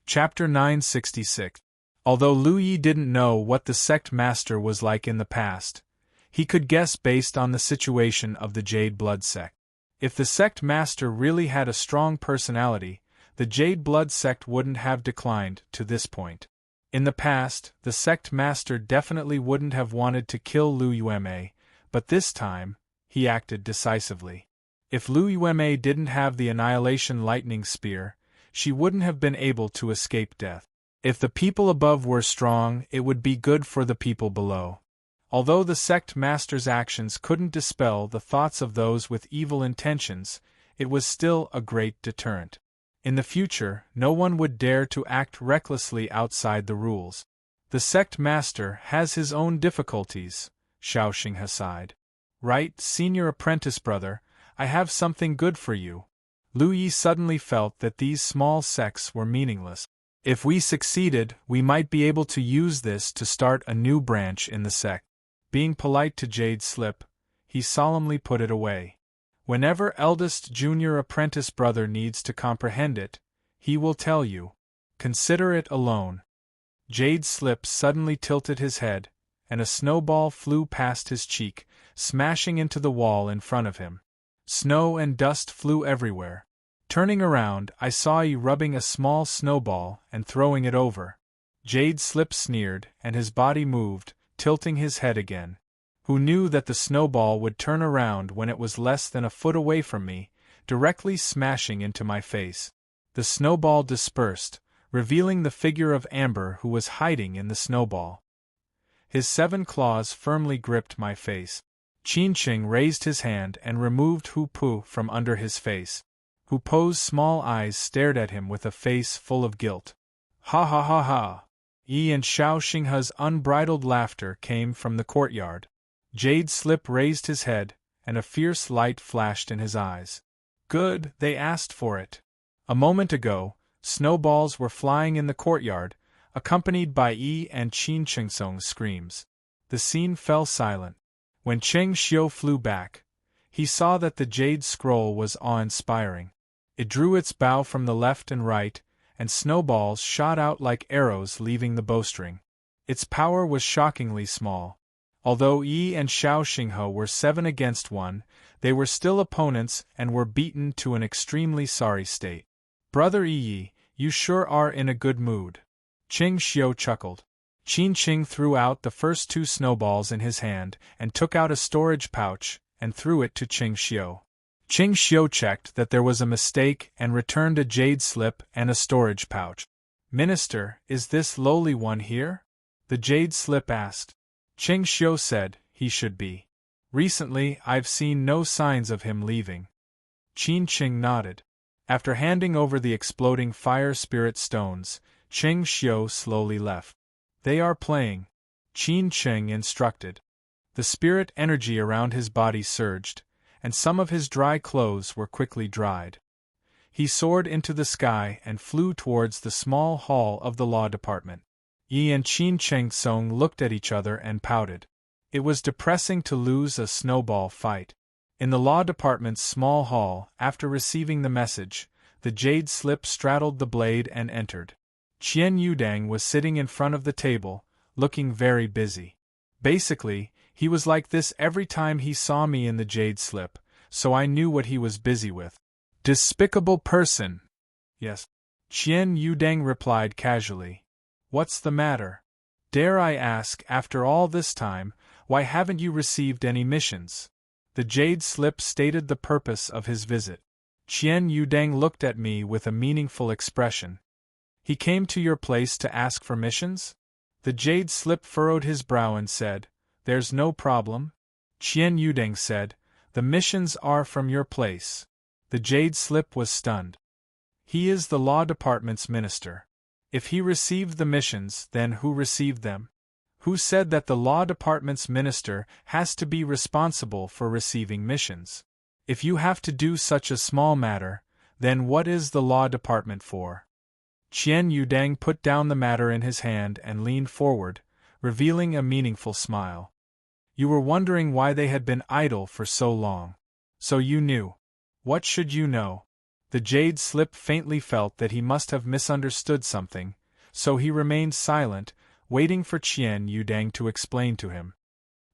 Chapter 966. Although Lu Yi didn't know what the sect master was like in the past, he could guess based on the situation of the Jade Blood sect. If the sect master really had a strong personality, the Jade Blood sect wouldn't have declined to this point. In the past, the sect master definitely wouldn't have wanted to kill Lu Yueme, but this time, he acted decisively. If Lu Yueme didn't have the Annihilation Lightning Spear, she wouldn't have been able to escape death. If the people above were strong, it would be good for the people below. Although the sect master's actions couldn't dispel the thoughts of those with evil intentions, it was still a great deterrent. In the future, no one would dare to act recklessly outside the rules. The sect master has his own difficulties, Xiao Xinghe sighed. Right, senior apprentice brother, I have something good for you. Lu Yi suddenly felt that these small sects were meaningless. If we succeeded, we might be able to use this to start a new branch in the sect. Being polite to Jade Slip, he solemnly put it away. Whenever eldest junior apprentice brother needs to comprehend it, he will tell you. Consider it alone. Jade Slip suddenly tilted his head, and a snowball flew past his cheek, smashing into the wall in front of him. Snow and dust flew everywhere. Turning around, I saw Yi rubbing a small snowball and throwing it over. Jade Slip sneered, and his body moved, tilting his head again. Who knew that the snowball would turn around when it was less than a foot away from me, directly smashing into my face? The snowball dispersed, revealing the figure of Amber who was hiding in the snowball. His 7 claws firmly gripped my face. Qin Qing raised his hand and removed Hu Po from under his face. Hu Po's small eyes stared at him with a face full of guilt. Ha ha ha ha! Yi and Xiao Xinghe's unbridled laughter came from the courtyard. Jade Slip raised his head, and a fierce light flashed in his eyes. Good, they asked for it. A moment ago, snowballs were flying in the courtyard, accompanied by Yi and Qin Qingsong's screams. The scene fell silent. When Cheng Xiu flew back, he saw that the jade scroll was awe-inspiring. It drew its bow from the left and right, and snowballs shot out like arrows leaving the bowstring. Its power was shockingly small. Although Yi and Xiao Xinghe were 7 against 1, they were still opponents and were beaten to an extremely sorry state. Brother Yi, you sure are in a good mood. Cheng Xiu chuckled. Qin Qing threw out the first 2 snowballs in his hand and took out a storage pouch and threw it to Cheng Xiu. Cheng Xiu checked that there was a mistake and returned a jade slip and a storage pouch. Minister, is this lowly one here? The jade slip asked. Cheng Xiu said, he should be. Recently, I've seen no signs of him leaving. Qin Qing nodded. After handing over the exploding fire spirit stones, Cheng Xiu slowly left. They are playing, Qin Qing instructed. The spirit energy around his body surged, and some of his dry clothes were quickly dried. He soared into the sky and flew towards the small hall of the law department. Yi and Qin Qingsong looked at each other and pouted. It was depressing to lose a snowball fight. In the law department's small hall, after receiving the message, the jade slip straddled the blade and entered. Qian Yudang was sitting in front of the table, looking very busy. Basically, he was like this every time he saw me in the jade slip, so I knew what he was busy with. Despicable person! Yes. Qian Yudang replied casually. What's the matter? Dare I ask, after all this time, why haven't you received any missions? The jade slip stated the purpose of his visit. Qian Yudang looked at me with a meaningful expression. He came to your place to ask for missions? The jade slip furrowed his brow and said, There's no problem. Qian Yudang said, The missions are from your place. The jade slip was stunned. He is the law department's minister. If he received the missions, then who received them? Who said that the law department's minister has to be responsible for receiving missions? If you have to do such a small matter, then what is the law department for? Qian Yudang put down the matter in his hand and leaned forward, revealing a meaningful smile. You were wondering why they had been idle for so long. So you knew. What should you know? The jade slip faintly felt that he must have misunderstood something, so he remained silent, waiting for Qian Yudang to explain to him.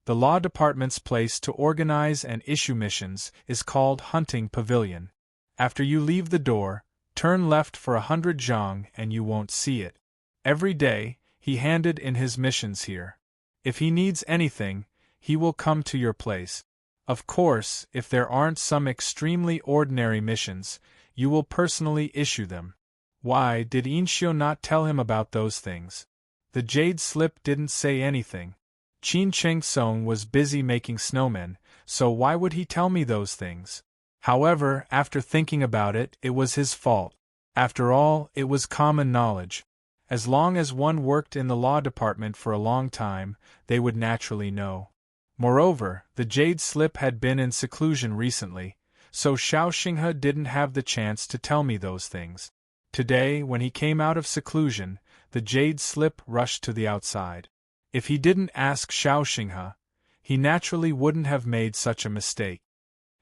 The law department's place to organize and issue missions is called Hunting Pavilion. After you leave the door, turn left for 100 zhang and you won't see it. Every day, he handed in his missions here. If he needs anything, he will come to your place. Of course, if there aren't some extremely ordinary missions, you will personally issue them. Why did Inshio not tell him about those things? The jade slip didn't say anything. Qin Chengsong was busy making snowmen, so why would he tell me those things? However, after thinking about it, it was his fault. After all, it was common knowledge. As long as one worked in the law department for a long time, they would naturally know. Moreover, the jade slip had been in seclusion recently, so Xiao Xinghe didn't have the chance to tell me those things. Today, when he came out of seclusion, the jade slip rushed to the outside. If he didn't ask Xiao Xinghe, he naturally wouldn't have made such a mistake.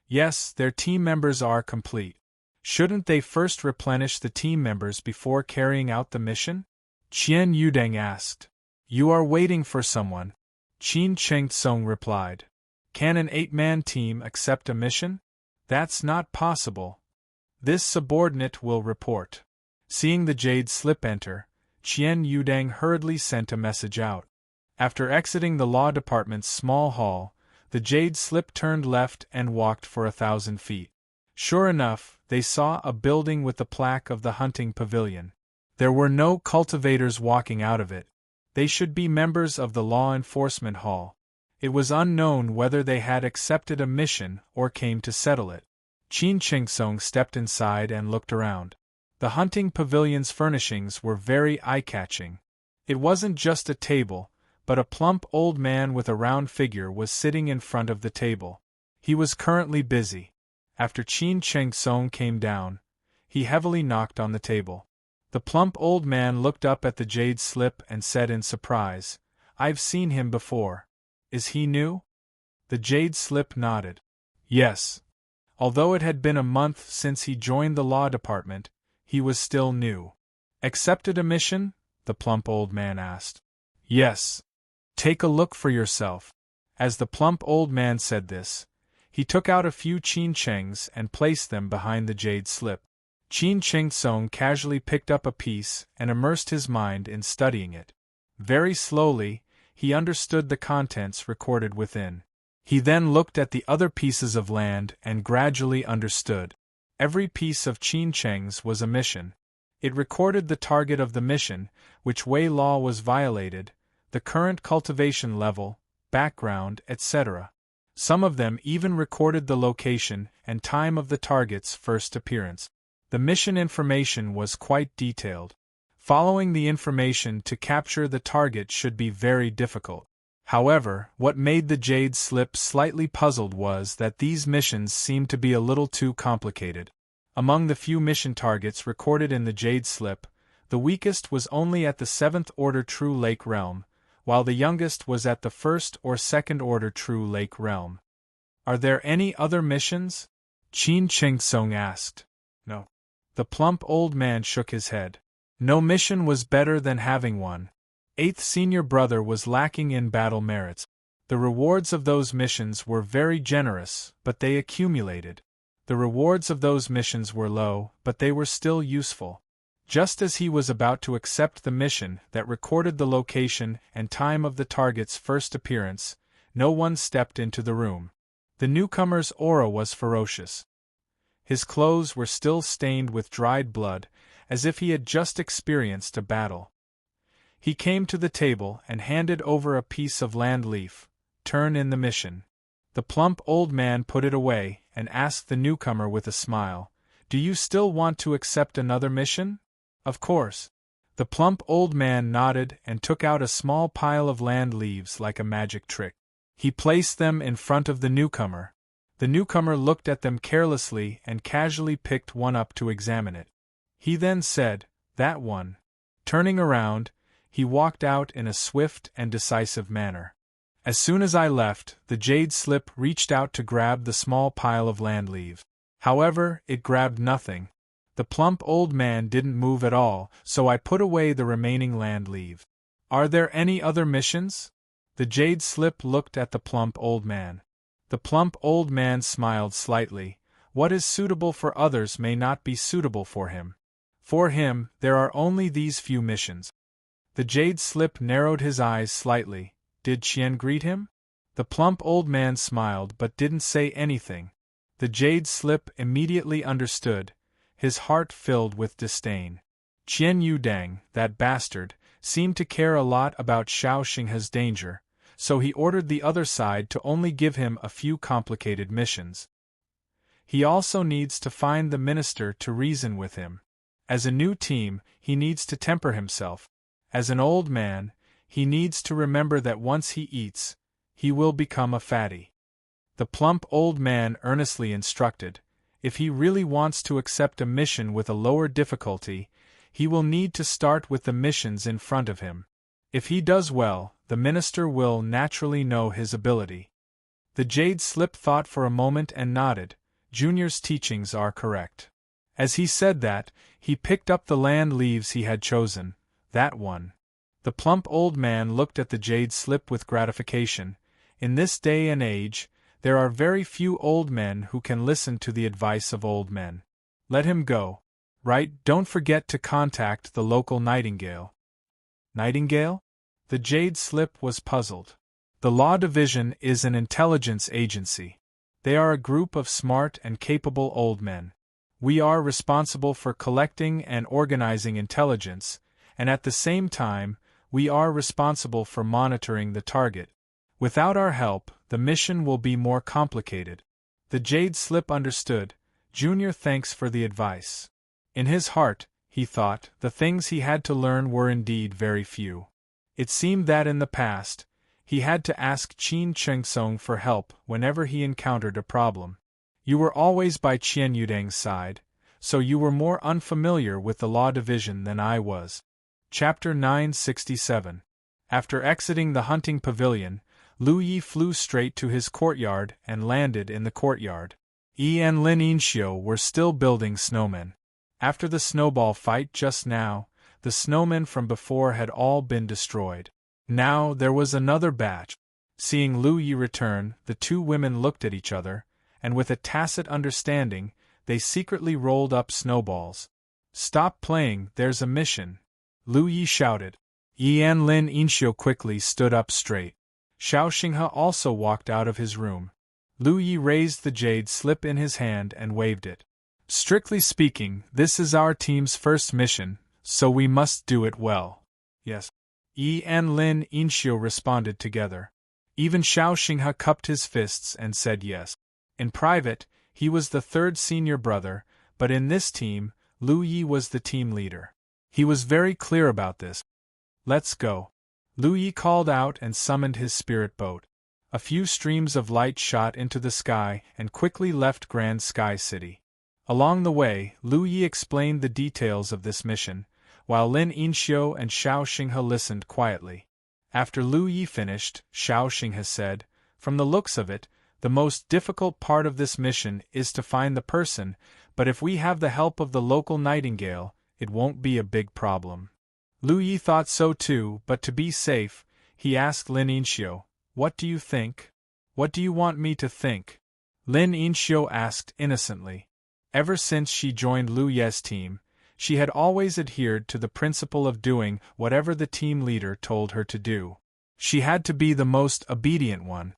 Yes, their team members are complete. Shouldn't they first replenish the team members before carrying out the mission? Qian Yudang asked. You are waiting for someone. Qin Chengsong replied. Can an 8-man team accept a mission? That's not possible. This subordinate will report. Seeing the jade slip enter, Qian Yudang hurriedly sent a message out. After exiting the law department's small hall, the jade slip turned left and walked for 1,000 feet. Sure enough, they saw a building with the plaque of the hunting pavilion. There were no cultivators walking out of it. They should be members of the law enforcement hall. It was unknown whether they had accepted a mission or came to settle it. Qin Chengsong stepped inside and looked around. The hunting pavilion's furnishings were very eye-catching. It wasn't just a table, but a plump old man with a round figure was sitting in front of the table. He was currently busy. After Qin Chengsong came down, he heavily knocked on the table. The plump old man looked up at the jade slip and said in surprise, I've seen him before. Is he new? The jade slip nodded. Yes. Although it had been a month since he joined the law department, he was still new. Accepted a mission? The plump old man asked. Yes. Take a look for yourself. As the plump old man said this, he took out a few Qin Chengs and placed them behind the jade slip. Qin Chengsong casually picked up a piece and immersed his mind in studying it. Very slowly, he understood the contents recorded within. He then looked at the other pieces of land and gradually understood. Every piece of Qin Cheng's was a mission. It recorded the target of the mission, which way law was violated, the current cultivation level, background, etc. Some of them even recorded the location and time of the target's first appearance. The mission information was quite detailed. Following the information to capture the target should be very difficult. However, what made the jade slip slightly puzzled was that these missions seemed to be a little too complicated. Among the few mission targets recorded in the jade slip, the weakest was only at the 7th order True Lake realm, while the youngest was at the 1st or 2nd order True Lake realm. Are there any other missions? Qin Chengsong asked. No. The plump old man shook his head. No mission was better than having one. 8th senior brother was lacking in battle merits. The rewards of those missions were very generous, but they accumulated. The rewards of those missions were low, but they were still useful. Just as he was about to accept the mission that recorded the location and time of the target's first appearance, no one stepped into the room. The newcomer's aura was ferocious. His clothes were still stained with dried blood, as if he had just experienced a battle. He came to the table and handed over a piece of land leaf. Turn in the mission. The plump old man put it away and asked the newcomer with a smile, Do you still want to accept another mission? Of course. The plump old man nodded and took out a small pile of land leaves like a magic trick. He placed them in front of the newcomer. The newcomer looked at them carelessly and casually picked one up to examine it. He then said, That one. Turning around, he walked out in a swift and decisive manner. As soon as I left, the jade slip reached out to grab the small pile of land leaves. However, it grabbed nothing. The plump old man didn't move at all, so I put away the remaining land leave. Are there any other missions? The jade slip looked at the plump old man. The plump old man smiled slightly. What is suitable for others may not be suitable for him. For him, there are only these few missions. The jade slip narrowed his eyes slightly. Did Chien greet him? The plump old man smiled but didn't say anything. The jade slip immediately understood. His heart filled with disdain. Qian Yudang, that bastard, seemed to care a lot about Xiao Xinghe's danger, so he ordered the other side to only give him a few complicated missions. He also needs to find the minister to reason with him. As a new team, he needs to temper himself. As an old man, he needs to remember that once he eats, he will become a fatty. The plump old man earnestly instructed, if he really wants to accept a mission with a lower difficulty, he will need to start with the missions in front of him. If he does well, the minister will naturally know his ability. The jade slip thought for a moment and nodded. Junior's teachings are correct. As he said that, he picked up the land leaves he had chosen. That one. The plump old man looked at the jade slip with gratification. In this day and age, there are very few old men who can listen to the advice of old men. Let him go. Right, don't forget to contact the local Nightingale. Nightingale? The jade slip was puzzled. The Law Division is an intelligence agency. They are a group of smart and capable old men. We are responsible for collecting and organizing intelligence, and at the same time, we are responsible for monitoring the target. Without our help, the mission will be more complicated. The jade slip understood. Junior, thanks for the advice. In his heart, he thought, the things he had to learn were indeed very few. It seemed that in the past, he had to ask Qin Chengsong for help whenever he encountered a problem. You were always by Qian Yudang's side, so you were more unfamiliar with the Law Division than I was. Chapter 967. After exiting the hunting pavilion, Lu Yi flew straight to his courtyard and landed in the courtyard. Yi and Lin Yinxiu were still building snowmen. After the snowball fight just now, the snowmen from before had all been destroyed. Now there was another batch. Seeing Lu Yi return, the two women looked at each other, and with a tacit understanding, they secretly rolled up snowballs. Stop playing, there's a mission. Lu Yi shouted. Yi and Lin Yinxiu quickly stood up straight. Xiao Xinghe also walked out of his room. Lu Yi raised the jade slip in his hand and waved it. Strictly speaking, this is our team's first mission, so we must do it well. Yes. Yi and Lin Yinxiu responded together. Even Xiao Xinghe cupped his fists and said yes. In private, he was the third senior brother, but in this team, Lu Yi was the team leader. He was very clear about this. Let's go. Lu Yi called out and summoned his spirit boat. A few streams of light shot into the sky and quickly left Grand Sky City. Along the way, Lu Yi explained the details of this mission, while Lin Yinxiu and Xiao Xinghe listened quietly. After Lu Yi finished, Xiao Xinghe said, from the looks of it, the most difficult part of this mission is to find the person, but if we have the help of the local Nightingale, it won't be a big problem. Lu Yi thought so too, but to be safe, he asked Lin Yinxiu, what do you think? What do you want me to think? Lin Yinxiu asked innocently. Ever since she joined Lu Ye's team, she had always adhered to the principle of doing whatever the team leader told her to do. She had to be the most obedient one.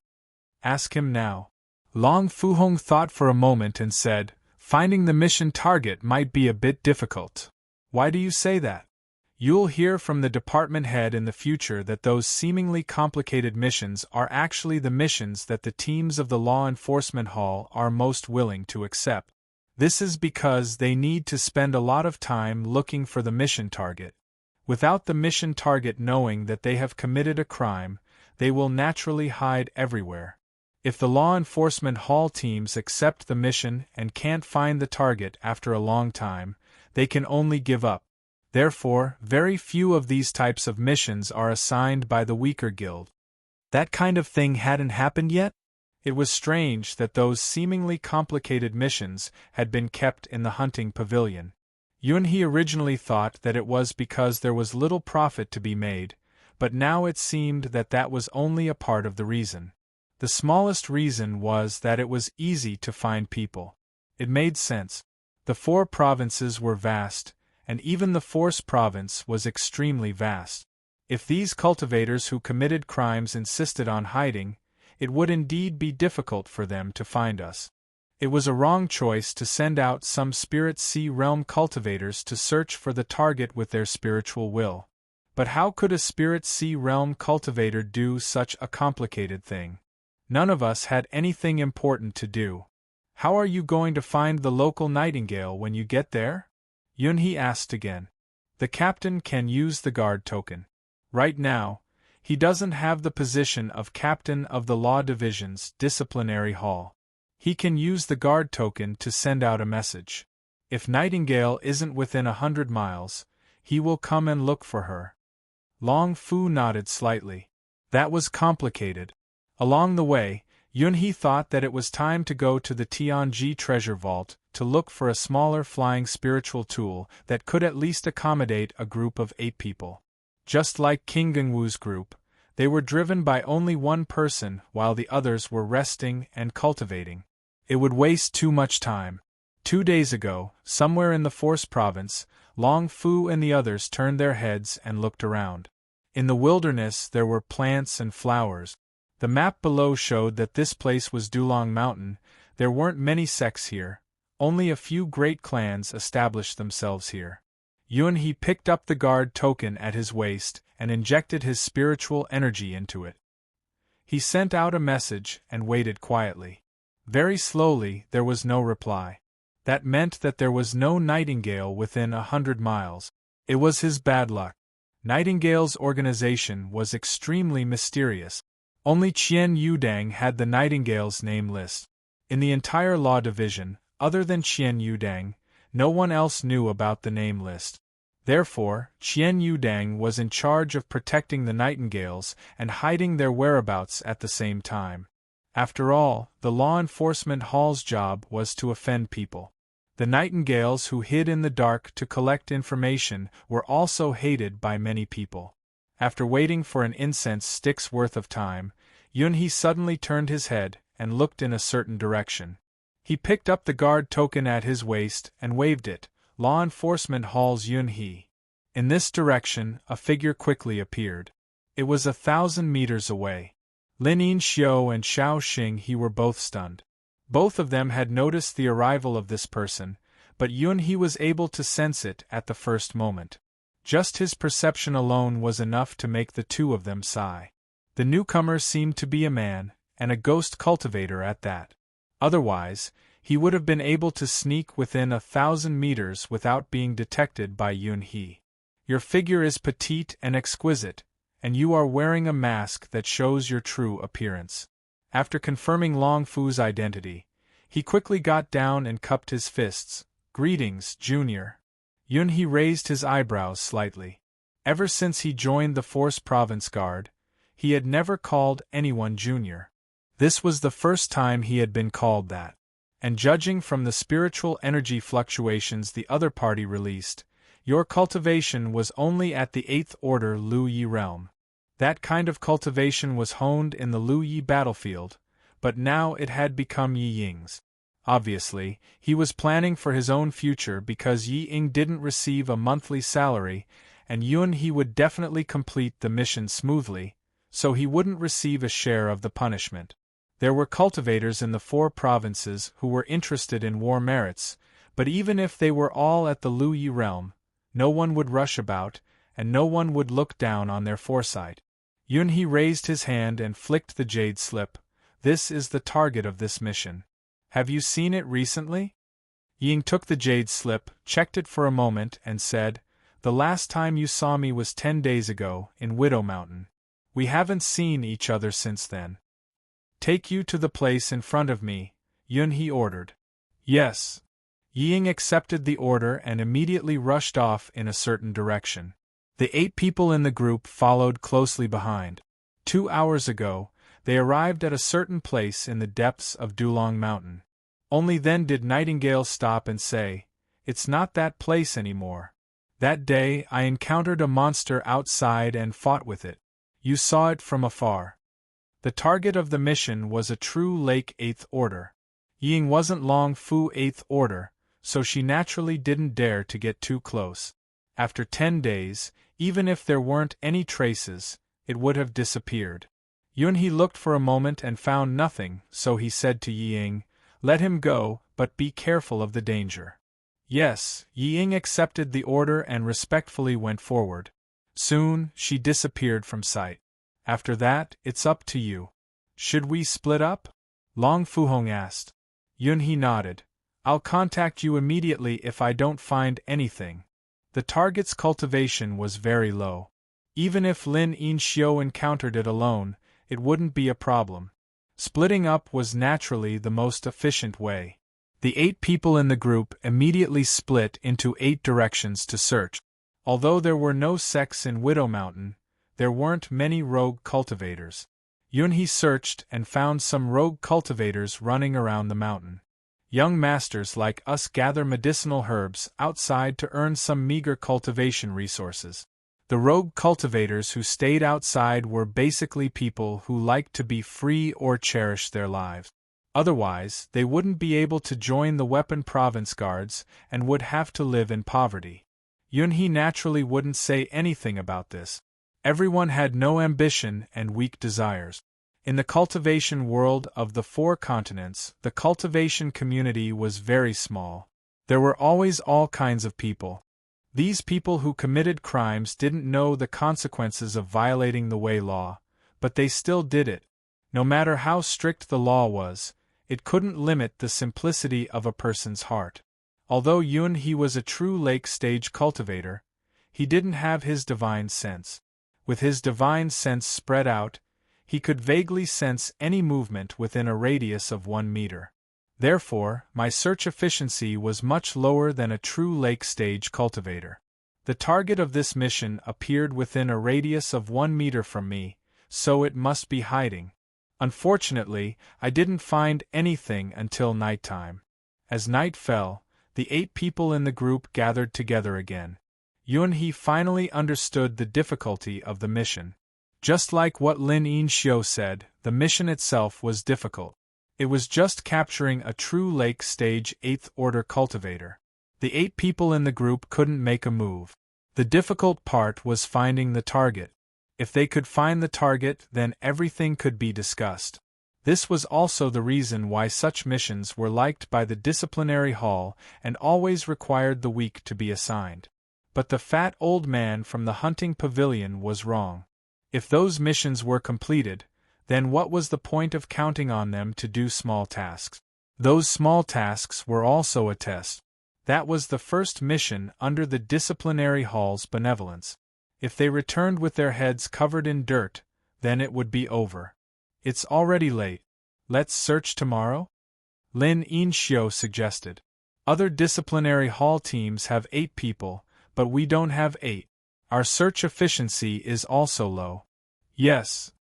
Ask him now. Long Fuhong thought for a moment and said, finding the mission target might be a bit difficult. Why do you say that? You'll hear from the department head in the future that those seemingly complicated missions are actually the missions that the teams of the Law Enforcement Hall are most willing to accept. This is because they need to spend a lot of time looking for the mission target. Without the mission target knowing that they have committed a crime, they will naturally hide everywhere. If the Law Enforcement Hall teams accept the mission and can't find the target after a long time, they can only give up. Therefore, very few of these types of missions are assigned by the weaker guild. That kind of thing hadn't happened yet? It was strange that those seemingly complicated missions had been kept in the hunting pavilion. Yunhee originally thought that it was because there was little profit to be made, but now it seemed that that was only a part of the reason. The smallest reason was that it was easy to find people. It made sense. The 4 provinces were vast, and even the Force province was extremely vast. If these cultivators who committed crimes insisted on hiding, it would indeed be difficult for them to find us. It was a wrong choice to send out some Spirit Sea Realm cultivators to search for the target with their spiritual will. But how could a Spirit Sea Realm cultivator do such a complicated thing? None of us had anything important to do. How are you going to find the local nightingale when you get there? Yunhee asked again. The captain can use the guard token. Right now, he doesn't have the position of captain of the Law Division's disciplinary hall. He can use the guard token to send out a message. If Nightingale isn't within 100 miles, he will come and look for her. Long Fu nodded slightly. That was complicated. Along the way, Yunhee thought that it was time to go to the Tianji treasure vault to look for a smaller flying spiritual tool that could at least accommodate a group of 8 people. Just like King Gengwu's group, they were driven by only one person while the others were resting and cultivating. It would waste too much time. 2 days ago, somewhere in the Force province, Long Fu and the others turned their heads and looked around. In the wilderness there were plants and flowers. The map below showed that this place was Dulong Mountain. There weren't many sects here. Only a few great clans established themselves here. Yunhee picked up the guard token at his waist and injected his spiritual energy into it. He sent out a message and waited quietly. Very slowly, there was no reply. That meant that there was no nightingale within 100 miles. It was his bad luck. Nightingale's organization was extremely mysterious. Only Qian Yudang had the Nightingale's name list. In the entire Law Division, other than Qian Yudang, no one else knew about the name list. Therefore, Qian Yudang was in charge of protecting the Nightingales and hiding their whereabouts at the same time. After all, the law enforcement hall's job was to offend people. The Nightingales who hid in the dark to collect information were also hated by many people. After waiting for an incense stick's worth of time, Yunhee suddenly turned his head and looked in a certain direction. He picked up the guard token at his waist and waved it. Law Enforcement Hall's Yunhee. In this direction, a figure quickly appeared. It was 1,000 meters away. Lin Xiao and Xiao Xing were both stunned. Both of them had noticed the arrival of this person, but Yunhee was able to sense it at the first moment. Just his perception alone was enough to make the two of them sigh. The newcomer seemed to be a man, and a ghost cultivator at that. Otherwise, he would have been able to sneak within 1,000 meters without being detected by Yunhee. Your figure is petite and exquisite, and you are wearing a mask that shows your true appearance. After confirming Long Fu's identity, he quickly got down and cupped his fists. Greetings, Junior. Yunhee raised his eyebrows slightly. Ever since he joined the Force Province Guard, he had never called anyone Junior. This was the first time he had been called that. And judging from the spiritual energy fluctuations the other party released, your cultivation was only at the 8th Order Lu Yi realm. That kind of cultivation was honed in the Lu Yi battlefield, but now it had become Yi Ying's. Obviously, he was planning for his own future because Yi Ying didn't receive a monthly salary, and Yunhee would definitely complete the mission smoothly, so he wouldn't receive a share of the punishment. There were cultivators in the 4 provinces who were interested in war merits, but even if they were all at the Lu Yi realm, no one would rush about, and no one would look down on their foresight. Yunhee raised his hand and flicked the jade slip. This is the target of this mission. Have you seen it recently? Ying took the jade slip, checked it for a moment, and said, The last time you saw me was 10 days ago, in Widow Mountain. We haven't seen each other since then. Take you to the place in front of me, Yunhee ordered. Yes. Ying accepted the order and immediately rushed off in a certain direction. The 8 people in the group followed closely behind. 2 hours ago, they arrived at a certain place in the depths of Dulong Mountain. Only then did Nightingale stop and say, It's not that place anymore. That day I encountered a monster outside and fought with it. You saw it from afar. The target of the mission was a true Lake 8th Order. Ying wasn't Long Fu 8th Order, so she naturally didn't dare to get too close. After 10 days, even if there weren't any traces, it would have disappeared. Yunhe looked for a moment and found nothing, so he said to Ying, "Let him go, but be careful of the danger." Yes, Ying accepted the order and respectfully went forward. Soon, she disappeared from sight. After that, it's up to you. Should we split up? Long Fuhong asked. Yunhe nodded. I'll contact you immediately if I don't find anything. The target's cultivation was very low. Even if Lin Yinxiu encountered it alone, it wouldn't be a problem. Splitting up was naturally the most efficient way. The 8 people in the group immediately split into 8 directions to search. Although there were no sects in Widow Mountain, there weren't many rogue cultivators. Yunhe searched and found some rogue cultivators running around the mountain. Young masters like us gather medicinal herbs outside to earn some meager cultivation resources. The rogue cultivators who stayed outside were basically people who liked to be free or cherish their lives. Otherwise, they wouldn't be able to join the weapon province guards and would have to live in poverty. Yunhe naturally wouldn't say anything about this. Everyone had no ambition and weak desires. In the cultivation world of the 4 continents, the cultivation community was very small. There were always all kinds of people. These people who committed crimes didn't know the consequences of violating the way law, but they still did it. No matter how strict the law was, it couldn't limit the simplicity of a person's heart. Although Yunhe was a true lake stage cultivator, he didn't have his divine sense. With his divine sense spread out, he could vaguely sense any movement within a radius of 1 meter. Therefore, my search efficiency was much lower than a true lake stage cultivator. The target of this mission appeared within a radius of 1 meter from me, so it must be hiding. Unfortunately, I didn't find anything until nighttime. As night fell, the 8 people in the group gathered together again. Yunhe finally understood the difficulty of the mission. Just like what Lin Yinxiu said, the mission itself was difficult. It was just capturing a true lake stage 8th order cultivator. The 8 people in the group couldn't make a move. The difficult part was finding the target. If they could find the target, then everything could be discussed. This was also the reason why such missions were liked by the disciplinary hall and always required the weak to be assigned. But the fat old man from the hunting pavilion was wrong. If those missions were completed, then what was the point of counting on them to do small tasks? Those small tasks were also a test. That was the first mission under the disciplinary hall's benevolence. If they returned with their heads covered in dirt, then it would be over. It's already late. Let's search tomorrow? Lin Yinxiu suggested. Other disciplinary hall teams have 8 people, but we don't have 8. Our search efficiency is also low. Yes.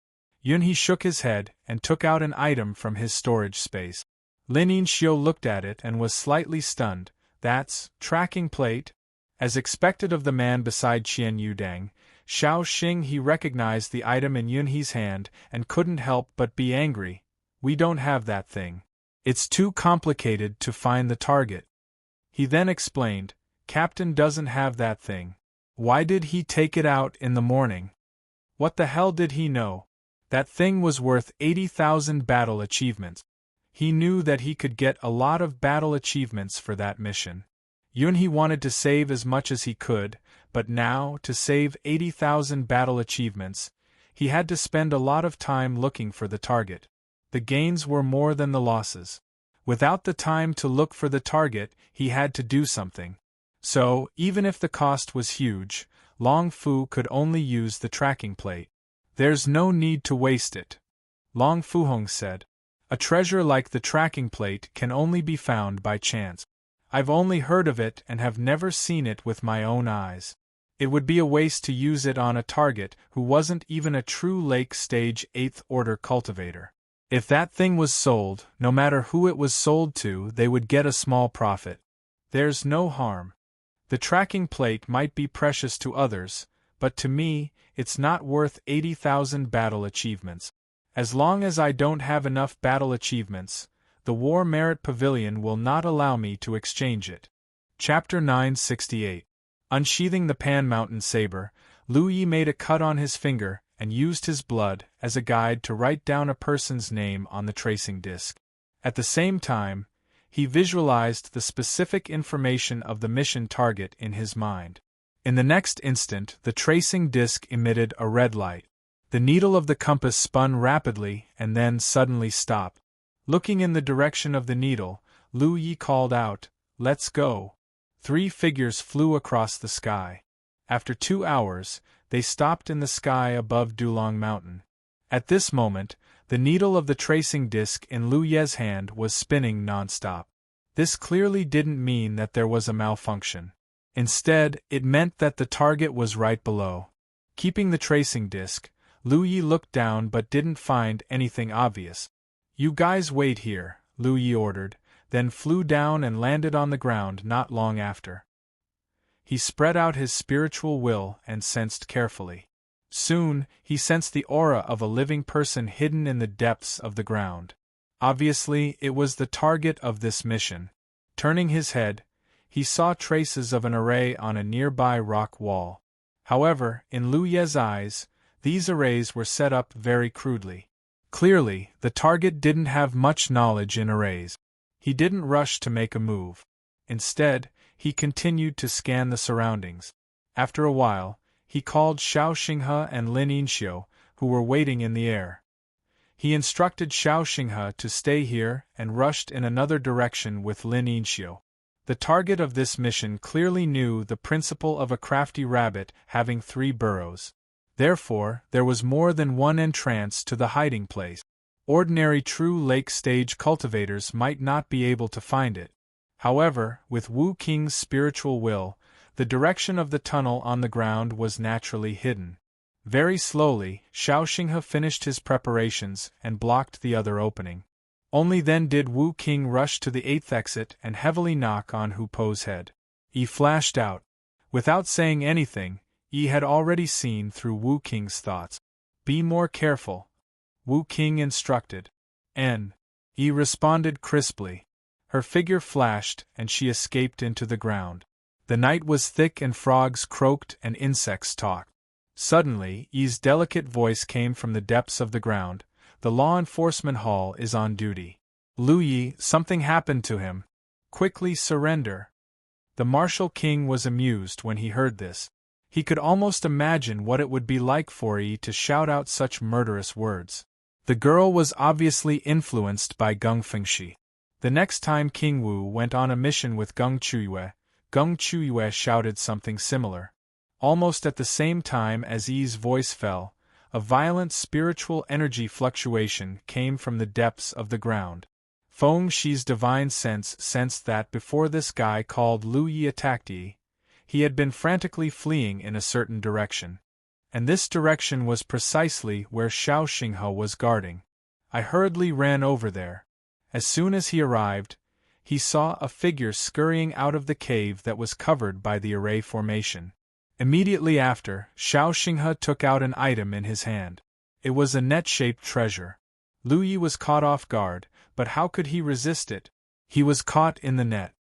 Yunhe shook his head and took out an item from his storage space. Lin Yinxiu looked at it and was slightly stunned. That's tracking plate? As expected of the man beside Qian Yudang, Xiao Xing, he recognized the item in Yunhe's hand and couldn't help but be angry. We don't have that thing. It's too complicated to find the target. He then explained, Captain doesn't have that thing. Why did he take it out in the morning? What the hell did he know? That thing was worth 80,000 battle achievements. He knew that he could get a lot of battle achievements for that mission. Yunhe wanted to save as much as he could, but now, to save 80,000 battle achievements, he had to spend a lot of time looking for the target. The gains were more than the losses. Without the time to look for the target, he had to do something. So, even if the cost was huge, Long Fu could only use the tracking plate. There's no need to waste it, Long Fuhong said. A treasure like the tracking plate can only be found by chance. I've only heard of it and have never seen it with my own eyes. It would be a waste to use it on a target who wasn't even a true lake stage 8th order cultivator. If that thing was sold, no matter who it was sold to, they would get a small profit. There's no harm. The tracking plate might be precious to others, but to me, it's not worth 80,000 battle achievements. As long as I don't have enough battle achievements, the War Merit Pavilion will not allow me to exchange it. Chapter 968. Unsheathing the Pan Mountain saber, Lu Yi made a cut on his finger and used his blood as a guide to write down a person's name on the tracing disc. At the same time, he visualized the specific information of the mission target in his mind. In the next instant, the tracing disc emitted a red light. The needle of the compass spun rapidly and then suddenly stopped. Looking in the direction of the needle, Lu Yi called out, "Let's go." 3 figures flew across the sky. After 2 hours, they stopped in the sky above Dulong Mountain. At this moment, the needle of the tracing disc in Lu Ye's hand was spinning non-stop. This clearly didn't mean that there was a malfunction. Instead, it meant that the target was right below. Keeping the tracing disc, Lu Yi looked down but didn't find anything obvious. "You guys wait here," Lu Yi ordered, then flew down and landed on the ground not long after. He spread out his spiritual will and sensed carefully. Soon, he sensed the aura of a living person hidden in the depths of the ground. Obviously, it was the target of this mission. Turning his head, he saw traces of an array on a nearby rock wall. However, in Lu Ye's eyes, these arrays were set up very crudely. Clearly, the target didn't have much knowledge in arrays. He didn't rush to make a move. Instead, he continued to scan the surroundings. After a while, he called Xiao Xinghe and Lin Yinxiu, who were waiting in the air. He instructed Xiao Xinghe to stay here and rushed in another direction with Lin Yinxiu. The target of this mission clearly knew the principle of a crafty rabbit having 3 burrows. Therefore, there was more than one entrance to the hiding place. Ordinary true lake stage cultivators might not be able to find it. However, with Wu Qing's spiritual will, the direction of the tunnel on the ground was naturally hidden. Very slowly, Xiao Xinghe finished his preparations and blocked the other opening. Only then did Wu Qing rush to the 8th exit and heavily knock on Hu Po's head. He flashed out. Without saying anything, Yi had already seen through Wu Qing's thoughts. "Be more careful," Wu Qing instructed. Yi responded crisply. Her figure flashed and she escaped into the ground. The night was thick and frogs croaked and insects talked. Suddenly, Yi's delicate voice came from the depths of the ground. "The law enforcement hall is on duty. Lu Yi, something happened to him. Quickly surrender." The Martial King was amused when he heard this. He could almost imagine what it would be like for Yi to shout out such murderous words. The girl was obviously influenced by Geng Fengxi. The next time King Wu went on a mission with Geng Chuyue shouted something similar. Almost at the same time as Yi's voice fell, a violent spiritual energy fluctuation came from the depths of the ground. Feng Shi's divine sense sensed that before this guy called Lu Yi attacked Yi, he had been frantically fleeing in a certain direction. And this direction was precisely where Xiao Xinghe was guarding. I hurriedly ran over there. As soon as he arrived, he saw a figure scurrying out of the cave that was covered by the array formation. Immediately after, Xiao Xinghe took out an item in his hand. It was a net-shaped treasure. Lu Yi was caught off guard, but how could he resist it? He was caught in the net.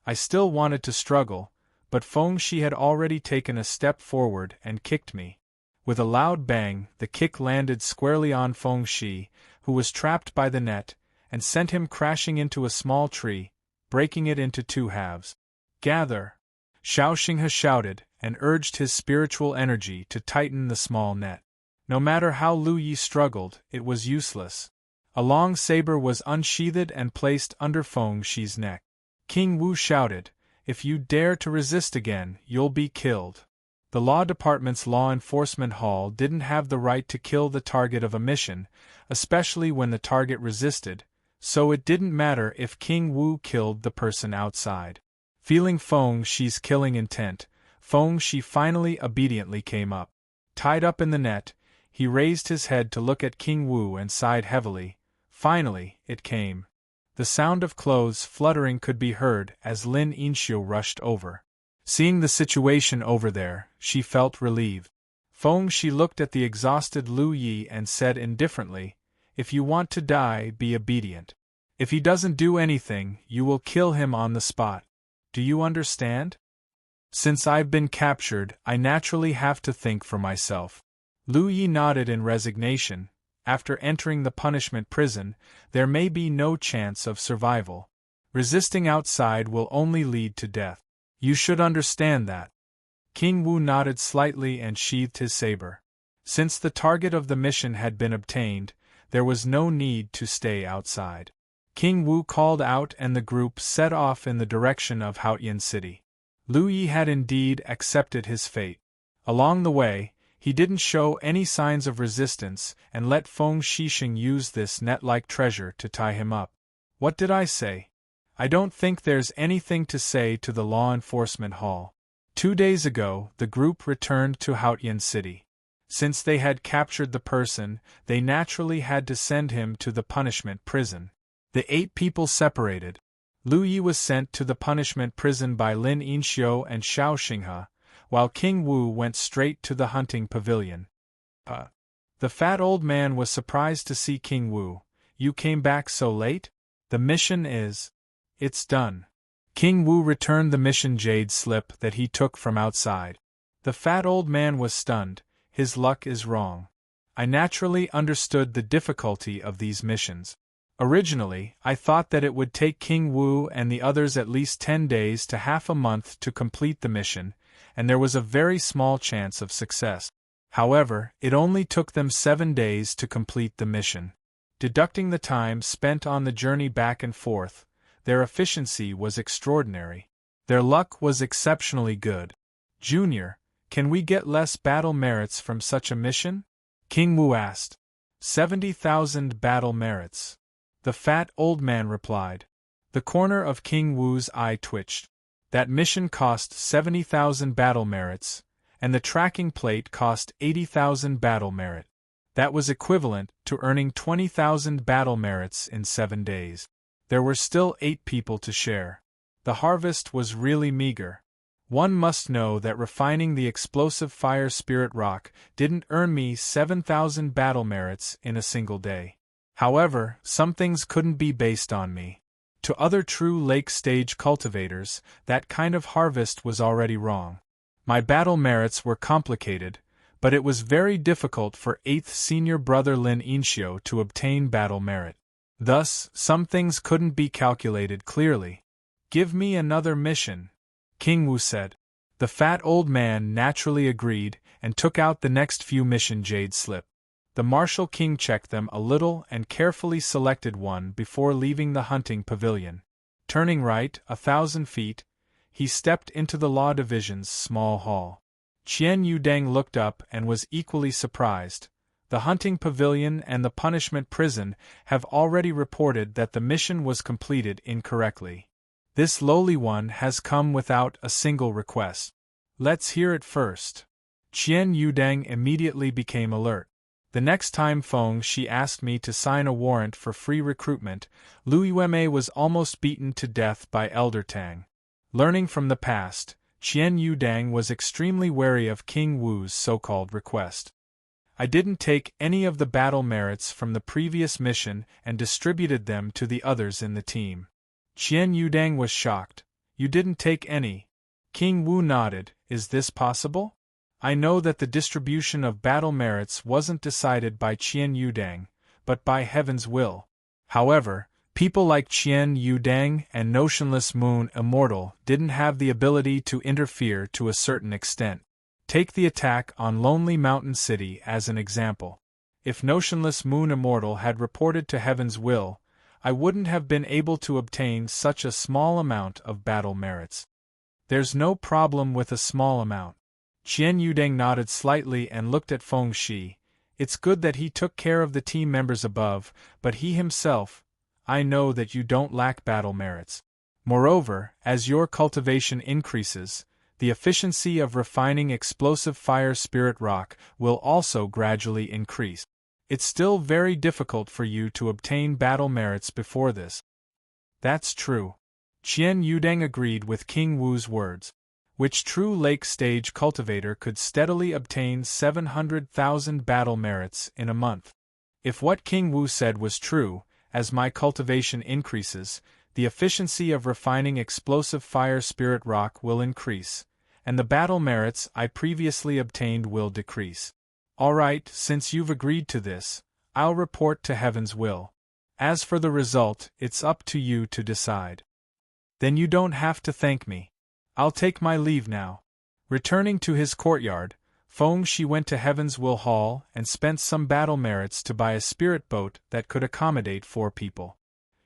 I still wanted to struggle, but Feng Shi had already taken a step forward and kicked me. With a loud bang, the kick landed squarely on Feng Shi, who was trapped by the net, and sent him crashing into a small tree, breaking it into 2 halves. "Gather!" Xiao Xinghe shouted, and urged his spiritual energy to tighten the small net. No matter how Lu Yi struggled, it was useless. A long saber was unsheathed and placed under Feng Shi's neck. King Wu shouted, "If you dare to resist again, you'll be killed." The Law Department's law enforcement hall didn't have the right to kill the target of a mission, especially when the target resisted, so it didn't matter if King Wu killed the person outside. Feeling Feng Shi's killing intent, Feng Shi finally obediently came up. Tied up in the net, he raised his head to look at King Wu and sighed heavily. Finally, it came. The sound of clothes fluttering could be heard as Lin Inxiu rushed over. Seeing the situation over there, she felt relieved. Feng Shi looked at the exhausted Lu Yi and said indifferently, "If you want to die, be obedient. If he doesn't do anything, you will kill him on the spot. Do you understand? Since I've been captured, I naturally have to think for myself." Lu Yi nodded in resignation. After entering the punishment prison, there may be no chance of survival. Resisting outside will only lead to death. You should understand that. King Wu nodded slightly and sheathed his saber. Since the target of the mission had been obtained, there was no need to stay outside. King Wu called out and the group set off in the direction of Haotian City. Lu Yi had indeed accepted his fate. Along the way, he didn't show any signs of resistance and let Feng Shixing use this net-like treasure to tie him up. What did I say? I don't think there's anything to say to the law enforcement hall. 2 days ago, the group returned to Haotian City. Since they had captured the person, they naturally had to send him to the punishment prison. The 8 people separated. Lu Yi was sent to the punishment prison by Lin Inxiu and Xiao Xinghe, while King Wu went straight to the hunting pavilion. The fat old man was surprised to see King Wu. "You came back so late? The mission is... It's done." King Wu returned the mission jade slip that he took from outside. The fat old man was stunned. His luck is wrong. I naturally understood the difficulty of these missions. Originally, I thought that it would take King Wu and the others at least 10 days to half a month to complete the mission, and there was a very small chance of success. However, it only took them 7 days to complete the mission. Deducting the time spent on the journey back and forth, their efficiency was extraordinary. Their luck was exceptionally good. "Junior, can we get less battle merits from such a mission?" King Wu asked. 70,000 battle merits. The fat old man replied. The corner of King Wu's eye twitched. That mission cost 70,000 battle merits, and the tracking plate cost 80,000 battle merit. That was equivalent to earning 20,000 battle merits in 7 days. There were still 8 people to share. The harvest was really meager. One must know that refining the explosive fire spirit rock didn't earn me 7,000 battle merits in a single day. However, some things couldn't be based on me. To other true lake stage cultivators, that kind of harvest was already wrong. My battle merits were complicated, but it was very difficult for 8th senior brother Lin Inxiu to obtain battle merit. Thus, some things couldn't be calculated clearly. "Give me another mission," King Wu said. The fat old man naturally agreed and took out the next few mission jade slip. The Martial King checked them a little and carefully selected one before leaving the hunting pavilion. Turning right 1,000 feet, he stepped into the Law Division's small hall. Qian Yudeng looked up and was equally surprised. The hunting pavilion and the punishment prison have already reported that the mission was completed incorrectly. This lowly one has come without a single request. Let's hear it first. Qian Yudeng immediately became alert. The next time Feng Shi asked me to sign a warrant for free recruitment, Lu Yueme was almost beaten to death by Elder Tang. Learning from the past, Qian Yudeng was extremely wary of King Wu's so-called request. I didn't take any of the battle merits from the previous mission and distributed them to the others in the team. Qian Yudeng was shocked. "You didn't take any?" King Wu nodded. "Is this possible? I know that the distribution of battle merits wasn't decided by Qian Yudeng, but by Heaven's will. However, people like Qian Yudeng and Notionless Moon Immortal didn't have the ability to interfere to a certain extent. Take the attack on Lonely Mountain City as an example. If Notionless Moon Immortal had reported to Heaven's will, I wouldn't have been able to obtain such a small amount of battle merits. There's no problem with a small amount." Qian Yudeng nodded slightly and looked at Feng Shi. "It's good that he took care of the team members above, but he himself, I know that you don't lack battle merits. Moreover, as your cultivation increases, the efficiency of refining explosive fire spirit rock will also gradually increase. It's still very difficult for you to obtain battle merits before this. That's true. Qian Yudeng agreed with King Wu's words. Which true lake stage cultivator could steadily obtain 700,000 battle merits in a month? If what King Wu said was true, as my cultivation increases, the efficiency of refining explosive fire spirit rock will increase, and the battle merits I previously obtained will decrease. Alright, since you've agreed to this, I'll report to Heaven's will. As for the result, it's up to you to decide. Then you don't have to thank me. I'll take my leave now. Returning to his courtyard, Feng Shi went to Heaven's Will Hall and spent some battle merits to buy a spirit boat that could accommodate 4 people.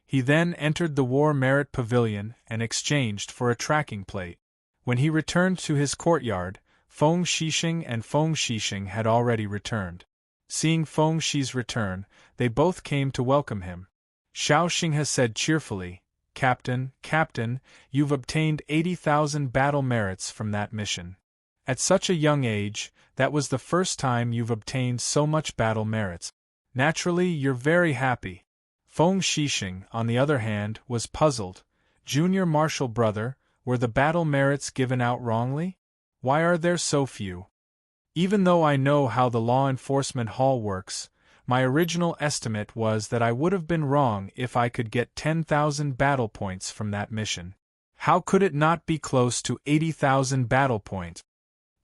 He then entered the War Merit Pavilion and exchanged for a tracking plate. When he returned to his courtyard, Feng Shixing and Feng Shixing had already returned. Seeing Feng Shi's return, they both came to welcome him. Xiao Xinghe said cheerfully, Captain, you've obtained 80,000 battle merits from that mission. At such a young age, that was the first time you've obtained so much battle merits. Naturally, you're very happy. Feng Shixing, on the other hand, was puzzled. Junior Marshal Brother, were the battle merits given out wrongly? Why are there so few? Even though I know how the law enforcement hall works, my original estimate was that I would have been wrong if I could get 10,000 battle points from that mission. How could it not be close to 80,000 battle points?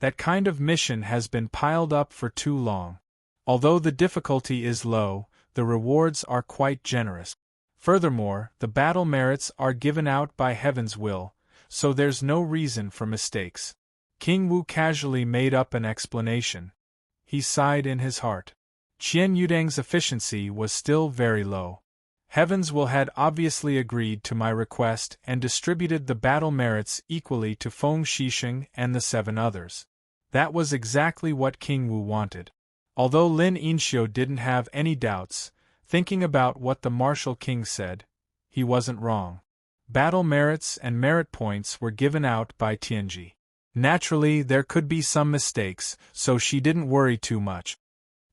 That kind of mission has been piled up for too long. Although the difficulty is low, the rewards are quite generous. Furthermore, the battle merits are given out by Heaven's will, so there's no reason for mistakes. King Wu casually made up an explanation. He sighed in his heart. Qian Yudeng's efficiency was still very low. Heaven's Will had obviously agreed to my request and distributed the battle merits equally to Feng Shixing and the 7 others. That was exactly what King Wu wanted. Although Lin Yinxiu didn't have any doubts, thinking about what the Martial King said, he wasn't wrong. Battle merits and merit points were given out by Tianji. Naturally, there could be some mistakes, so she didn't worry too much.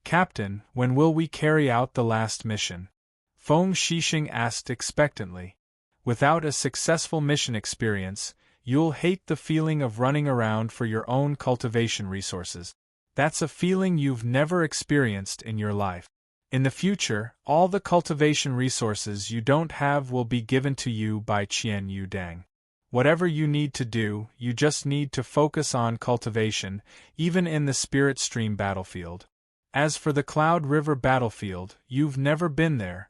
Captain, when will we carry out the last mission? Feng Shixing asked expectantly. Without a successful mission experience, you'll hate the feeling of running around for your own cultivation resources. That's a feeling you've never experienced in your life. In the future, all the cultivation resources you don't have will be given to you by Qian Yudeng. Whatever you need to do, you just need to focus on cultivation, even in the Spirit Stream battlefield. As for the Cloud River battlefield, you've never been there.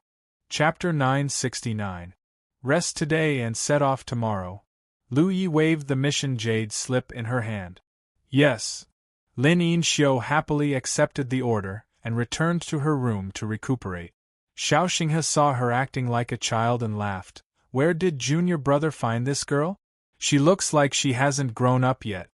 Chapter 969. Rest today and set off tomorrow. Lu Yi waved the mission jade slip in her hand. Yes. Lin Yinxiu happily accepted the order and returned to her room to recuperate. Xiao Xinghe saw her acting like a child and laughed. Where did Junior Brother find this girl? She looks like she hasn't grown up yet.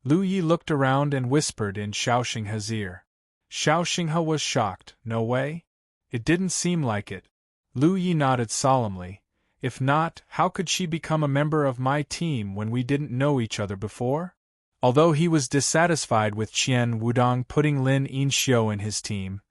Lu Yi looked around and whispered in Xiao Xinghe's ear. Xiao Xinghe was shocked. No way? It didn't seem like it. Lu Yi nodded solemnly. If not, how could she become a member of my team when we didn't know each other before? Although he was dissatisfied with Qian Wudong putting Lin Yinxiu in his team,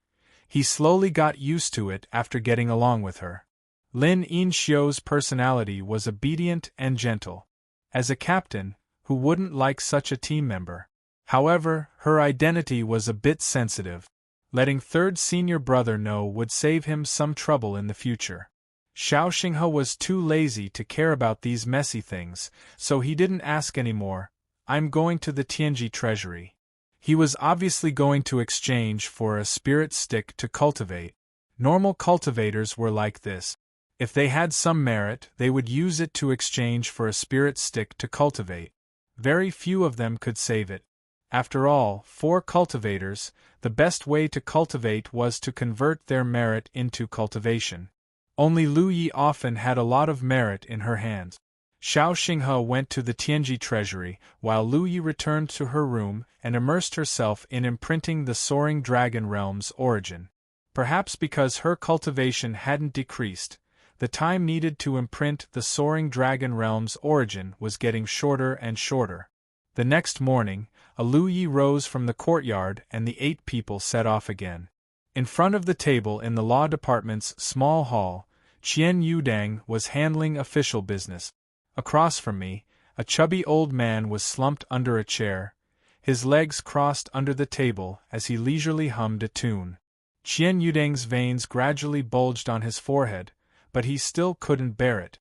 he slowly got used to it after getting along with her. Lin Yinxiu's personality was obedient and gentle. As a captain, who wouldn't like such a team member? However, her identity was a bit sensitive. Letting third senior brother know would save him some trouble in the future. Xiao Xinghe was too lazy to care about these messy things, so he didn't ask anymore. I'm going to the Tianji treasury. He was obviously going to exchange for a spirit stick to cultivate. Normal cultivators were like this. If they had some merit, they would use it to exchange for a spirit stick to cultivate. Very few of them could save it. After all, for cultivators, the best way to cultivate was to convert their merit into cultivation. Only Lu Yi often had a lot of merit in her hands. Xiao Xinghe went to the Tianji treasury, while Lu Yi returned to her room and immersed herself in imprinting the Soaring Dragon Realm's origin. Perhaps because her cultivation hadn't decreased, the time needed to imprint the Soaring Dragon Realm's origin was getting shorter and shorter. The next morning, Lu Yi rose from the courtyard and the 8 people set off again. In front of the table in the law department's small hall, Qian Yudang was handling official business. Across from me, a chubby old man was slumped under a chair, his legs crossed under the table as he leisurely hummed a tune. Qian Yudang's veins gradually bulged on his forehead, but he still couldn't bear it.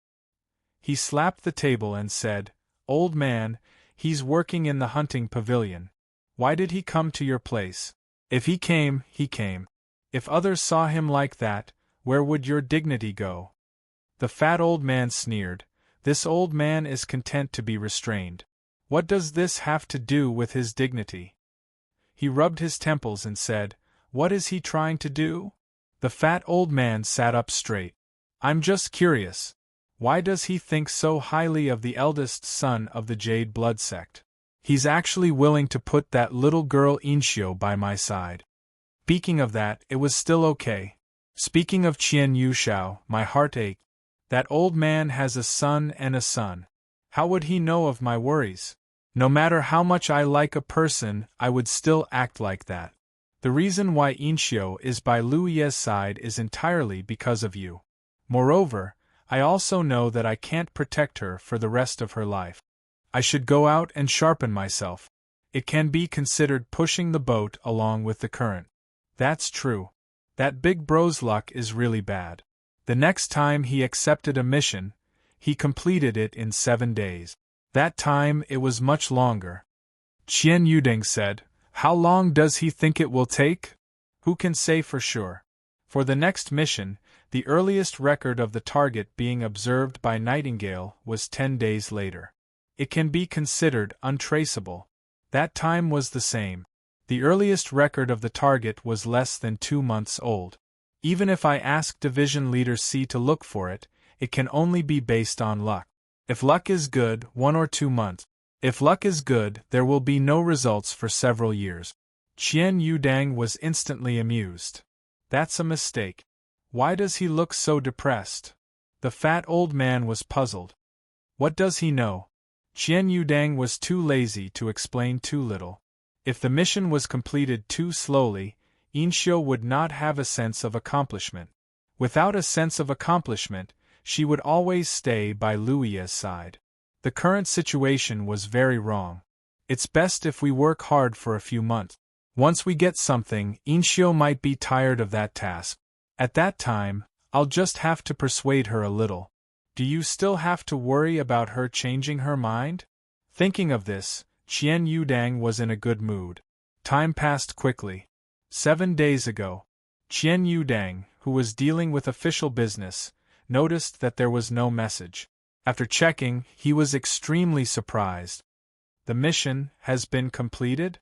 He slapped the table and said, "Old man, he's working in the hunting pavilion. Why did he come to your place? If he came, he came. If others saw him like that, where would your dignity go?" The fat old man sneered. This old man is content to be restrained. What does this have to do with his dignity? He rubbed his temples and said, "What is he trying to do?" The fat old man sat up straight. "I'm just curious. Why does he think so highly of the eldest son of the Jade blood sect? He's actually willing to put that little girl Inshio by my side." Speaking of that, it was still okay. Speaking of Qian Yushao, my heart ached. That old man has a son and a son. How would he know of my worries? No matter how much I like a person, I would still act like that. The reason why Inshio is by Lu Ye's side is entirely because of you. Moreover, I also know that I can't protect her for the rest of her life. I should go out and sharpen myself. It can be considered pushing the boat along with the current. That's true. That big bro's luck is really bad. The next time he accepted a mission, he completed it in 7 days. That time it was much longer. Qian Yuding said, "How long does he think it will take? Who can say for sure?" For the next mission, the earliest record of the target being observed by Nightingale was 10 days later. It can be considered untraceable. That time was the same. The earliest record of the target was less than 2 months old. Even if I ask Division Leader C to look for it, it can only be based on luck. If luck is good, 1 or 2 months. If luck is good, there will be no results for several years. Qian Yudang was instantly amused. That's a mistake. Why does he look so depressed? The fat old man was puzzled. What does he know? Qian Yudang was too lazy to explain too little. If the mission was completed too slowly, Inshio would not have a sense of accomplishment. Without a sense of accomplishment, she would always stay by Lu Ye's side. The current situation was very wrong. It's best if we work hard for a few months. Once we get something, Inshio might be tired of that task. At that time, I'll just have to persuade her a little. Do you still have to worry about her changing her mind? Thinking of this, Qian Yudang was in a good mood. Time passed quickly. 7 days ago, Qian Yudang, who was dealing with official business, noticed that there was no message. After checking, he was extremely surprised. The mission has been completed?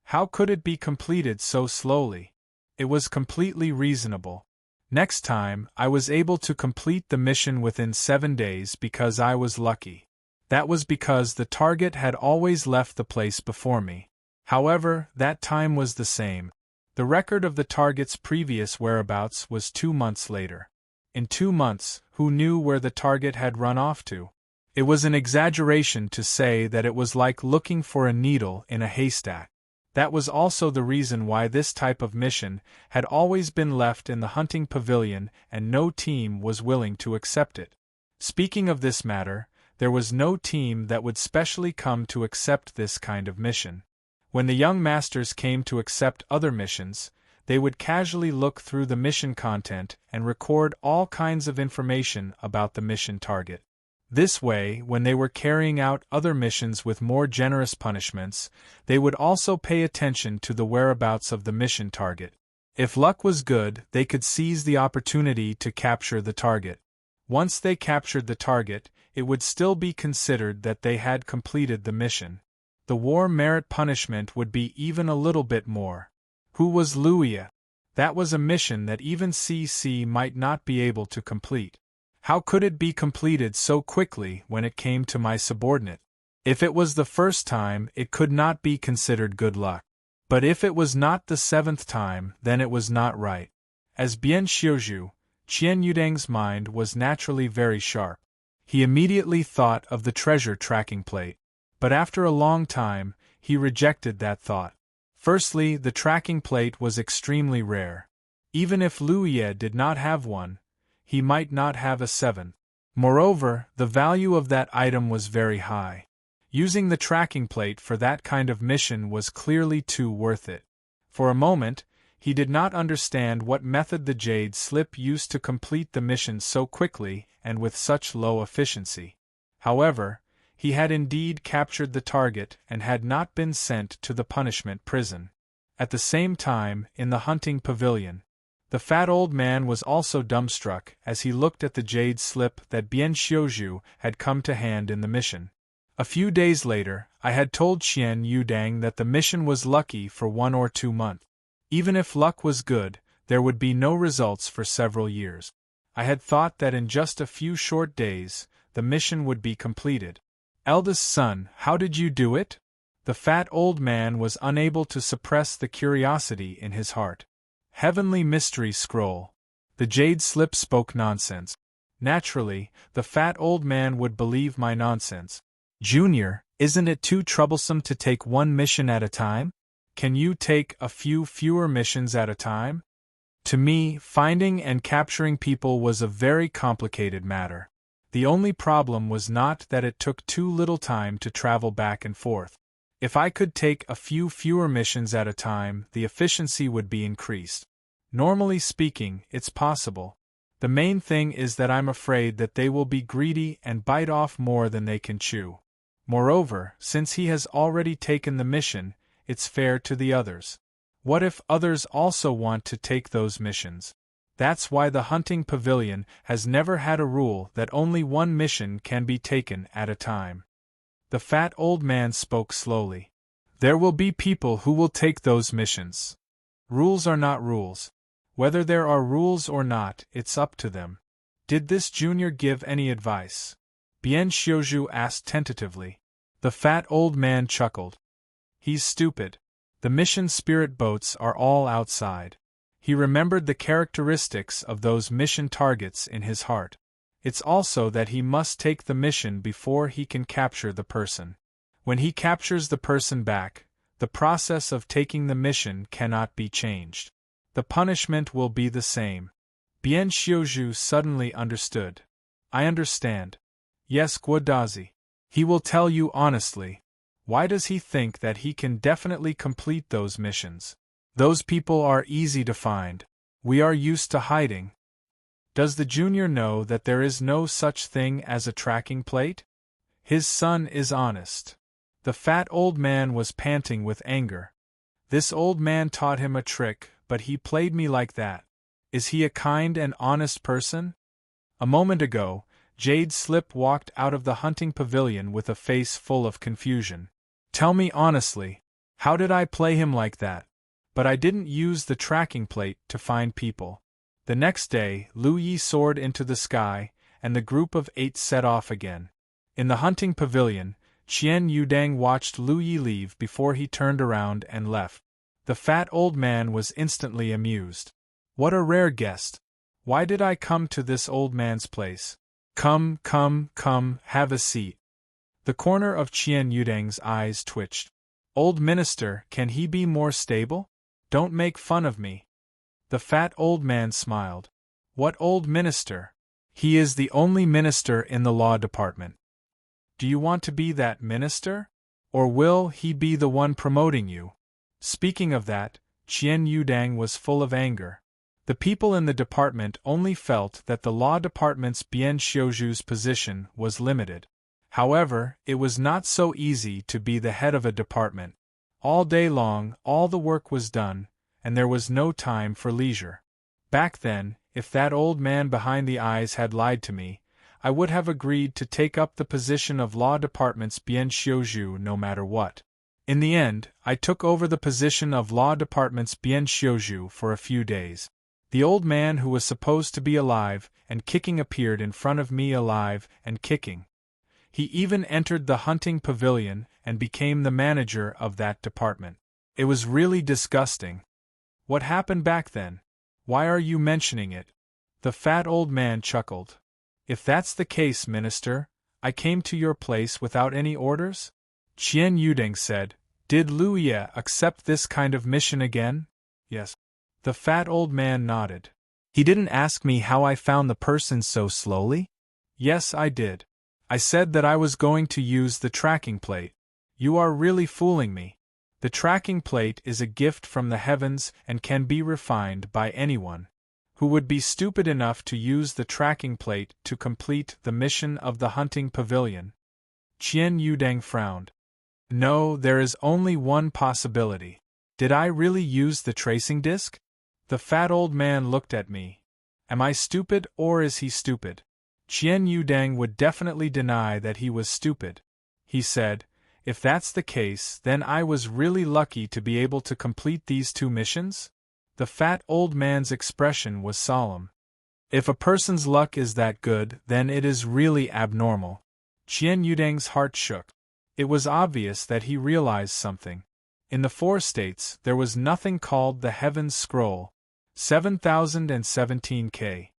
How could it be completed so slowly? It was completely reasonable. Next time, I was able to complete the mission within 7 days because I was lucky. That was because the target had always left the place before me. However, that time was the same. The record of the target's previous whereabouts was 2 months later. In 2 months, who knew where the target had run off to? It was an exaggeration to say that it was like looking for a needle in a haystack. That was also the reason why this type of mission had always been left in the hunting pavilion and no team was willing to accept it. Speaking of this matter, there was no team that would specially come to accept this kind of mission. When the young masters came to accept other missions, they would casually look through the mission content and record all kinds of information about the mission target. This way, when they were carrying out other missions with more generous punishments, they would also pay attention to the whereabouts of the mission target. If luck was good, they could seize the opportunity to capture the target. Once they captured the target, it would still be considered that they had completed the mission. The war merit punishment would be even a little bit more. Who was Lu Ye? That was a mission that even CC might not be able to complete. How could it be completed so quickly when it came to my subordinate? If it was the first time, it could not be considered good luck. But if it was not the 7th time, then it was not right. As Bian Xiuzhu, Qian Yudang's mind was naturally very sharp. He immediately thought of the treasure tracking plate. But after a long time, he rejected that thought. Firstly, the tracking plate was extremely rare. Even if Lu Ye did not have one, he might not have a 7. Moreover, the value of that item was very high. Using the tracking plate for that kind of mission was clearly too worth it. For a moment, he did not understand what method the jade slip used to complete the mission so quickly and with such low efficiency. However, he had indeed captured the target and had not been sent to the punishment prison. At the same time, in the hunting pavilion, the fat old man was also dumbstruck as he looked at the jade slip that Bian Xiuzhu had come to hand in the mission. A few days later, I had told Qian Yudang that the mission was lucky for 1 or 2 months. Even if luck was good, there would be no results for several years. I had thought that in just a few short days, the mission would be completed. Eldest son, how did you do it? The fat old man was unable to suppress the curiosity in his heart. Heavenly Mystery Scroll. The jade slip spoke nonsense. Naturally, the fat old man would believe my nonsense. Junior, isn't it too troublesome to take one mission at a time? Can you take a few fewer missions at a time? To me, finding and capturing people was a very complicated matter. The only problem was not that it took too little time to travel back and forth. If I could take a few fewer missions at a time, the efficiency would be increased. Normally speaking, it's possible. The main thing is that I'm afraid that they will be greedy and bite off more than they can chew. Moreover, since he has already taken the mission, it's fair to the others. What if others also want to take those missions? That's why the hunting pavilion has never had a rule that only one mission can be taken at a time. The fat old man spoke slowly. There will be people who will take those missions. Rules are not rules. Whether there are rules or not, it's up to them. Did this junior give any advice? Bian Xiuzhu asked tentatively. The fat old man chuckled. He's stupid. The mission spirit boats are all outside. He remembered the characteristics of those mission targets in his heart. It's also that he must take the mission before he can capture the person. When he captures the person back, the process of taking the mission cannot be changed. The punishment will be the same. Bian Xiuzhu suddenly understood. I understand. Yes, Guodazi. He will tell you honestly. Why does he think that he can definitely complete those missions? Those people are easy to find. We are used to hiding. Does the junior know that there is no such thing as a tracking plate? His son is honest. The fat old man was panting with anger. This old man taught him a trick, but he played me like that. Is he a kind and honest person? A moment ago, Jade Slip walked out of the hunting pavilion with a face full of confusion. Tell me honestly, how did I play him like that? But I didn't use the tracking plate to find people. The next day, Lu Yi soared into the sky, and the group of 8 set off again. In the hunting pavilion, Qian Yudang watched Lu Yi leave before he turned around and left. The fat old man was instantly amused. What a rare guest! Why did I come to this old man's place? Come, have a seat. The corner of Qian Yudang's eyes twitched. Old minister, can he be more stable? Don't make fun of me. The fat old man smiled. What old minister? He is the only minister in the law department. Do you want to be that minister? Or will he be the one promoting you? Speaking of that, Qian Yudang was full of anger. The people in the department only felt that the law department's Bian Xiuzhu's position was limited. However, it was not so easy to be the head of a department. All day long, all the work was done, and there was no time for leisure. Back then, if that old man behind the eyes had lied to me, I would have agreed to take up the position of law department's Bian Xiuzhu no matter what. In the end, I took over the position of law department's Bian Xiuzhu for a few days. The old man who was supposed to be alive and kicking appeared in front of me alive and kicking. He even entered the hunting pavilion and became the manager of that department. It was really disgusting. What happened back then? Why are you mentioning it? The fat old man chuckled. If that's the case, minister, I came to your place without any orders? Qian Yudang said. Did Lu Yi accept this kind of mission again? Yes. The fat old man nodded. He didn't ask me how I found the person so slowly? Yes, I did. I said that I was going to use the tracking plate. You are really fooling me. The tracking plate is a gift from the heavens and can be refined by anyone. Who would be stupid enough to use the tracking plate to complete the mission of the hunting pavilion? Qian Yudang frowned. No, there is only one possibility. Did I really use the tracing disc? The fat old man looked at me. Am I stupid or is he stupid? Qian Yudang would definitely deny that he was stupid. He said, if that's the case, then I was really lucky to be able to complete these 2 missions? The fat old man's expression was solemn. If a person's luck is that good, then it is really abnormal. Qian Yudang's heart shook. It was obvious that he realized something. In the 4 states, there was nothing called the Heavens Scroll. 7017K.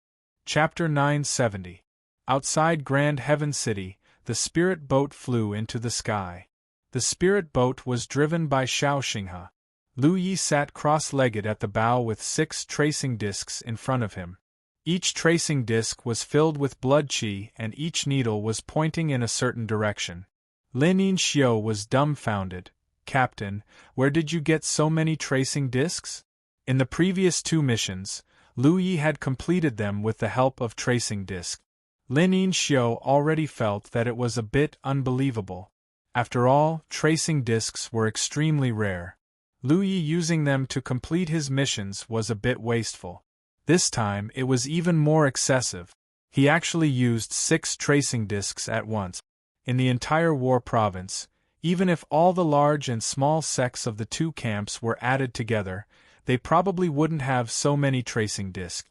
Chapter 970. Outside Grand Heaven City, the spirit boat flew into the sky. The spirit boat was driven by Xiao Xinghe. Lu Yi sat cross-legged at the bow with 6 tracing discs in front of him. Each tracing disc was filled with blood qi and each needle was pointing in a certain direction. Lin Yinxiu was dumbfounded. Captain, where did you get so many tracing discs? In the previous 2 missions, Lu Yi had completed them with the help of tracing disc. Lin Yinxiu already felt that it was a bit unbelievable. After all, tracing discs were extremely rare. Lu Yi using them to complete his missions was a bit wasteful. This time it was even more excessive. He actually used 6 tracing discs at once. In the entire war province, even if all the large and small sects of the 2 camps were added together, they probably wouldn't have so many tracing discs.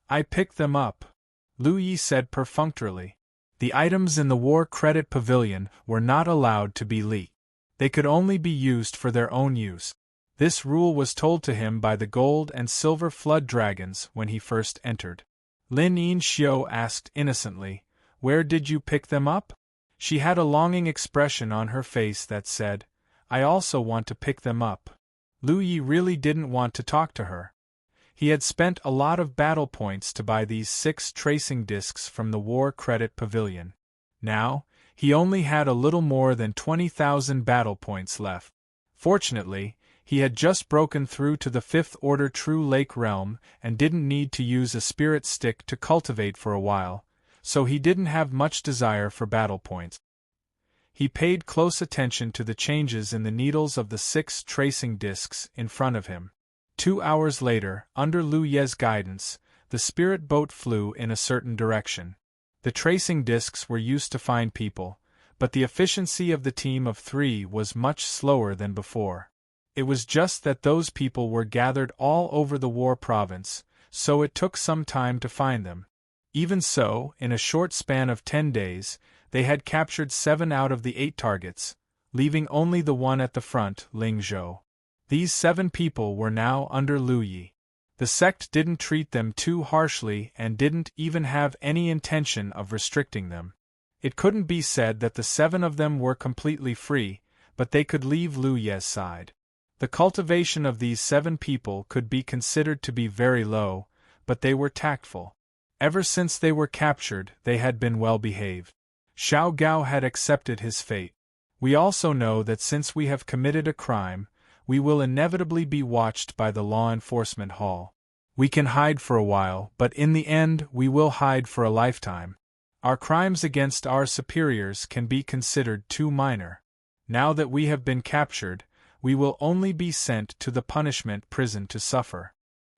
I picked them up, Lu Yi said perfunctorily. The items in the War Credit Pavilion were not allowed to be leaked. They could only be used for their own use. This rule was told to him by the gold and silver flood dragons when he first entered. Lin Yinxiu asked innocently, where did you pick them up? She had a longing expression on her face that said, I also want to pick them up. Lu Yi really didn't want to talk to her. He had spent a lot of battle points to buy these 6 tracing discs from the War Credit Pavilion. Now, he only had a little more than 20,000 battle points left. Fortunately, he had just broken through to the 5th Order True Lake Realm and didn't need to use a spirit stick to cultivate for a while, so he didn't have much desire for battle points. He paid close attention to the changes in the needles of the 6 tracing discs in front of him. 2 hours later, under Lu Ye's guidance, the spirit boat flew in a certain direction. The tracing discs were used to find people, but the efficiency of the team of 3 was much slower than before. It was just that those people were gathered all over the war province, so it took some time to find them. Even so, in a short span of 10 days, they had captured 7 out of the 8 targets, leaving only the one at the front, Ling Zhou. These 7 people were now under Lu Yi. The sect didn't treat them too harshly and didn't even have any intention of restricting them. It couldn't be said that the 7 of them were completely free, but they could leave Lu Ye's side. The cultivation of these 7 people could be considered to be very low, but they were tactful. Ever since they were captured, they had been well behaved. Xiao Gao had accepted his fate. We also know that since we have committed a crime, we will inevitably be watched by the law enforcement hall. We can hide for a while, but in the end we will hide for a lifetime. Our crimes against our superiors can be considered too minor. Now that we have been captured, we will only be sent to the punishment prison to suffer.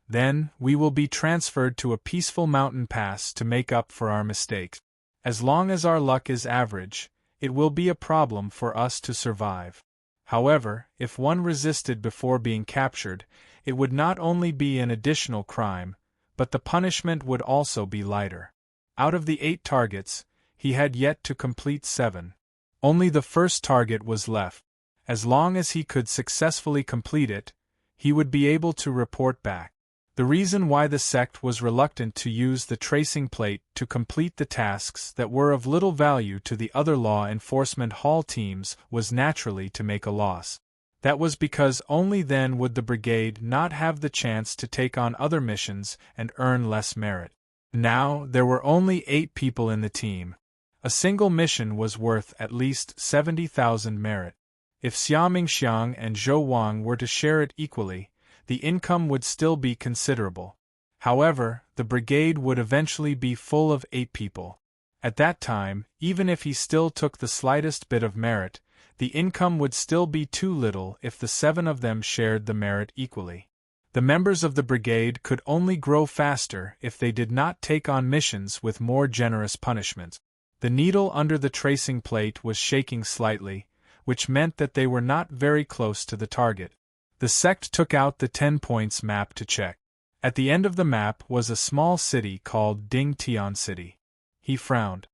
Then, we will be transferred to a peaceful mountain pass to make up for our mistakes. As long as our luck is average, it will be a problem for us to survive. However, if one resisted before being captured, it would not only be an additional crime, but the punishment would also be lighter. Out of the 8 targets, he had yet to complete 7. Only the first target was left. As long as he could successfully complete it, he would be able to report back. The reason why the sect was reluctant to use the tracing plate to complete the tasks that were of little value to the other law enforcement hall teams was naturally to make a loss. That was because only then would the brigade not have the chance to take on other missions and earn less merit. Now, there were only 8 people in the team. A single mission was worth at least 70,000 merit. If Xiaming Xiang and Zhou Wang were to share it equally, the income would still be considerable. However, the brigade would eventually be full of 8 people. At that time, even if he still took the slightest bit of merit, the income would still be too little if the 7 of them shared the merit equally. The members of the brigade could only grow faster if they did not take on missions with more generous punishments. The needle under the tracing plate was shaking slightly, which meant that they were not very close to the target. The sect took out the 10 points map to check. At the end of the map was a small city called Ding Tian City. He frowned.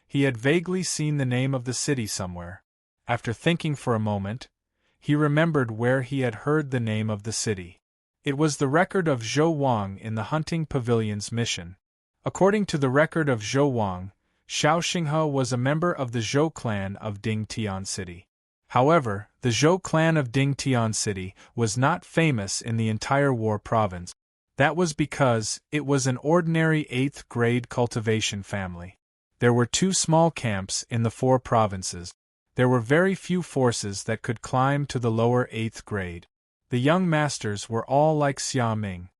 He had vaguely seen the name of the city somewhere. After thinking for a moment, he remembered where he had heard the name of the city. It was the record of Zhou Wang in the hunting pavilion's mission. According to the record of Zhou Wang, Xiao Xinghe was a member of the Zhou clan of Ding Tian City. However, the Zhou clan of Ding Tian City was not famous in the entire War province. That was because it was an ordinary 8th grade cultivation family. There were 2 small camps in the 4 provinces. There were very few forces that could climb to the lower 8th grade. The young masters were all like Xia Ming.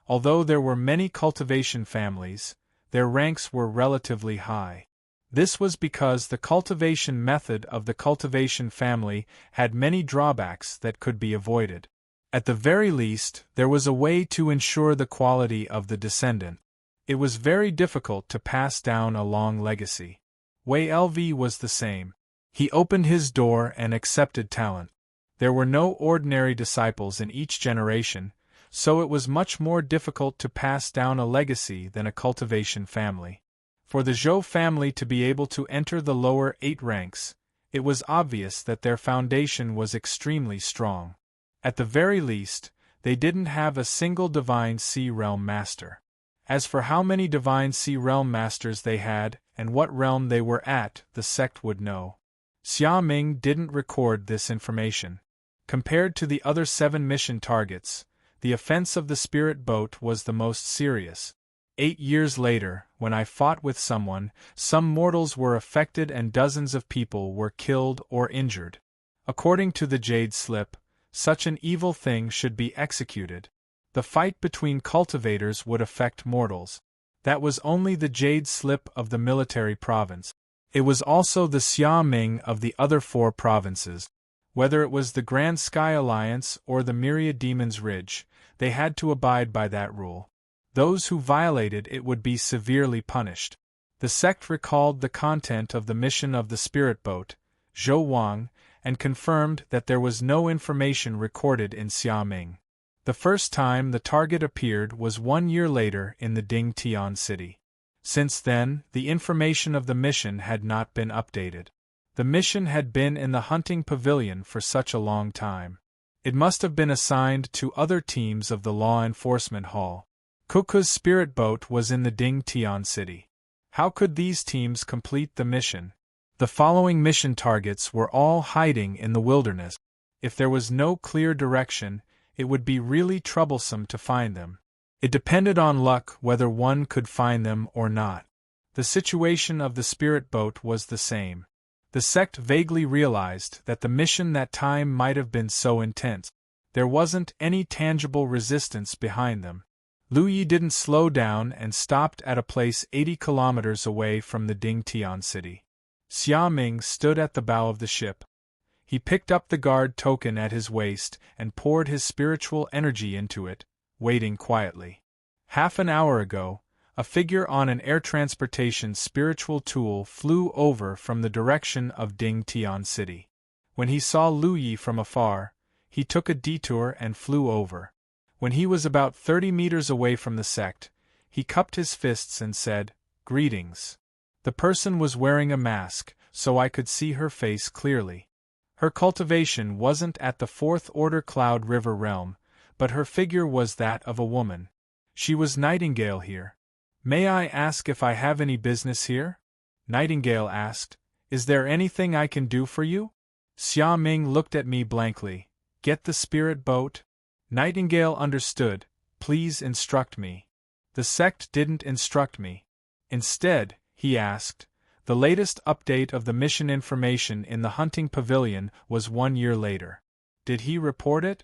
Although there were many cultivation families, their ranks were relatively high. This was because the cultivation method of the cultivation family had many drawbacks that could be avoided. At the very least, there was a way to ensure the quality of the descendant. It was very difficult to pass down a long legacy. Wei Lv was the same. He opened his door and accepted talent. There were no ordinary disciples in each generation, so it was much more difficult to pass down a legacy than a cultivation family. For the Zhou family to be able to enter the lower 8 ranks, it was obvious that their foundation was extremely strong. At the very least, they didn't have a single Divine Sea Realm Master. As for how many Divine Sea Realm Masters they had and what realm they were at, the sect would know. Xia Ming didn't record this information. Compared to the other 7 mission targets, the offense of the spirit boat was the most serious. 8 years later, when I fought with someone, some mortals were affected and dozens of people were killed or injured. According to the Jade Slip, such an evil thing should be executed. The fight between cultivators would affect mortals. That was only the Jade Slip of the military province. It was also the Xia Ming of the other 4 provinces. Whether it was the Grand Sky Alliance or the Myriad Demons Ridge, they had to abide by that rule. Those who violated it would be severely punished. The sect recalled the content of the mission of the spirit boat, Zhou Wang, and confirmed that there was no information recorded in Xiaming. The first time the target appeared was 1 year later in the Ding Tian City. Since then, the information of the mission had not been updated. The mission had been in the hunting pavilion for such a long time. It must have been assigned to other teams of the law enforcement hall. Kuku's spirit boat was in the Ding Tian City. How could these teams complete the mission? The following mission targets were all hiding in the wilderness. If there was no clear direction, it would be really troublesome to find them. It depended on luck whether one could find them or not. The situation of the spirit boat was the same. The sect vaguely realized that the mission that time might have been so intense. There wasn't any tangible resistance behind them. Lu Yi didn't slow down and stopped at a place 80 kilometers away from the Ding Tian City. Xia Ming stood at the bow of the ship. He picked up the guard token at his waist and poured his spiritual energy into it, waiting quietly. Half an hour ago, a figure on an air transportation spiritual tool flew over from the direction of Ding Tian City. When he saw Lu Yi from afar, he took a detour and flew over. When he was about 30 meters away from the sect, he cupped his fists and said, "Greetings." The person was wearing a mask, so I could see her face clearly. Her cultivation wasn't at the 4th Order Cloud River realm, but her figure was that of a woman. She was Nightingale here. "May I ask if I have any business here?" Nightingale asked. "Is there anything I can do for you?" Xia Ming looked at me blankly. Get the spirit boat? Nightingale understood. Please instruct me. The sect didn't instruct me. Instead, he asked, the latest update of the mission information in the hunting pavilion was 1 year later. Did he report it?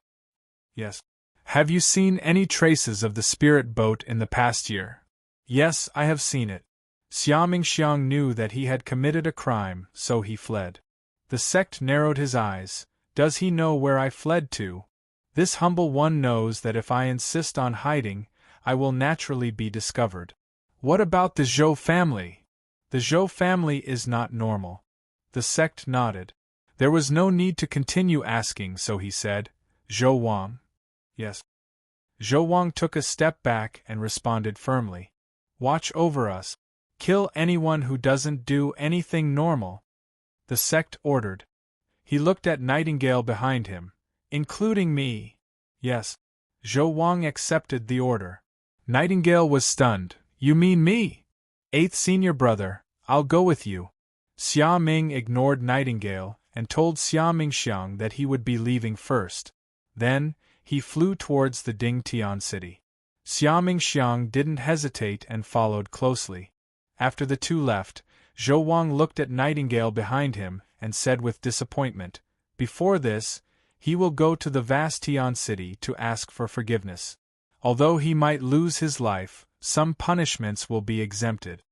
Yes. Have you seen any traces of the spirit boat in the past year? Yes, I have seen it. Xia Mingxiang knew that he had committed a crime, so he fled. The sect narrowed his eyes. Does he know where I fled to? This humble one knows that if I insist on hiding, I will naturally be discovered. What about the Zhou family? The Zhou family is not normal. The sect nodded. There was no need to continue asking, so he said, Zhou Wang? Yes. Zhou Wang took a step back and responded firmly. Watch over us. Kill anyone who doesn't do anything normal. The sect ordered. He looked at Nightingale behind him. Including me. Yes. Zhou Wang accepted the order. Nightingale was stunned. You mean me? 8th senior brother, I'll go with you. Xia Ming ignored Nightingale and told Xia Mingxiang that he would be leaving first. Then, he flew towards the Dingtian city. Xia Mingxiang didn't hesitate and followed closely. After the two left, Zhou Wang looked at Nightingale behind him and said with disappointment, before this, he will go to the vast Tian city to ask for forgiveness. Although he might lose his life, some punishments will be exempted.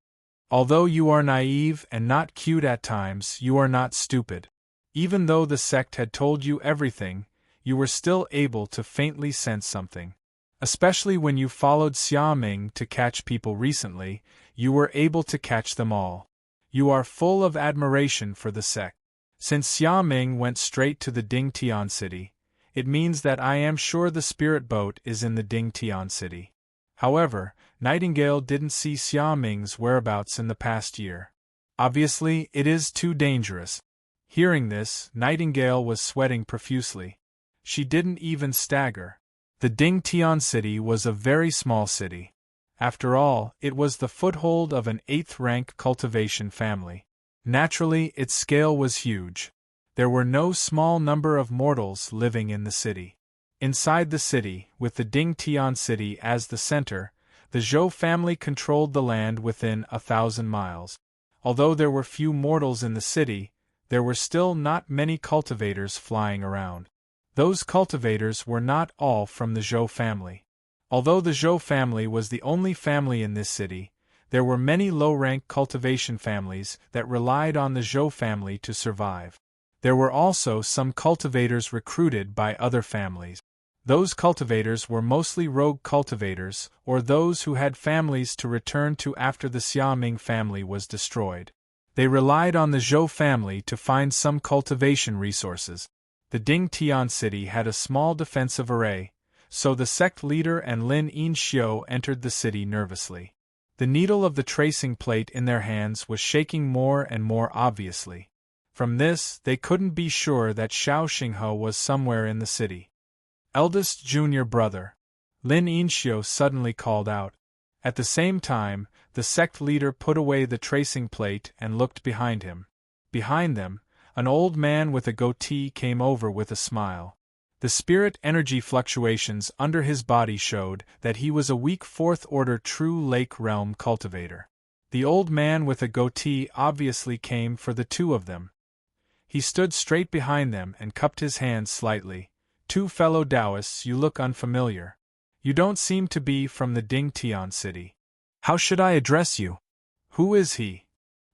Although you are naive and not cute at times, you are not stupid. Even though the sect had told you everything, you were still able to faintly sense something. Especially when you followed Xia Ming to catch people recently, you were able to catch them all. You are full of admiration for the sect. Since Xia Ming went straight to the Dingtian city, it means that I am sure the spirit boat is in the Dingtian city. However, Nightingale didn't see Xia Ming's whereabouts in the past year. Obviously, it is too dangerous. Hearing this, Nightingale was sweating profusely. She didn't even stagger. The Dingtian city was a very small city. After all, it was the foothold of an 8th-rank cultivation family. Naturally, its scale was huge. There were no small number of mortals living in the city. Inside the city, with the Dingtian city as the center, the Zhou family controlled the land within 1,000 miles. Although there were few mortals in the city, there were still not many cultivators flying around. Those cultivators were not all from the Zhou family. Although the Zhou family was the only family in this city, there were many low-rank cultivation families that relied on the Zhou family to survive. There were also some cultivators recruited by other families. Those cultivators were mostly rogue cultivators, or those who had families to return to after the Xiaming family was destroyed. They relied on the Zhou family to find some cultivation resources. The Dingtian city had a small defensive array, so the sect leader and Lin Yinxiu entered the city nervously. The needle of the tracing plate in their hands was shaking more and more obviously. From this, they couldn't be sure that Xiao Xinghe was somewhere in the city. Eldest junior brother. Lin Yinxiu suddenly called out. At the same time, the sect leader put away the tracing plate and looked behind him. Behind them, an old man with a goatee came over with a smile. The spirit energy fluctuations under his body showed that he was a weak 4th-order true lake realm cultivator. The old man with a goatee obviously came for the two of them. He stood straight behind them and cupped his hands slightly. Two fellow Taoists, you look unfamiliar. You don't seem to be from the Dingtian city. How should I address you? Who is he?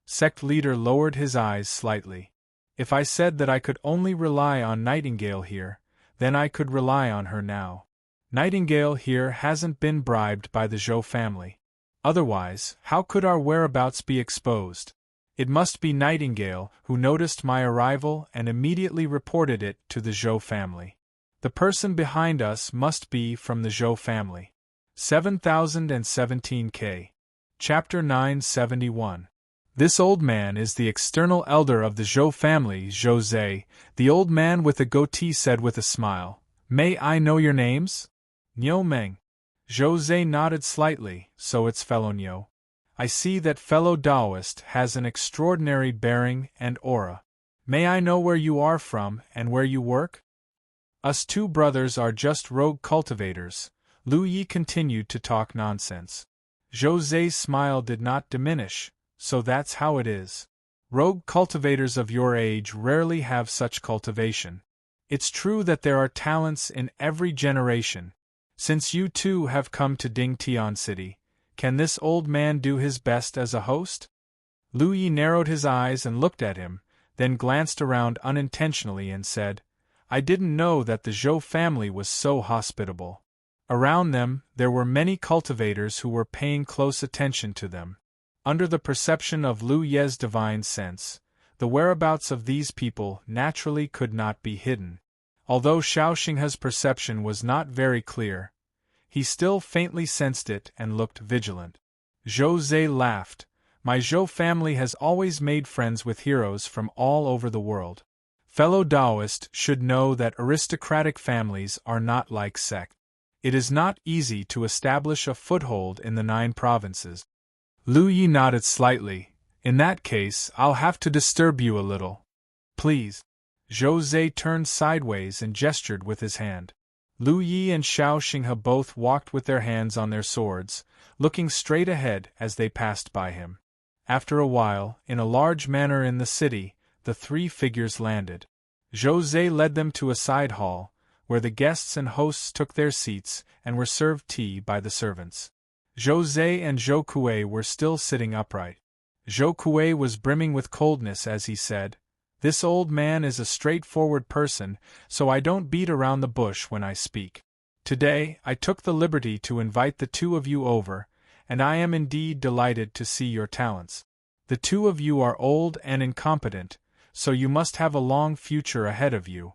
Sect leader lowered his eyes slightly. If I said that I could only rely on Nightingale here, then I could rely on her now. Nightingale here hasn't been bribed by the Zhou family. Otherwise, how could our whereabouts be exposed? It must be Nightingale who noticed my arrival and immediately reported it to the Zhou family. The person behind us must be from the Zhou family. 7017K. Chapter 971. This old man is the external elder of the Zhou family, Zhou Zhe, the old man with the goatee said with a smile. May I know your names? Niu Meng. Zhou Zhe nodded slightly, so it's fellow Niu. I see that fellow Taoist has an extraordinary bearing and aura. May I know where you are from and where you work? Us two brothers are just rogue cultivators. Lu Yi continued to talk nonsense. José's smile did not diminish. So that's how it is. Rogue cultivators of your age rarely have such cultivation. It's true that there are talents in every generation. Since you two have come to Dingtian City, can this old man do his best as a host? Lu Yi narrowed his eyes and looked at him, then glanced around unintentionally and said, I didn't know that the Zhou family was so hospitable. Around them, there were many cultivators who were paying close attention to them. Under the perception of Lu Ye's divine sense, the whereabouts of these people naturally could not be hidden. Although Xiaoxinghe's perception was not very clear, he still faintly sensed it and looked vigilant. José laughed. My Zhou family has always made friends with heroes from all over the world. Fellow Taoist should know that aristocratic families are not like sects. It is not easy to establish a foothold in the 9 provinces. Lu Yi nodded slightly. In that case, I'll have to disturb you a little. Please. José turned sideways and gestured with his hand. Lu Yi and Xiaoxinghe both walked with their hands on their swords, looking straight ahead as they passed by him. After a while, in a large manor in the city, the 3 figures landed. José led them to a side hall, where the guests and hosts took their seats and were served tea by the servants. José and Zhou Kuei were still sitting upright. Zhou Kuei was brimming with coldness as he said, This old man is a straightforward person, so I don't beat around the bush when I speak. Today, I took the liberty to invite the 2 of you over, and I am indeed delighted to see your talents. The 2 of you are old and incompetent, so you must have a long future ahead of you.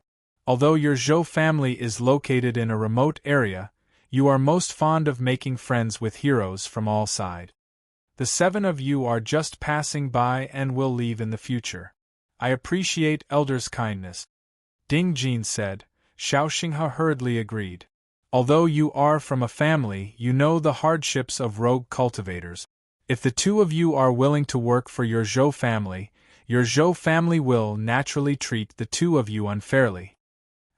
Although your Zhou family is located in a remote area, you are most fond of making friends with heroes from all sides. The 7 of you are just passing by and will leave in the future. I appreciate elders' kindness. Ding Jin said. Xiaoxinghe hurriedly agreed. Although you are from a family, you know the hardships of rogue cultivators. If the 2 of you are willing to work for your Zhou family will naturally treat the 2 of you unfairly.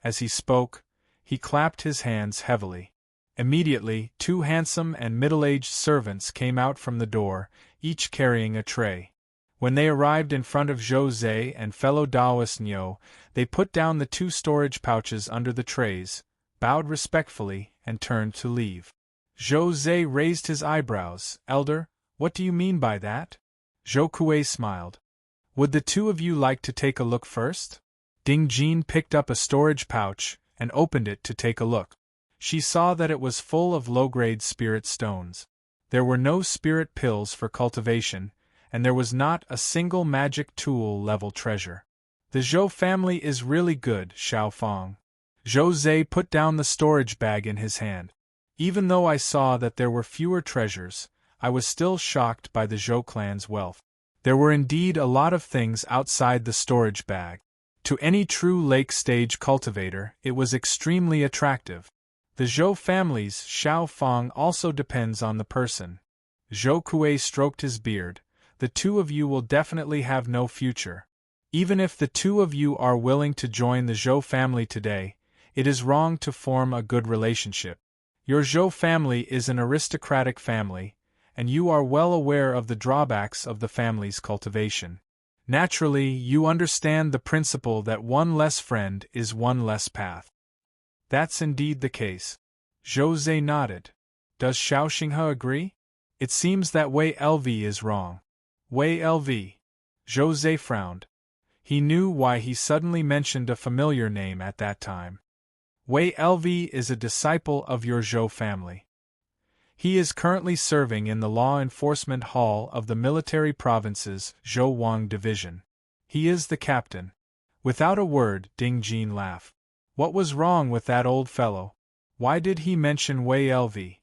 As he spoke, he clapped his hands heavily. Immediately, 2 handsome and middle-aged servants came out from the door, each carrying a tray. When they arrived in front of José and fellow Taoist Niu, they put down the 2 storage pouches under the trays, bowed respectfully, and turned to leave. José raised his eyebrows. Elder, what do you mean by that? Zhou Kuei smiled. Would the 2 of you like to take a look first? Ding Jin picked up a storage pouch and opened it to take a look. She saw that it was full of low-grade spirit stones. There were no spirit pills for cultivation, and there was not a single magic tool-level treasure. The Zhou family is really good, Xiaofang. José put down the storage bag in his hand. Even though I saw that there were fewer treasures, I was still shocked by the Zhou clan's wealth. There were indeed a lot of things outside the storage bag. To any true lake-stage cultivator, it was extremely attractive. The Zhou family's Xiaofang also depends on the person. Zhou Kuei stroked his beard. The 2 of you will definitely have no future. Even if the 2 of you are willing to join the Zhou family today, it is wrong to form a good relationship. Your Zhou family is an aristocratic family, and you are well aware of the drawbacks of the family's cultivation. Naturally, you understand the principle that 1 less friend is 1 less path. That's indeed the case. José nodded. Does Xiaoxinghe agree? It seems that Wei LV is wrong. Wei LV. José frowned. He knew why he suddenly mentioned a familiar name at that time. Wei LV is a disciple of your Zhou family. He is currently serving in the Law Enforcement Hall of the Military Province's Zhouwang Division. He is the captain. Without a word, Ding Jin laughed. What was wrong with that old fellow? Why did he mention Wei LV?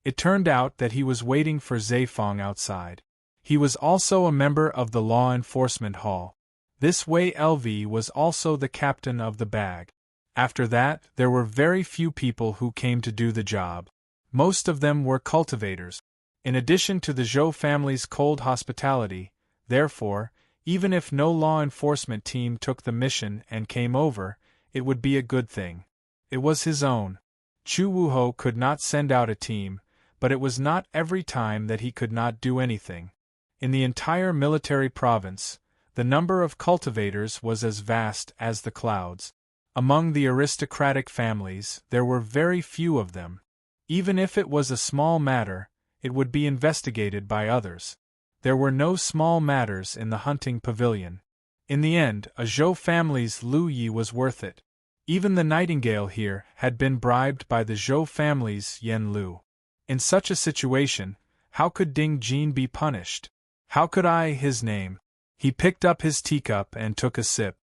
It turned out that he was waiting for Zaifeng outside. He was also a member of the Law Enforcement Hall. This Wei LV was also the captain of the bag. After that, there were very few people who came to do the job. Most of them were cultivators. In addition to the Zhou family's cold hospitality, therefore, even if no law enforcement team took the mission and came over, it would be a good thing. It was his own. Chu Wuho could not send out a team, but it was not every time that he could not do anything. In the entire military province, the number of cultivators was as vast as the clouds. Among the aristocratic families, there were very few of them. Even if it was a small matter, it would be investigated by others. There were no small matters in the hunting pavilion. In the end, a Zhou family's Lu Yi was worth it. Even the nightingale here had been bribed by the Zhou family's Yen Lu. In such a situation, how could Ding Jin be punished? How could I, his name? He picked up his teacup and took a sip.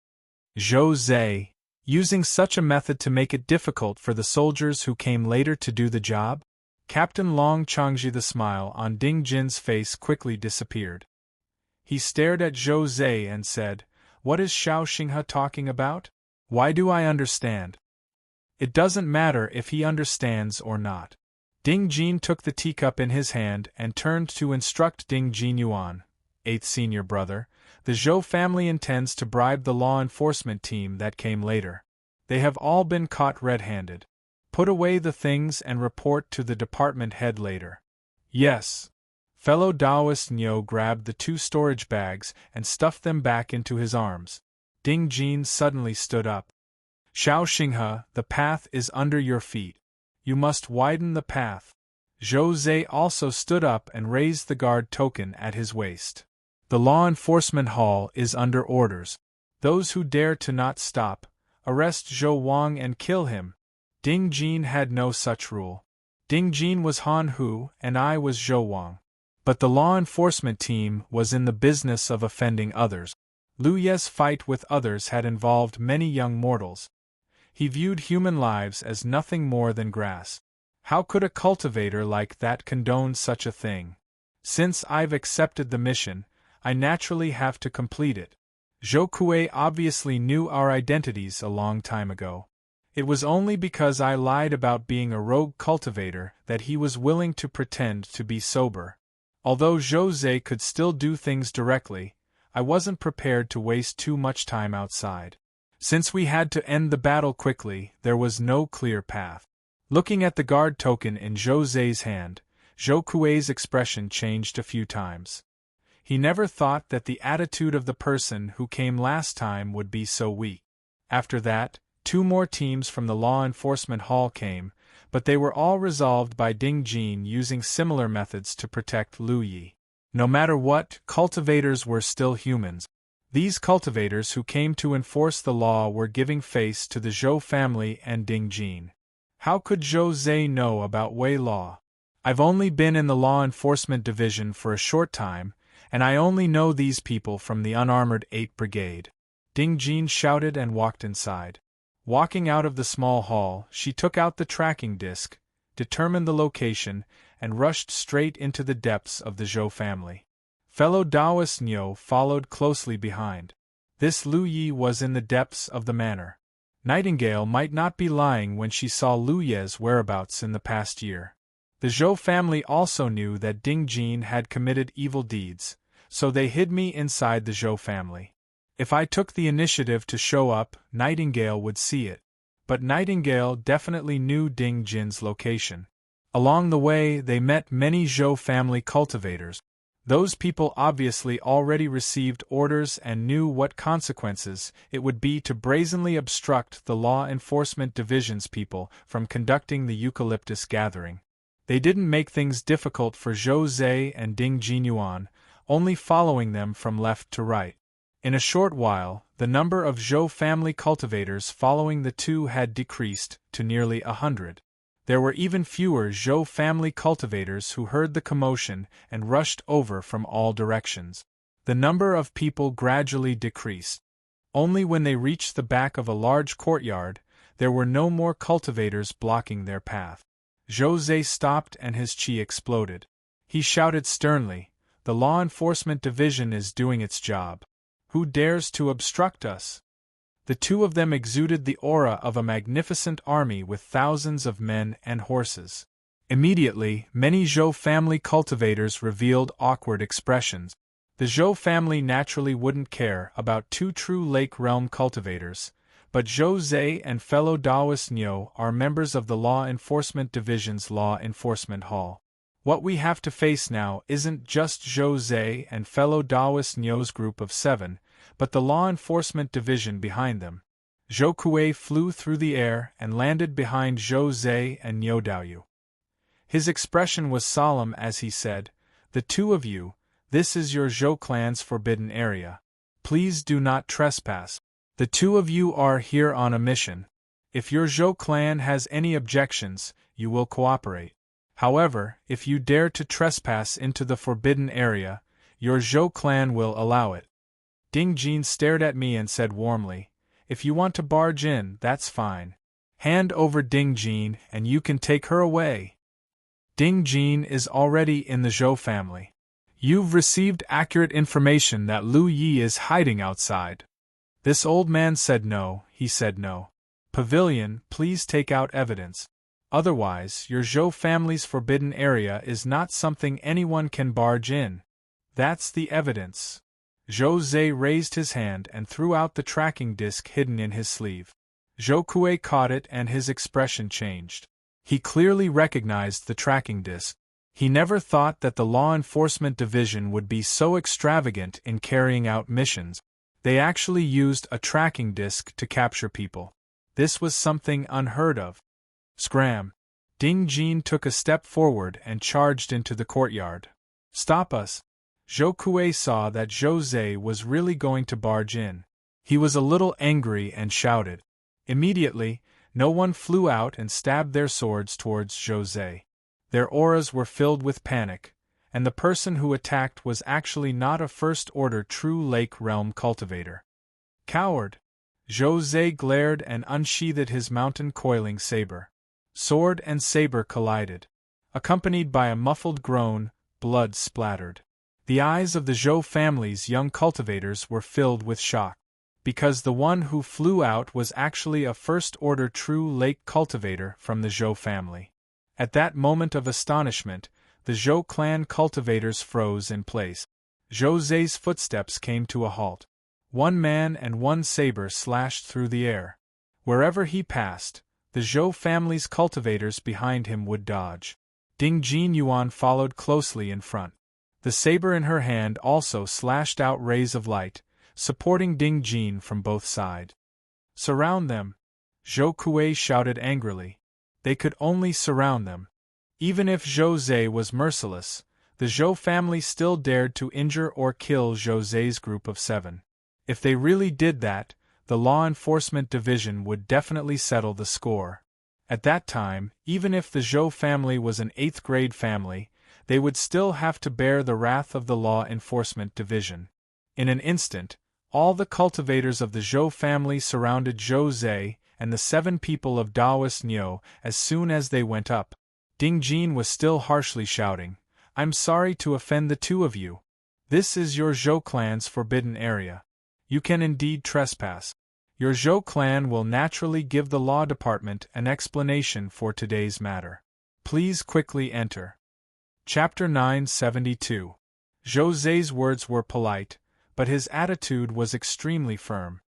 Zhou Zhe, using such a method to make it difficult for the soldiers who came later to do the job? Captain Long Changji, the smile on Ding Jin's face quickly disappeared. He stared at Zhou Zhe and said, "What is Xiao Xinghe talking about? Why do I understand?" "It doesn't matter if he understands or not." Ding Jin took the teacup in his hand and turned to instruct Ding Jin Yuan, 8th senior brother. The Zhou family intends to bribe the law enforcement team that came later. They have all been caught red-handed. Put away the things and report to the department head later. Yes. Fellow Taoist Nyo grabbed the 2 storage bags and stuffed them back into his arms. Ding Jin suddenly stood up. "Xiao Xinghe, the path is under your feet. You must widen the path." Zhou Zhe also stood up and raised the guard token at his waist. "The law enforcement hall is under orders. Those who dare to not stop, arrest Zhou Wang and kill him." Ding Jin had no such rule. Ding Jin was Han Hu and I was Zhou Wang. But the law enforcement team was in the business of offending others. Lu Ye's fight with others had involved many young mortals. He viewed human lives as nothing more than grass. How could a cultivator like that condone such a thing? Since I've accepted the mission, I naturally have to complete it. Zhou Kuei obviously knew our identities a long time ago. It was only because I lied about being a rogue cultivator that he was willing to pretend to be sober. Although Zhou Zhe could still do things directly, I wasn't prepared to waste too much time outside. Since we had to end the battle quickly, there was no clear path. Looking at the guard token in Zhou Zhe's hand, Zhou Kuei's expression changed a few times. He never thought that the attitude of the person who came last time would be so weak. After that, 2 more teams from the law enforcement hall came, but they were all resolved by Ding Jin using similar methods to protect Lu Yi. No matter what, cultivators were still humans. These cultivators who came to enforce the law were giving face to the Zhou family and Ding Jin. How could Zhou Zhe know about Wei law? I've only been in the law enforcement division for a short time, and I only know these people from the unarmored 8th Brigade. Ding Jin shouted and walked inside. Walking out of the small hall, she took out the tracking disc, determined the location, and rushed straight into the depths of the Zhou family. Fellow Taoist Nyo followed closely behind. This Lu Yi was in the depths of the manor. Nightingale might not be lying when she saw Lu Ye's whereabouts in the past year. The Zhou family also knew that Ding Jin had committed evil deeds, so they hid me inside the Zhou family. If I took the initiative to show up, Nightingale would see it. But Nightingale definitely knew Ding Jin's location. Along the way, they met many Zhou family cultivators. Those people obviously already received orders and knew what consequences it would be to brazenly obstruct the law enforcement division's people from conducting the eucalyptus gathering. They didn't make things difficult for Zhou Zhe and Ding Jinyuan, only following them from left to right. In a short while, the number of Zhou family cultivators following the 2 had decreased to nearly 100. There were even fewer Zhou family cultivators who heard the commotion and rushed over from all directions. The number of people gradually decreased. Only when they reached the back of a large courtyard, there were no more cultivators blocking their path. Zhou Zhe stopped and his chi exploded. He shouted sternly, "The law enforcement division is doing its job. Who dares to obstruct us?" The 2 of them exuded the aura of a magnificent army with thousands of men and horses. Immediately, many Zhou family cultivators revealed awkward expressions. The Zhou family naturally wouldn't care about 2 true Lake Realm cultivators, but Zhou Zhe and fellow Daoist Niu are members of the Law Enforcement Division's Law Enforcement Hall. What we have to face now isn't just Zhou Zhe and fellow Daoist Niu's group of 7, but the Law Enforcement Division behind them. Zhou Kuei flew through the air and landed behind Zhou Zhe and Niu Daoyu. His expression was solemn as he said, "The two of you, this is your Zhou clan's forbidden area. Please do not trespass. The two of you are here on a mission. If your Zhou clan has any objections, you will cooperate. However, if you dare to trespass into the forbidden area, your Zhou clan will allow it." Ding Jin stared at me and said warmly, "If you want to barge in, that's fine. Hand over Ding Jin and you can take her away. Ding Jin is already in the Zhou family. You've received accurate information that Lu Yi is hiding outside." This old man said no, he said no. "Pavilion, please take out evidence. Otherwise, your Zhou family's forbidden area is not something anyone can barge in. That's the evidence." Zhou Zhe raised his hand and threw out the tracking disc hidden in his sleeve. Zhou Kuei caught it and his expression changed. He clearly recognized the tracking disc. He never thought that the Law Enforcement Division would be so extravagant in carrying out missions. They actually used a tracking disc to capture people. This was something unheard of. Scram! Ding Jin took a step forward and charged into the courtyard. "Stop us!" Zhou Kuei saw that Zhou Zhe was really going to barge in. He was a little angry and shouted. Immediately, no one flew out and stabbed their swords towards Zhou Zhe. Their auras were filled with panic, and the person who attacked was actually not a first-order true Lake Realm cultivator. "Coward!" Zhou Zhe glared and unsheathed his mountain-coiling saber. Sword and saber collided. Accompanied by a muffled groan, blood splattered. The eyes of the Zhou family's young cultivators were filled with shock. Because the one who flew out was actually a first-order true lake cultivator from the Zhou family. At that moment of astonishment, the Zhou clan cultivators froze in place. Zhou Zhe's footsteps came to a halt. One man and one saber slashed through the air. Wherever he passed, the Zhou family's cultivators behind him would dodge. Ding Jin Yuan followed closely in front. The saber in her hand also slashed out rays of light, supporting Ding Jin from both sides. "Surround them!" Zhou Kuei shouted angrily. They could only surround them. Even if Zhou Zhe was merciless, the Zhou family still dared to injure or kill Zhou Zhe's group of 7. If they really did that, the Law Enforcement Division would definitely settle the score. At that time, even if the Zhou family was an 8th-grade family, they would still have to bear the wrath of the Law Enforcement Division. In an instant, all the cultivators of the Zhou family surrounded Zhou Zhe and the 7 people of Daoist Niu as soon as they went up. Ding Jin was still harshly shouting, "I'm sorry to offend the two of you. This is your Zhou clan's forbidden area. You can indeed trespass. Your Zhou clan will naturally give the law department an explanation for today's matter. Please quickly enter." Chapter 972. Zhou Zhe's words were polite, but his attitude was extremely firm.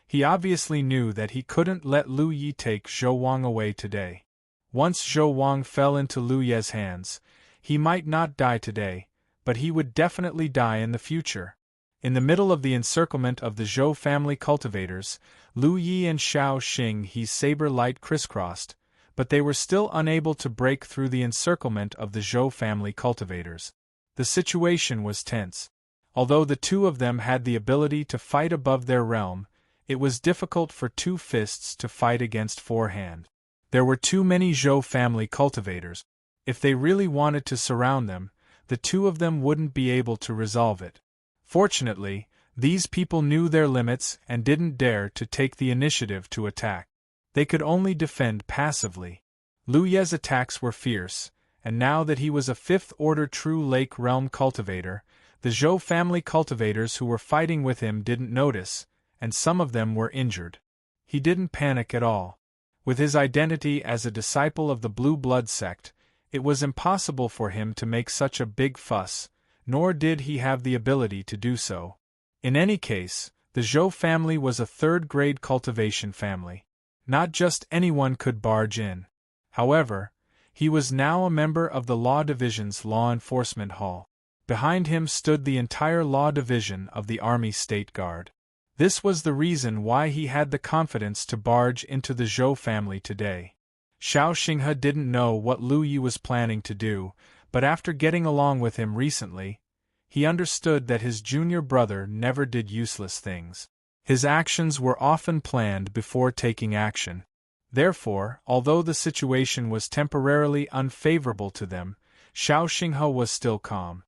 He obviously knew that he couldn't let Lu Yi take Zhou Wang away today. Once Zhou Wang fell into Lu Ye's hands, he might not die today, but he would definitely die in the future. In the middle of the encirclement of the Zhou family cultivators, Lu Yi and Xiao Xing He's saber light crisscrossed, but they were still unable to break through the encirclement of the Zhou family cultivators. The situation was tense. Although the two of them had the ability to fight above their realm, it was difficult for 2 fists to fight against 4 hands. There were too many Zhou family cultivators. If they really wanted to surround them, the two of them wouldn't be able to resolve it. Fortunately, these people knew their limits and didn't dare to take the initiative to attack. They could only defend passively. Lu Ye's attacks were fierce, and now that he was a 5th-order true lake realm cultivator, the Zhou family cultivators who were fighting with him didn't notice, and some of them were injured. He didn't panic at all. With his identity as a disciple of the Blue Blood sect, it was impossible for him to make such a big fuss, nor did he have the ability to do so. In any case, The Zhou family was a third-grade cultivation family. Not just anyone could barge in. However, he was now a member of the Law Division's Law Enforcement Hall. Behind him stood the entire Law Division of the Army State Guard. This was the reason why he had the confidence to barge into the Zhou family today. Xiao Xinghe didn't know what Lu Yi was planning to do, but after getting along with him recently, he understood that his junior brother never did useless things. His actions were often planned before taking action. Therefore, although the situation was temporarily unfavorable to them, Xiao Xinghe was still calm.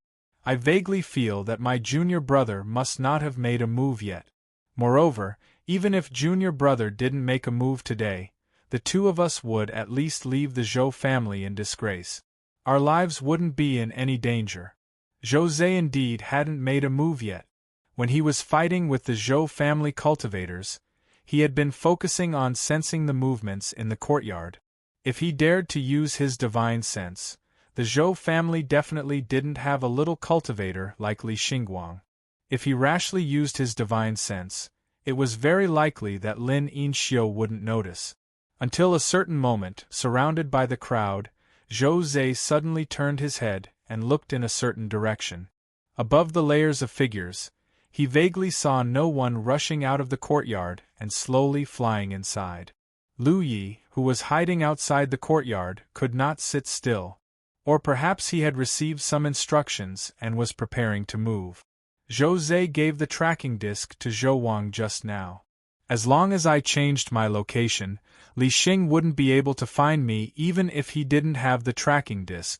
I vaguely feel that my junior brother must not have made a move yet. Moreover, even if junior brother didn't make a move today, the two of us would at least leave the Zhou family in disgrace. Our lives wouldn't be in any danger. José indeed hadn't made a move yet. When he was fighting with the Zhou family cultivators, he had been focusing on sensing the movements in the courtyard. If he dared to use his divine sense, the Zhou family definitely didn't have a little cultivator like Li Xingguang. If he rashly used his divine sense, it was very likely that Lin Yinxiu wouldn't notice. Until a certain moment, surrounded by the crowd, Zhou Zhe suddenly turned his head and looked in a certain direction. Above the layers of figures, he vaguely saw no one rushing out of the courtyard and slowly flying inside. Lu Yi, who was hiding outside the courtyard, could not sit still. Or perhaps he had received some instructions and was preparing to move. Zhou Zhe gave the tracking disc to Zhou Wang just now. As long as I changed my location, Li Xing wouldn't be able to find me even if he didn't have the tracking disc.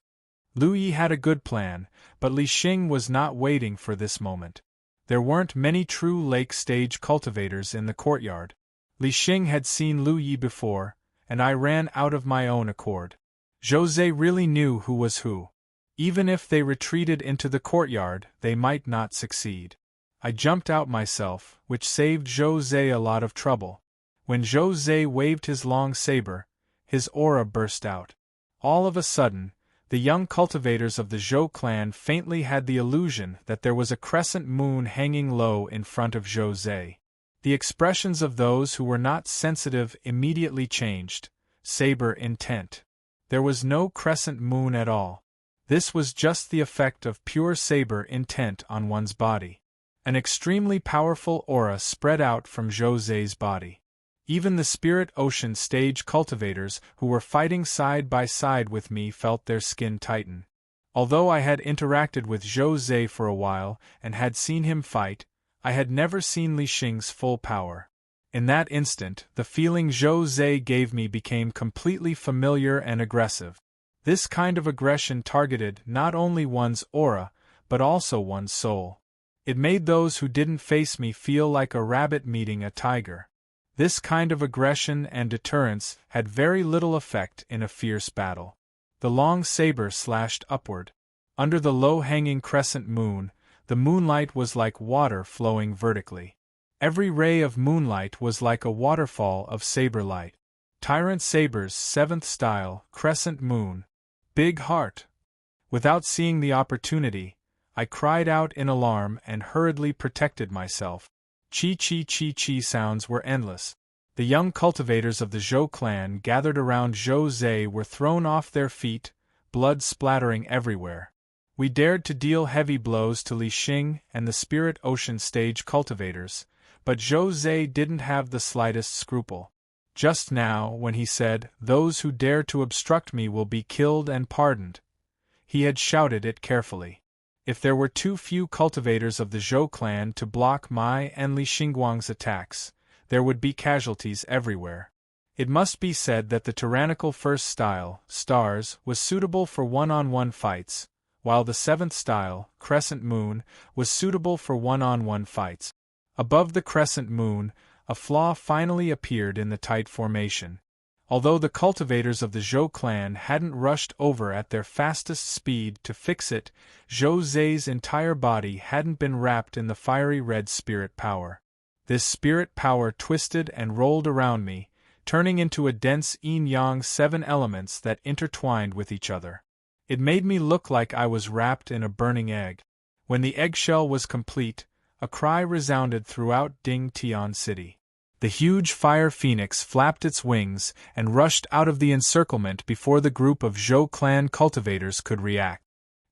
Lu Yi had a good plan, but Li Xing was not waiting for this moment. There weren't many true lake stage cultivators in the courtyard. Li Xing had seen Lu Yi before, and I ran out of my own accord. José really knew who was who. Even if they retreated into the courtyard, they might not succeed. I jumped out myself, which saved José a lot of trouble. When José waved his long saber, his aura burst out. All of a sudden, the young cultivators of the Zhou clan faintly had the illusion that there was a crescent moon hanging low in front of José. The expressions of those who were not sensitive immediately changed. Saber intent. There was no crescent moon at all. This was just the effect of pure saber intent on one's body. An extremely powerful aura spread out from José's body. Even the Spirit Ocean stage cultivators who were fighting side by side with me felt their skin tighten. Although I had interacted with José for a while and had seen him fight, I had never seen Li Xing's full power. In that instant, the feeling José gave me became completely familiar and aggressive. This kind of aggression targeted not only one's aura, but also one's soul. It made those who didn't face me feel like a rabbit meeting a tiger. This kind of aggression and deterrence had very little effect in a fierce battle. The long saber slashed upward. Under the low-hanging crescent moon, the moonlight was like water flowing vertically. Every ray of moonlight was like a waterfall of saber light. Tyrant Saber's 7th style, crescent moon. Big heart. Without seeing the opportunity, I cried out in alarm and hurriedly protected myself. Chi-chi-chi-chi sounds were endless. The young cultivators of the Zhou clan gathered around José were thrown off their feet, blood splattering everywhere. We dared to deal heavy blows to Li Xing and the Spirit Ocean stage cultivators, but José didn't have the slightest scruple. Just now, when he said, "Those who dare to obstruct me will be killed and pardoned," he had shouted it carefully. If there were too few cultivators of the Zhou clan to block my and Li Xingguang's attacks, there would be casualties everywhere. It must be said that the tyrannical first style, Stars, was suitable for one-on-one fights, while the 7th style, Crescent Moon, was suitable for one-on-one fights. Above the crescent moon, a flaw finally appeared in the tight formation. Although the cultivators of the Zhou clan hadn't rushed over at their fastest speed to fix it, José's entire body hadn't been wrapped in the fiery red spirit power. This spirit power twisted and rolled around me, turning into a dense yin-yang 7 elements that intertwined with each other. It made me look like I was wrapped in a burning egg. When the eggshell was complete, A cry resounded throughout Ding Tian City. The huge fire phoenix flapped its wings and rushed out of the encirclement before the group of Zhou clan cultivators could react.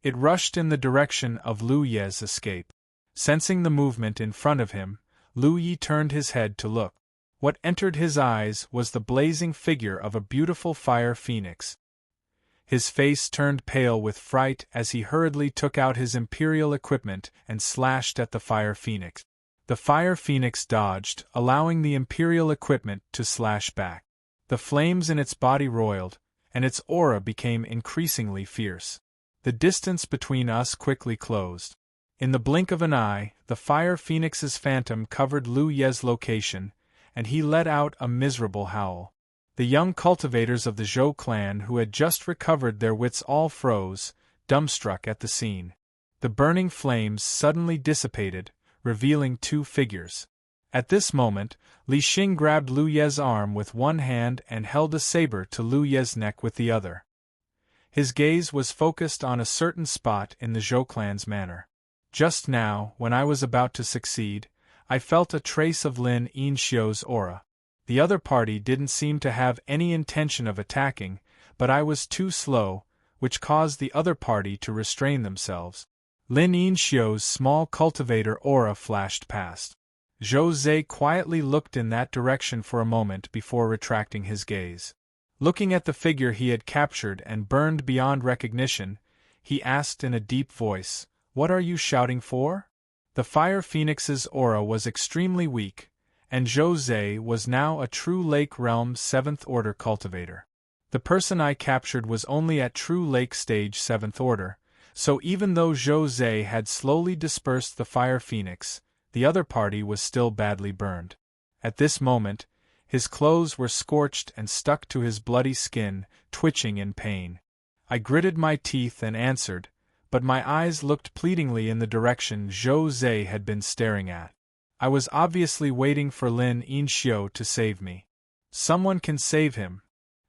It rushed in the direction of Lu Ye's escape. Sensing the movement in front of him, Lu Yi turned his head to look. What entered his eyes was the blazing figure of a beautiful fire phoenix. His face turned pale with fright as he hurriedly took out his imperial equipment and slashed at the fire phoenix. The fire phoenix dodged, allowing the imperial equipment to slash back. The flames in its body roiled, and its aura became increasingly fierce. The distance between us quickly closed. In the blink of an eye, the fire phoenix's phantom covered Lu Ye's location, and he let out a miserable howl. The young cultivators of the Zhou clan who had just recovered their wits all froze, dumbstruck at the scene. The burning flames suddenly dissipated, revealing two figures. At this moment, Li Xing grabbed Lu Ye's arm with one hand and held a saber to Lu Ye's neck with the other. His gaze was focused on a certain spot in the Zhou clan's manor. Just now, when I was about to succeed, I felt a trace of Lin Yinxiu's aura. The other party didn't seem to have any intention of attacking, but I was too slow, which caused the other party to restrain themselves. Lin Yinxiu's small cultivator aura flashed past. Zhou Zhe quietly looked in that direction for a moment before retracting his gaze. Looking at the figure he had captured and burned beyond recognition, he asked in a deep voice, "What are you shouting for?" The fire phoenix's aura was extremely weak, and Zhou Zhe was now a true Lake Realm 7th Order cultivator. The person I captured was only at true Lake Stage 7th Order, so even though Zhou Zhe had slowly dispersed the fire phoenix, the other party was still badly burned. At this moment, his clothes were scorched and stuck to his bloody skin, twitching in pain. I gritted my teeth and answered, but my eyes looked pleadingly in the direction Zhou Zhe had been staring at. I was obviously waiting for Lin Yinxiu to save me. "Someone can save him,"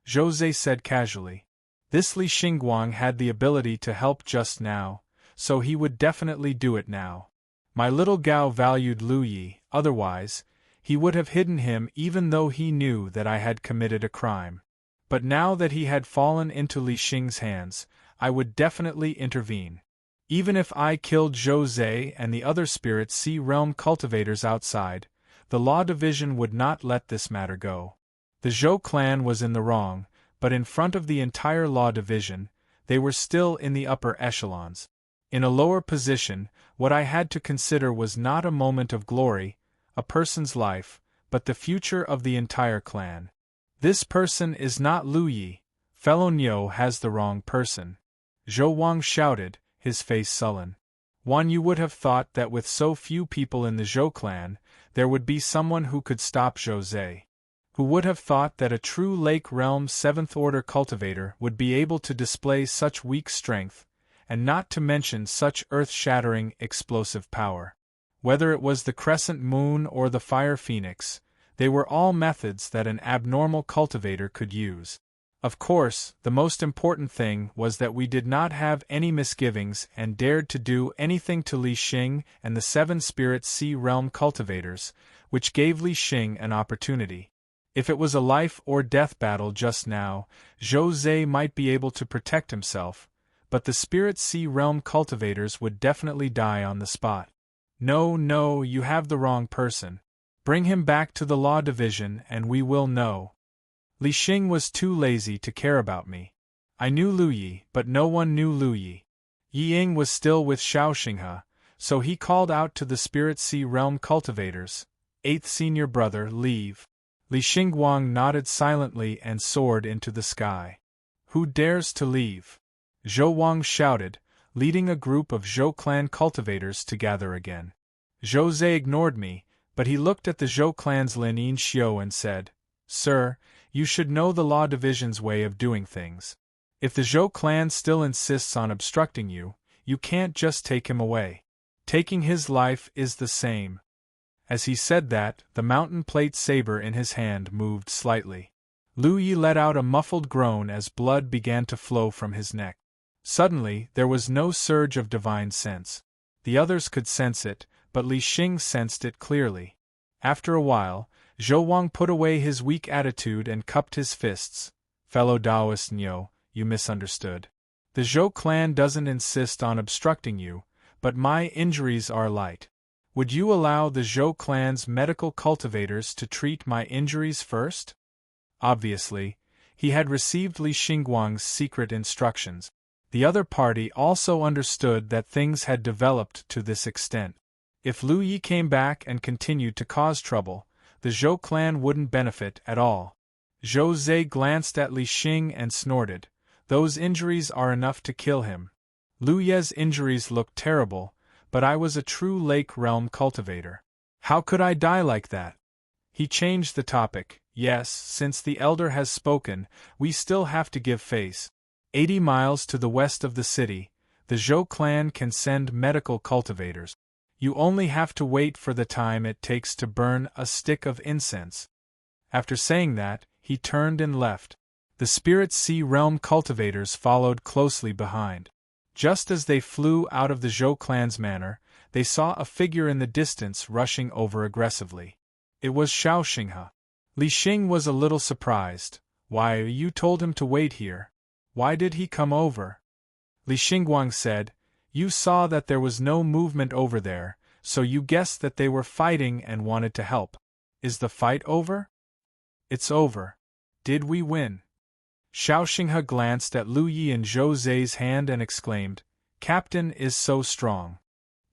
Zhou Zhe said casually. This Li Xingguang had the ability to help just now, so he would definitely do it now. My little Gao valued Lu Yi, otherwise, he would have hidden him even though he knew that I had committed a crime. But now that he had fallen into Li Xing's hands, I would definitely intervene. Even if I killed Zhou Zhe and the other Spirit Sea Realm cultivators outside, the Law Division would not let this matter go. The Zhou clan was in the wrong, but in front of the entire Law Division, they were still in the upper echelons. In a lower position, what I had to consider was not a moment of glory, a person's life, but the future of the entire clan. This person is not Lu Yi. Fellow Niu has the wrong person. Zhou Wang shouted, his face sullen. "Wan, you would have thought that with so few people in the Zhou clan, there would be someone who could stop Zhou Zhe. Who would have thought that a true Lake Realm 7th Order cultivator would be able to display such weak strength, and not to mention such earth-shattering, explosive power? Whether it was the Crescent Moon or the Fire Phoenix, they were all methods that an abnormal cultivator could use. Of course, the most important thing was that we did not have any misgivings and dared to do anything to Li Xing and the 7 Spirit Sea Realm cultivators, which gave Li Xing an opportunity. If it was a life-or-death battle just now, Zhou Zhe might be able to protect himself, but the Spirit Sea Realm cultivators would definitely die on the spot. No, you have the wrong person. Bring him back to the Law Division and we will know." Li Xing was too lazy to care about me. I knew Lu Yi, but no one knew Lu Yi. Yi Ying was still with Xiao Xinghe, so he called out to the Spirit Sea Realm cultivators, "8th senior brother, leave." Li Xingguang nodded silently and soared into the sky. "Who dares to leave?" Zhou Wang shouted, leading a group of Zhou clan cultivators to gather again. Zhou Zhe ignored me, but he looked at the Zhou clan's Lin Yinxiu and said, "Sir, you should know the Law Division's way of doing things. If the Zhou clan still insists on obstructing you, you can't just take him away. Taking his life is the same." As he said that, the mountain plate saber in his hand moved slightly. Lu Yi let out a muffled groan as blood began to flow from his neck. Suddenly, there was no surge of divine sense. The others could sense it, but Li Xing sensed it clearly. After a while, Zhou Wang put away his weak attitude and cupped his fists. Fellow Taoist Nyo, you misunderstood. The Zhou clan doesn't insist on obstructing you, but my injuries are light. Would you allow the Zhou clan's medical cultivators to treat my injuries first? Obviously, he had received Li Xingguang's secret instructions. The other party also understood that things had developed to this extent. If Lu Yi came back and continued to cause trouble, the Zhou clan wouldn't benefit at all. Zhou Zhe glanced at Li Xing and snorted. Those injuries are enough to kill him. Lu Ye's injuries looked terrible, but I was a true Lake Realm cultivator. How could I die like that? He changed the topic. Yes, since the elder has spoken, we still have to give face. 80 miles to the west of the city, the Zhou clan can send medical cultivators. You only have to wait for the time it takes to burn a stick of incense. After saying that, he turned and left. The Spirit Sea Realm cultivators followed closely behind. Just as they flew out of the Zhou clan's manor, they saw a figure in the distance rushing over aggressively. It was Xiao Xinghe. Li Xing was a little surprised. Why, you told him to wait here. Why did he come over? Li Xingguang said, you saw that there was no movement over there, so you guessed that they were fighting and wanted to help. Is the fight over? It's over. Did we win? Xiao Xinghe glanced at Lu Yi and Zhou Zhe's hand and exclaimed, Captain is so strong.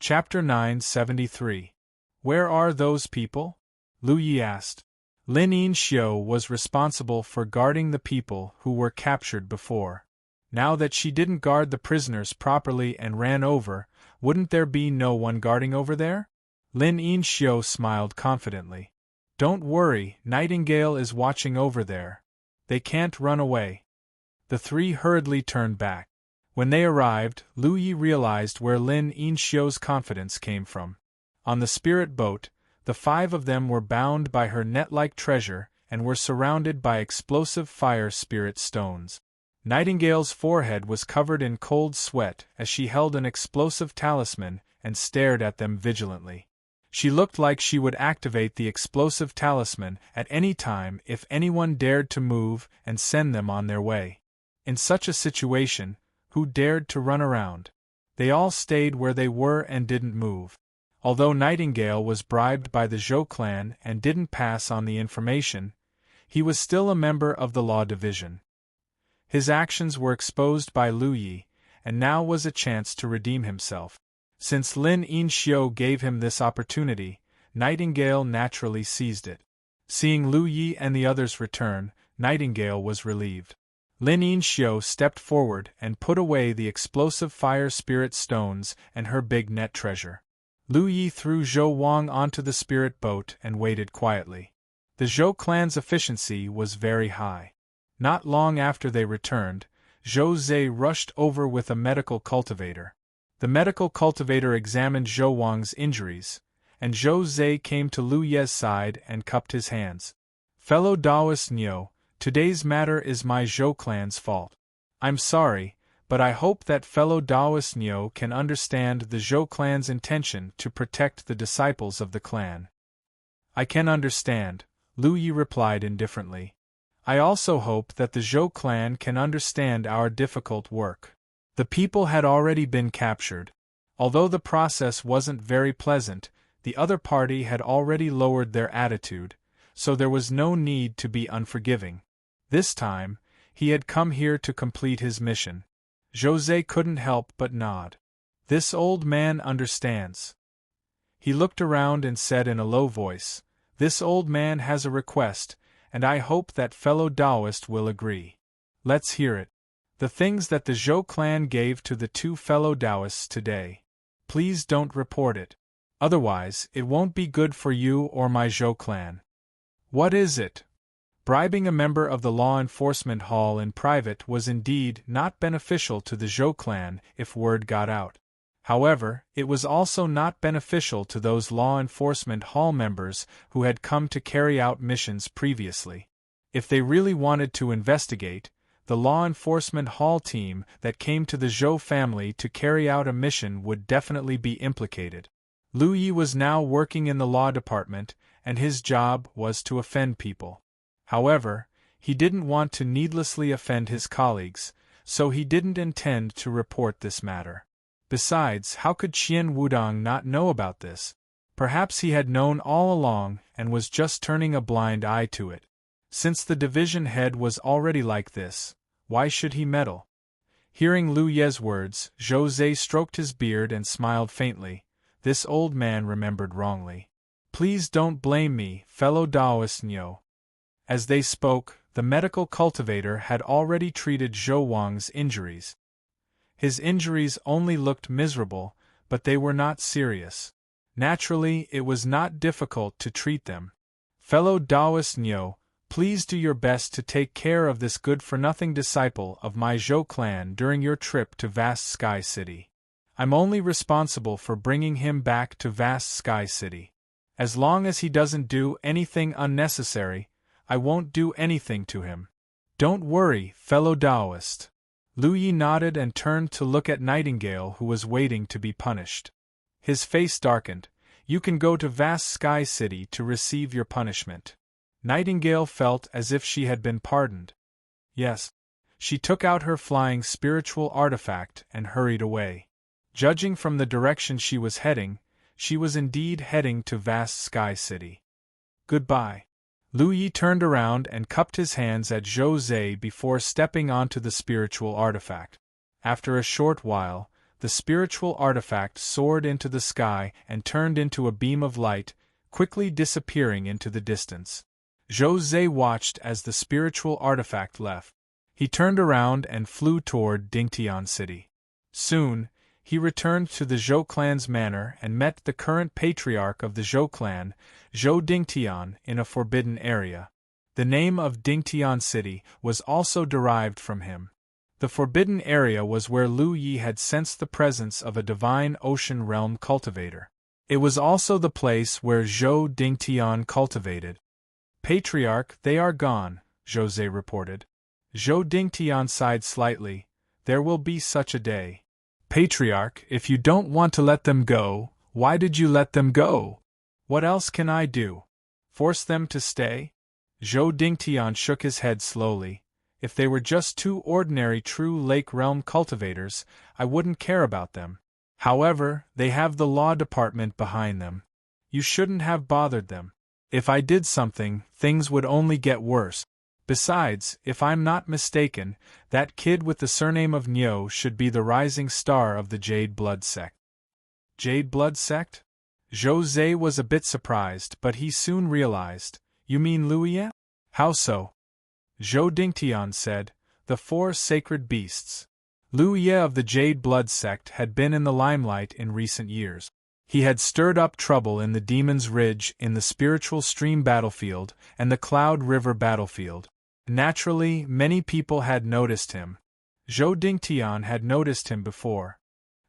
Chapter 973. Where are those people? Lu Yi asked. Lin Yinxiu was responsible for guarding the people who were captured before. Now that she didn't guard the prisoners properly and ran over, wouldn't there be no one guarding over there? Lin Yinxiu smiled confidently. Don't worry, Nightingale is watching over there. They can't run away. The three hurriedly turned back. When they arrived, Lu Yi realized where Lin Yinxiu's confidence came from. On the spirit boat, the 5 of them were bound by her net-like treasure and were surrounded by explosive fire spirit stones. Nightingale's forehead was covered in cold sweat as she held an explosive talisman and stared at them vigilantly. She looked like she would activate the explosive talisman at any time if anyone dared to move and send them on their way. In such a situation, who dared to run around? They all stayed where they were and didn't move. Although Nightingale was bribed by the Zhou clan and didn't pass on the information, he was still a member of the law division. His actions were exposed by Lu Yi, and now was a chance to redeem himself. Since Lin Yinxiu gave him this opportunity, Nightingale naturally seized it. Seeing Lu Yi and the others return, Nightingale was relieved. Lin Yinxiu stepped forward and put away the explosive fire spirit stones and her big net treasure. Lu Yi threw Zhou Wang onto the spirit boat and waited quietly. The Zhou clan's efficiency was very high. Not long after they returned, Zhou Zhe rushed over with a medical cultivator. The medical cultivator examined Zhou Wang's injuries, and Zhou Zhe came to Lu Ye's side and cupped his hands. Fellow Taoist Nyo, today's matter is my Zhou clan's fault. I'm sorry, but I hope that fellow Taoist Nyo can understand the Zhou clan's intention to protect the disciples of the clan. I can understand, Lu Yi replied indifferently. I also hope that the Zhou clan can understand our difficult work. The people had already been captured. Although the process wasn't very pleasant, the other party had already lowered their attitude, so there was no need to be unforgiving. This time, he had come here to complete his mission. José couldn't help but nod. This old man understands. He looked around and said in a low voice, This old man has a request, and I hope that fellow Taoist will agree. Let's hear it. The things that the Zhou clan gave to the 2 fellow Taoists today. Please don't report it. Otherwise, it won't be good for you or my Zhou clan. What is it? Bribing a member of the law enforcement hall in private was indeed not beneficial to the Zhou clan if word got out. However, it was also not beneficial to those law enforcement hall members who had come to carry out missions previously. If they really wanted to investigate, the law enforcement hall team that came to the Zhou family to carry out a mission would definitely be implicated. Lu Yi was now working in the law department, and his job was to offend people. However, he didn't want to needlessly offend his colleagues, so he didn't intend to report this matter. Besides, how could Qian Wudong not know about this? Perhaps he had known all along and was just turning a blind eye to it. Since the division head was already like this, why should he meddle? Hearing Lu Ye's words, Zhou Zhe stroked his beard and smiled faintly. This old man remembered wrongly. Please don't blame me, fellow Taoist Niu. As they spoke, the medical cultivator had already treated Zhou Wang's injuries. His injuries only looked miserable, but they were not serious. Naturally, it was not difficult to treat them. Fellow Taoist Niu, please do your best to take care of this good-for-nothing disciple of my Zhou clan during your trip to Vast Sky City. I'm only responsible for bringing him back to Vast Sky City. As long as he doesn't do anything unnecessary, I won't do anything to him. Don't worry, fellow Taoist. Lu Yi nodded and turned to look at Nightingale, who was waiting to be punished. His face darkened. You can go to Vast Sky City to receive your punishment. Nightingale felt as if she had been pardoned. Yes. She took out her flying spiritual artifact and hurried away. Judging from the direction she was heading, she was indeed heading to Vast Sky City. Goodbye. Lu Yi turned around and cupped his hands at Zhou Zhe before stepping onto the spiritual artifact. After a short while, the spiritual artifact soared into the sky and turned into a beam of light, quickly disappearing into the distance. Zhou Zhe watched as the spiritual artifact left. He turned around and flew toward Dingtian City. Soon, he returned to the Zhou clan's manor and met the current patriarch of the Zhou clan, Zhou Dingtian, in a forbidden area. The name of Dingtian City was also derived from him. The forbidden area was where Lu Yi had sensed the presence of a divine ocean realm cultivator. It was also the place where Zhou Dingtian cultivated. Patriarch, they are gone, Zhou Zhe reported. Zhou Dingtian sighed slightly. There will be such a day. Patriarch, if you don't want to let them go, why did you let them go? What else can I do? Force them to stay? Zhou Dingtian shook his head slowly. If they were just two ordinary true lake realm cultivators, I wouldn't care about them. However, they have the law department behind them. You shouldn't have bothered them. If I did something, things would only get worse. Besides, if I'm not mistaken, that kid with the surname of Niu should be the rising star of the Jade Blood sect. Jade Blood sect? Zhou Zhe was a bit surprised, but he soon realized. You mean Lu Yi? How so? Zhou Dingtian said, the four sacred beasts. Lu Yi of the Jade Blood sect had been in the limelight in recent years. He had stirred up trouble in the Demon's Ridge, in the Spiritual Stream battlefield, and the Cloud River battlefield. Naturally, many people had noticed him. Zhou Dingtian had noticed him before.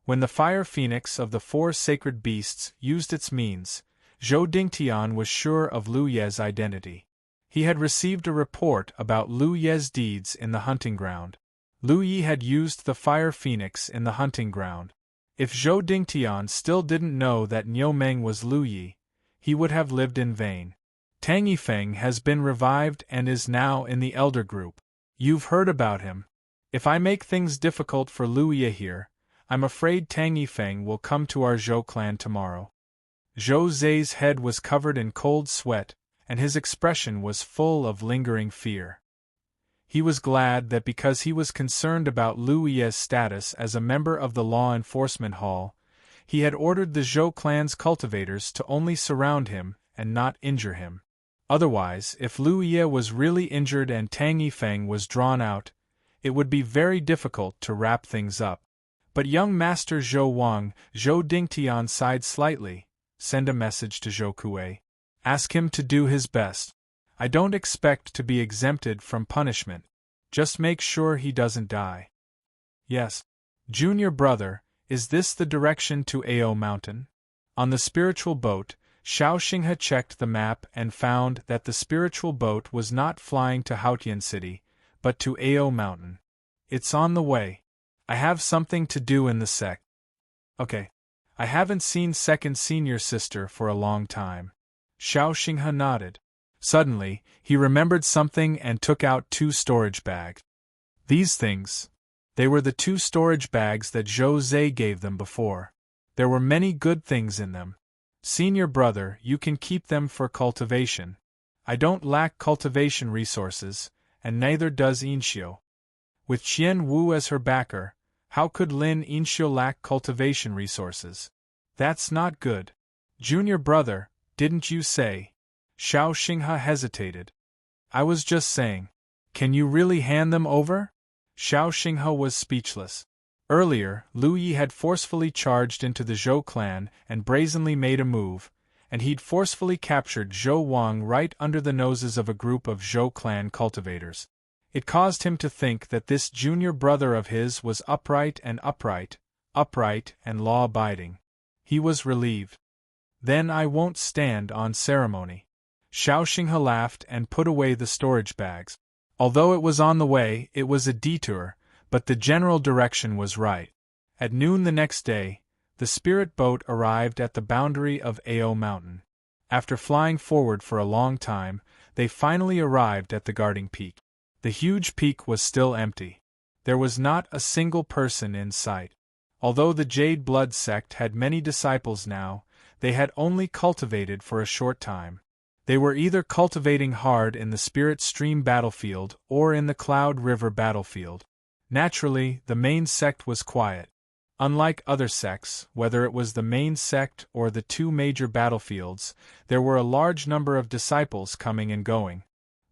When the Fire Phoenix of the four sacred beasts used its means, Zhou Dingtian was sure of Lu Ye's identity. He had received a report about Lu Ye's deeds in the hunting ground. Lu Yi had used the Fire Phoenix in the hunting ground. If Zhou Dingtian still didn't know that Niu Meng was Lu Yi, he would have lived in vain. Tang Yifeng has been revived and is now in the Elder Group. You've heard about him. If I make things difficult for Lu Yi here, I'm afraid Tang Yifeng will come to our Zhou clan tomorrow. Zhou Zhe's head was covered in cold sweat, and his expression was full of lingering fear. He was glad that because he was concerned about Lu Yi's status as a member of the Law Enforcement Hall, he had ordered the Zhou clan's cultivators to only surround him and not injure him. Otherwise, if Lu Yi was really injured and Tang Yifeng was drawn out, it would be very difficult to wrap things up. But young Master Zhou Wang, Zhou Dingtian sighed slightly. Send a message to Zhou Kuei. Ask him to do his best. I don't expect to be exempted from punishment. Just make sure he doesn't die. Yes. Junior brother, is this the direction to Ao Mountain? On the spiritual boat, Xiao Xinghe checked the map and found that the spiritual boat was not flying to Haotian City, but to Ao Mountain. It's on the way. I have something to do in the sect. Okay. I haven't seen second senior sister for a long time. Xiao Xinghe nodded. Suddenly, he remembered something and took out 2 storage bags. These things. They were the 2 storage bags that Zhou Zhe gave them before. There were many good things in them. Senior brother, you can keep them for cultivation. I don't lack cultivation resources, and neither does Inxiu. With Qian Wu as her backer, how could Lin Inxiu lack cultivation resources? That's not good. Junior brother, didn't you say? Xiao Xinghe hesitated. I was just saying. Can you really hand them over? Xiao Xinghe was speechless. Earlier, Lu Yi had forcefully charged into the Zhou clan and brazenly made a move, and he'd forcefully captured Zhou Wang right under the noses of a group of Zhou clan cultivators. It caused him to think that this junior brother of his was upright and law-abiding. He was relieved. Then I won't stand on ceremony. Xiao Xinghe laughed and put away the storage bags. Although it was on the way, it was a detour, but the general direction was right. At noon the next day, the spirit boat arrived at the boundary of Ao Mountain. After flying forward for a long time, they finally arrived at the guarding peak. The huge peak was still empty. There was not a single person in sight. Although the Jade Blood sect had many disciples now, they had only cultivated for a short time. They were either cultivating hard in the Spirit Stream battlefield or in the Cloud River battlefield. Naturally, the main sect was quiet. Unlike other sects, whether it was the main sect or the 2 major battlefields, there were a large number of disciples coming and going.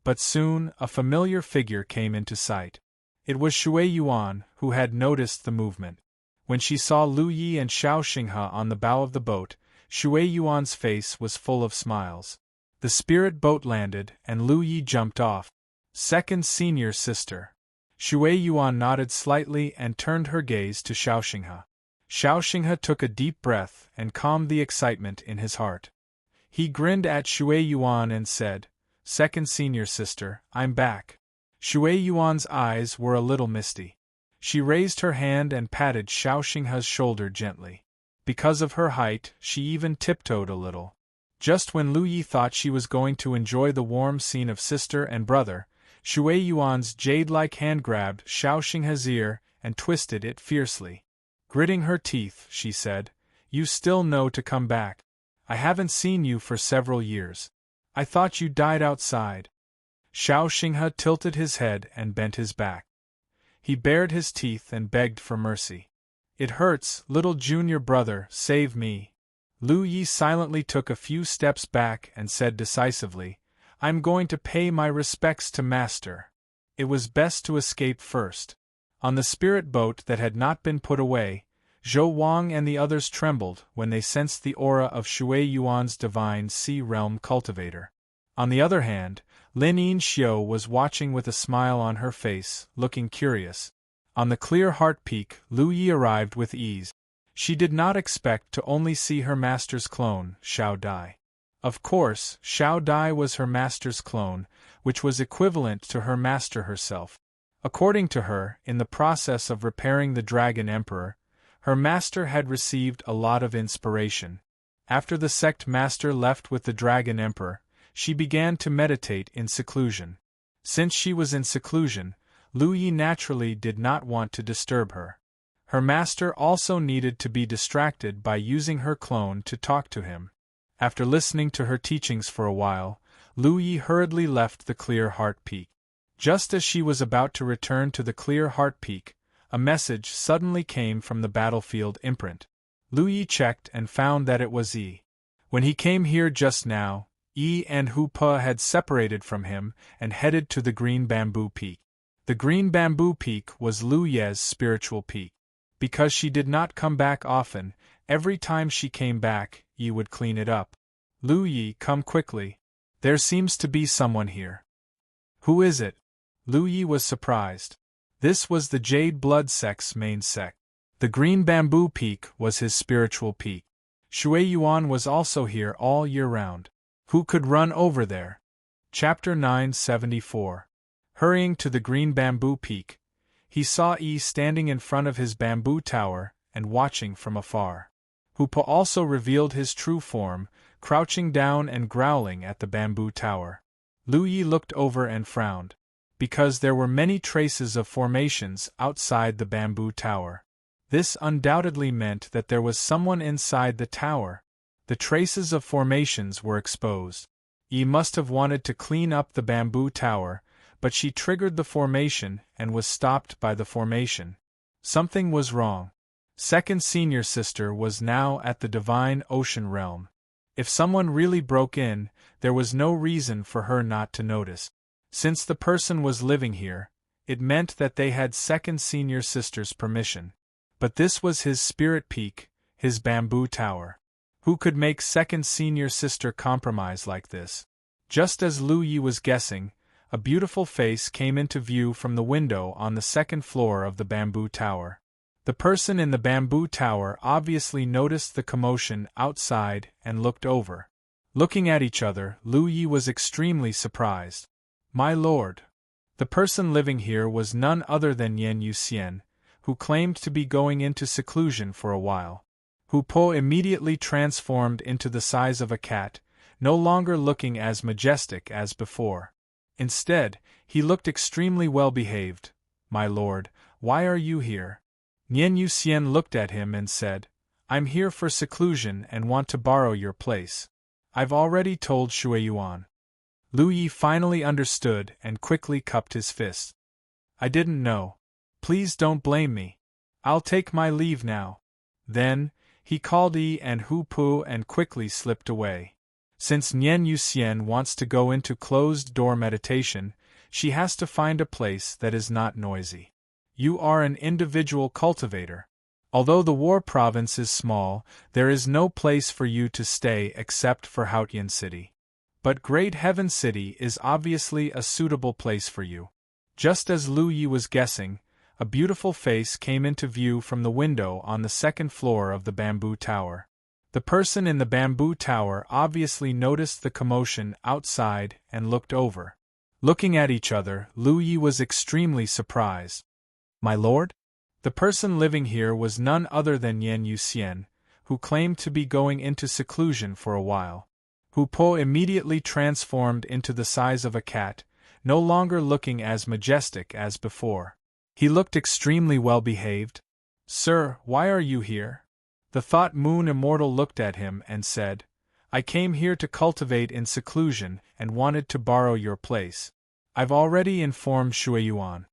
But soon, a familiar figure came into sight. It was Shui Yuan, who had noticed the movement. When she saw Lu Yi and Xiao Xinghe on the bow of the boat, Shui Yuan's face was full of smiles. The spirit boat landed, and Lu Yi jumped off. Second senior sister. Shui Yuan nodded slightly and turned her gaze to Xiao Xinghe. Xiao Xinghe took a deep breath and calmed the excitement in his heart. He grinned at Shui Yuan and said, Second senior sister, I'm back. Shui Yuan's eyes were a little misty. She raised her hand and patted Xiao Xinghe's shoulder gently. Because of her height, she even tiptoed a little. Just when Lu Yi thought she was going to enjoy the warm scene of sister and brother, Shui Yuan's jade-like hand grabbed Xiao Xinghe's ear and twisted it fiercely. Gritting her teeth, she said, You still know to come back. I haven't seen you for several years. I thought you died outside. Xiao Xinghe tilted his head and bent his back. He bared his teeth and begged for mercy. It hurts, little junior brother, save me. Lu Yi silently took a few steps back and said decisively, I'm going to pay my respects to Master. It was best to escape first. On the spirit boat that had not been put away, Zhou Wang and the others trembled when they sensed the aura of Shui Yuan's divine Sea Realm cultivator. On the other hand, Lin Inxiu was watching with a smile on her face, looking curious. On the clear Heart Peak, Lu Yi arrived with ease. She did not expect to only see her master's clone, Xiao Dai. Of course, Xiao Dai was her master's clone, which was equivalent to her master herself. According to her, in the process of repairing the Dragon Emperor, her master had received a lot of inspiration. After the sect master left with the Dragon Emperor, she began to meditate in seclusion. Since she was in seclusion, Lu Yi naturally did not want to disturb her. Her master also needed to be distracted by using her clone to talk to him. After listening to her teachings for a while, Lu Yi hurriedly left the Clear Heart Peak. Just as she was about to return to the Clear Heart Peak, a message suddenly came from the battlefield imprint. Lu Yi checked and found that it was Yi. When he came here just now, Yi and Hu Pe had separated from him and headed to the Green Bamboo Peak. The Green Bamboo Peak was Lu Ye's spiritual peak. Because she did not come back often, every time she came back, Yi would clean it up. Lu Yi, come quickly. There seems to be someone here. Who is it? Lu Yi was surprised. This was the Jade Blood sect's main sect. The Green Bamboo Peak was his spiritual peak. Shui Yuan was also here all year round. Who could run over there? Chapter 974. Hurrying to the Green Bamboo Peak, he saw Yi standing in front of his bamboo tower and watching from afar. Hupo also revealed his true form, crouching down and growling at the bamboo tower. Lu Yi looked over and frowned, because there were many traces of formations outside the bamboo tower. This undoubtedly meant that there was someone inside the tower. The traces of formations were exposed. Yi must have wanted to clean up the bamboo tower, but she triggered the formation and was stopped by the formation. Something was wrong. Second senior sister was now at the divine ocean realm. If someone really broke in, there was no reason for her not to notice. Since the person was living here, it meant that they had second senior sister's permission. But this was his spirit peak, his bamboo tower. Who could make second senior sister compromise like this? Just as Lu Yi was guessing, a beautiful face came into view from the window on the second floor of the bamboo tower. The person in the bamboo tower obviously noticed the commotion outside and looked over. Looking at each other, Lu Yi was extremely surprised. My lord! The person living here was none other than Yen Yuxian, who claimed to be going into seclusion for a while. Hupo immediately transformed into the size of a cat, no longer looking as majestic as before. Instead, he looked extremely well behaved. My lord, why are you here? Yen Yuxian looked at him and said, I'm here for seclusion and want to borrow your place. I've already told Shui Yuan. Lu Yi finally understood and quickly cupped his fist. I didn't know. Please don't blame me. I'll take my leave now. Then, he called Yi and Hupo and quickly slipped away. Since Yen Yuxian wants to go into closed-door meditation, she has to find a place that is not noisy. You are an individual cultivator. Although the war province is small, there is no place for you to stay except for Haotian City. But Great Heaven City is obviously a suitable place for you. Just as Lu Yi was guessing, a beautiful face came into view from the window on the second floor of the bamboo tower. The person in the bamboo tower obviously noticed the commotion outside and looked over. Looking at each other, Lu Yi was extremely surprised. My lord? The person living here was none other than Yen Yuxian, who claimed to be going into seclusion for a while. Hupo immediately transformed into the size of a cat, no longer looking as majestic as before. He looked extremely well behaved. Sir, why are you here? The Thought Moon Immortal looked at him and said, I came here to cultivate in seclusion and wanted to borrow your place. I've already informed Shui Yuan.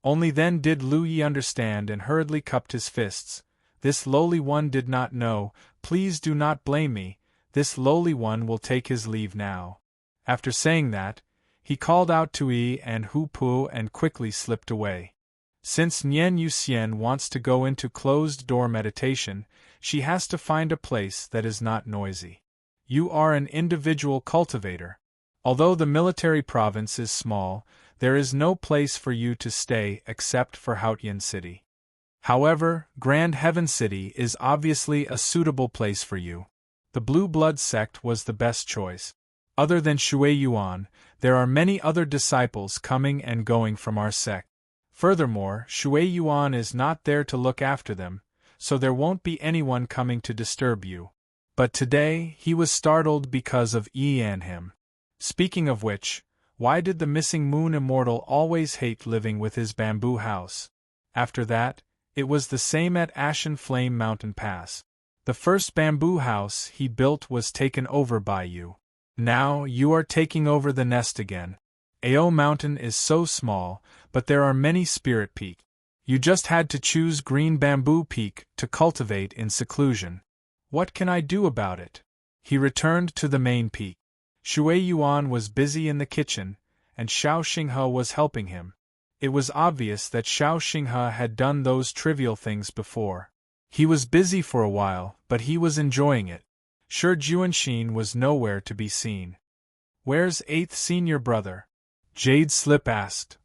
Only then did Lu Yi understand and hurriedly cupped his fists. This lowly one did not know, please do not blame me, this lowly one will take his leave now. After saying that, he called out to Yi and Hupo and quickly slipped away. Since Yen Yuxian wants to go into closed-door meditation, she has to find a place that is not noisy. You are an individual cultivator. Although the military province is small, there is no place for you to stay except for Haotian City. However, Grand Heaven City is obviously a suitable place for you. The Blue Blood sect was the best choice. Other than Shui Yuan, there are many other disciples coming and going from our sect. Furthermore, Shui Yuan is not there to look after them, so there won't be anyone coming to disturb you. But today, he was startled because of Yi and him. Speaking of which, why did the missing Moon Immortal always hate living with his bamboo house? After that, it was the same at Ashen Flame Mountain Pass. The first bamboo house he built was taken over by you. Now you are taking over the nest again. Ao Mountain is so small, but there are many spirit peaks. You just had to choose Green Bamboo Peak to cultivate in seclusion. What can I do about it? He returned to the main peak. Shui Yuan was busy in the kitchen, and Xiao Xinghe was helping him. It was obvious that Xiao Xinghe had done those trivial things before. He was busy for a while, but he was enjoying it. Shi Juanxin was nowhere to be seen. Where's 8th senior brother? Jade Slip asked.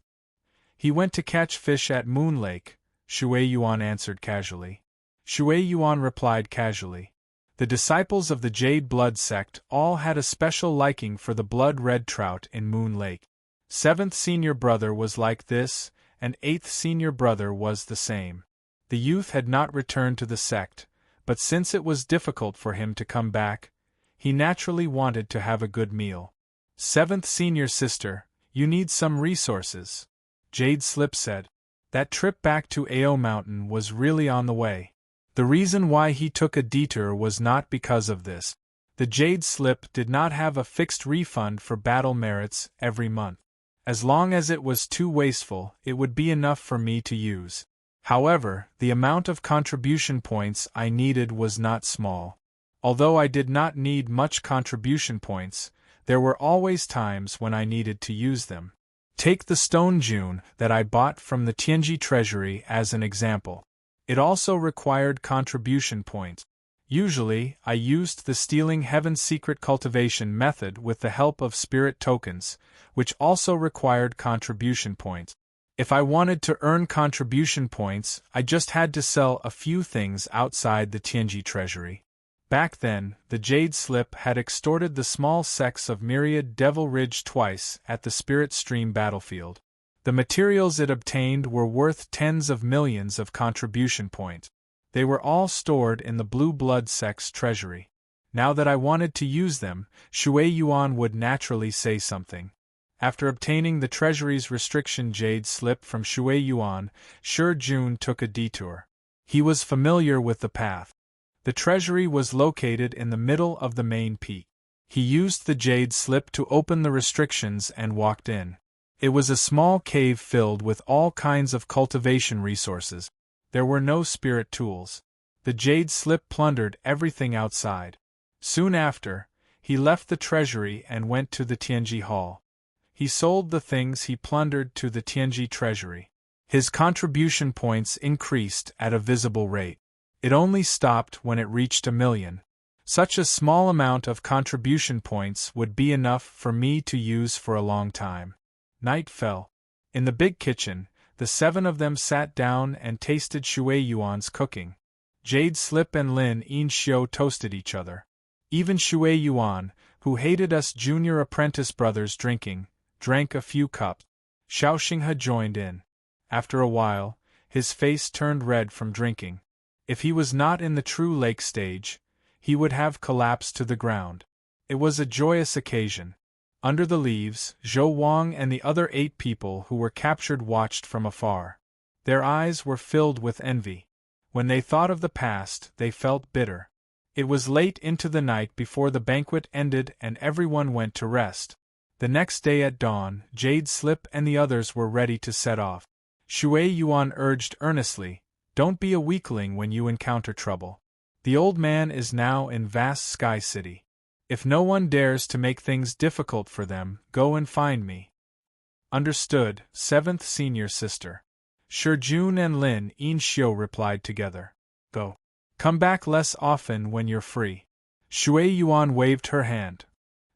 He went to catch fish at Moon Lake, Shui Yuan answered casually. Shui Yuan replied casually. The disciples of the Jade Blood sect all had a special liking for the blood-red trout in Moon Lake. 7th senior brother was like this, and 8th senior brother was the same. The youth had not returned to the sect, but since it was difficult for him to come back, he naturally wanted to have a good meal. Seventh senior sister, you need some resources, Jade Slip said. That trip back to Ao Mountain was really on the way. The reason why he took a detour was not because of this. The Jade Slip did not have a fixed refund for battle merits every month. As long as it was too wasteful, it would be enough for me to use. However, the amount of contribution points I needed was not small. Although I did not need much contribution points, there were always times when I needed to use them. Take the stone June that I bought from the Tianji treasury as an example. It also required contribution points. Usually, I used the Stealing Heaven's Secret cultivation method with the help of spirit tokens, which also required contribution points. If I wanted to earn contribution points, I just had to sell a few things outside the Tianji treasury. Back then, the Jade Slip had extorted the small sects of Myriad Devil Ridge twice at the Spirit Stream battlefield. The materials it obtained were worth tens of millions of contribution points. They were all stored in the Blue Blood sect's treasury. Now that I wanted to use them, Shui Yuan would naturally say something. After obtaining the treasury's restriction Jade Slip from Shui Yuan, Shi Jun took a detour. He was familiar with the path. The treasury was located in the middle of the main peak. He used the Jade Slip to open the restrictions and walked in. It was a small cave filled with all kinds of cultivation resources. There were no spirit tools. The Jade Slip plundered everything outside. Soon after, he left the treasury and went to the Tianji Hall. He sold the things he plundered to the Tianji treasury. His contribution points increased at a visible rate. It only stopped when it reached 1,000,000. Such a small amount of contribution points would be enough for me to use for a long time. Night fell. In the big kitchen, the 7 of them sat down and tasted Shui Yuan's cooking. Jade Slip and Lin Yin-xiu toasted each other. Even Shui Yuan, who hated us junior apprentice brothers drinking, drank a few cups. Xiao Xinghe joined in. After a while, his face turned red from drinking. If he was not in the true lake stage, he would have collapsed to the ground. It was a joyous occasion. Under the leaves, Zhou Wang and the other 8 people who were captured watched from afar. Their eyes were filled with envy. When they thought of the past, they felt bitter. It was late into the night before the banquet ended and everyone went to rest. The next day at dawn, Jade Slip and the others were ready to set off. Shui Yuan urged earnestly, "Don't be a weakling when you encounter trouble. The old man is now in Vast Sky City. If no one dares to make things difficult for them, go and find me." Understood, 7th senior sister. Shi Jun and Lin Yin-xiu replied together. Go. Come back less often when you're free. Shui Yuan waved her hand.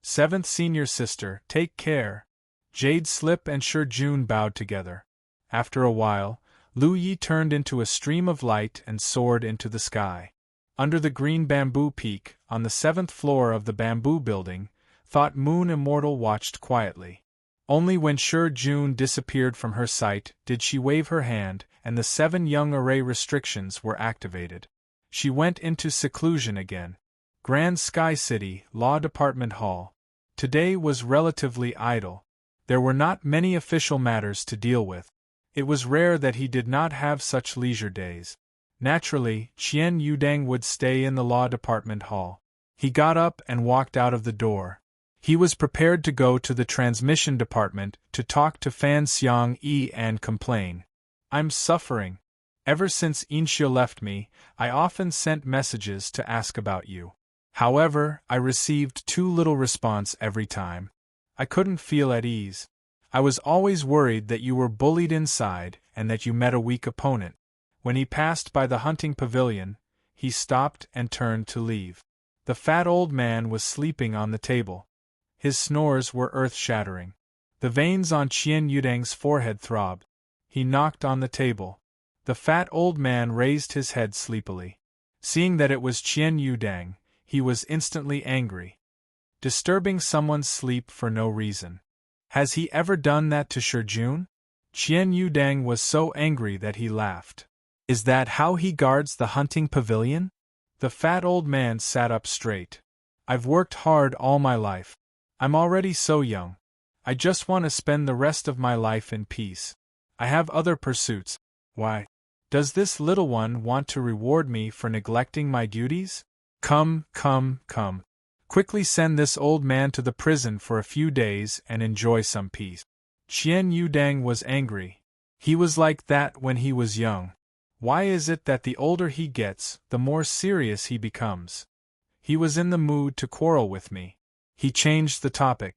7th senior sister, take care. Jade Slip and Shi Jun bowed together. After a while, Lu Yi turned into a stream of light and soared into the sky. Under the green bamboo peak, on the 7th floor of the bamboo building, Thought Moon Immortal watched quietly. Only when Shi Jun disappeared from her sight did she wave her hand, and the 7 young array restrictions were activated. She went into seclusion again. Grand Sky City, Law Department Hall. Today was relatively idle. There were not many official matters to deal with. It was rare that he did not have such leisure days. Naturally, Qian Yudang would stay in the Law Department Hall. He got up and walked out of the door. He was prepared to go to the transmission department to talk to Fan Xiang Yi and complain. "I'm suffering. Ever since Inxia left me, I often sent messages to ask about you. However, I received too little response every time. I couldn't feel at ease. I was always worried that you were bullied inside and that you met a weak opponent." When he passed by the hunting pavilion, he stopped and turned to leave. The fat old man was sleeping on the table. His snores were earth-shattering. The veins on Qian Yudang's forehead throbbed. He knocked on the table. The fat old man raised his head sleepily. Seeing that it was Qian Yudang, he was instantly angry. Disturbing someone's sleep for no reason. Has he ever done that to Shi Jun? Qian Yudang was so angry that he laughed. Is that how he guards the hunting pavilion? The fat old man sat up straight. I've worked hard all my life. I'm already so young. I just want to spend the rest of my life in peace. I have other pursuits. Why? Does this little one want to reward me for neglecting my duties? Come, come, come. Quickly send this old man to the prison for a few days and enjoy some peace. Qian Yudang was angry. He was like that when he was young. Why is it that the older he gets, the more serious he becomes? He was in the mood to quarrel with me. He changed the topic.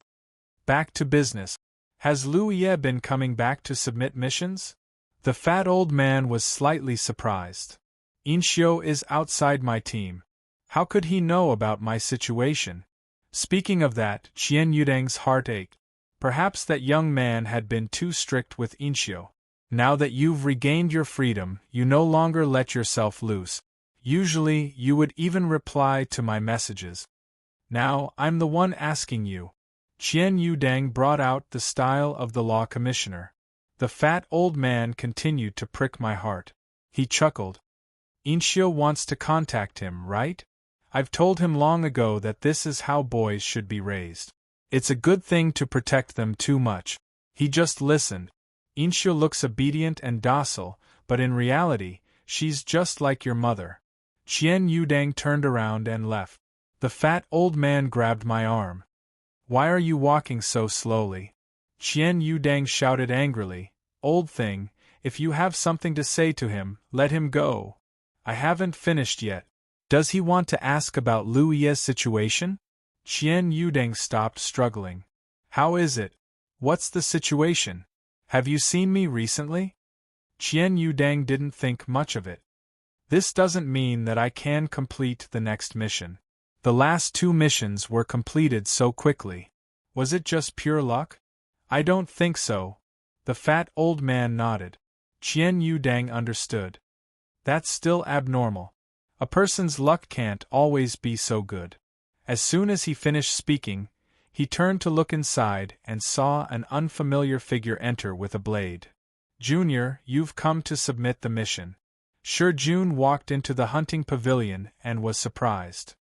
Back to business. Has Lu Ye been coming back to submit missions? The fat old man was slightly surprised. Inxiu is outside my team. How could he know about my situation? Speaking of that, Qian Yudang's heart ached. Perhaps that young man had been too strict with Inxiu. Now that you've regained your freedom, you no longer let yourself loose. Usually, you would even reply to my messages. Now, I'm the one asking you. Qian Yudang brought out the style of the law commissioner. The fat old man continued to prick my heart. He chuckled. Inxiu wants to contact him, right? I've told him long ago that this is how boys should be raised. It's a good thing to protect them too much. He just listened. Inxiu looks obedient and docile, but in reality, she's just like your mother. Qian Yudang turned around and left. The fat old man grabbed my arm. Why are you walking so slowly? Qian Yudang shouted angrily. Old thing, if you have something to say to him, let him go. I haven't finished yet. Does he want to ask about Lu Ye's situation? Qian Yudang stopped struggling. How is it? What's the situation? Have you seen me recently? Qian Yudang didn't think much of it. This doesn't mean that I can complete the next mission. The last 2 missions were completed so quickly. Was it just pure luck? I don't think so. The fat old man nodded. Qian Yudang understood. That's still abnormal. A person's luck can't always be so good. As soon as he finished speaking, he turned to look inside and saw an unfamiliar figure enter with a blade. Junior, you've come to submit the mission. Shi Jun walked into the hunting pavilion and was surprised.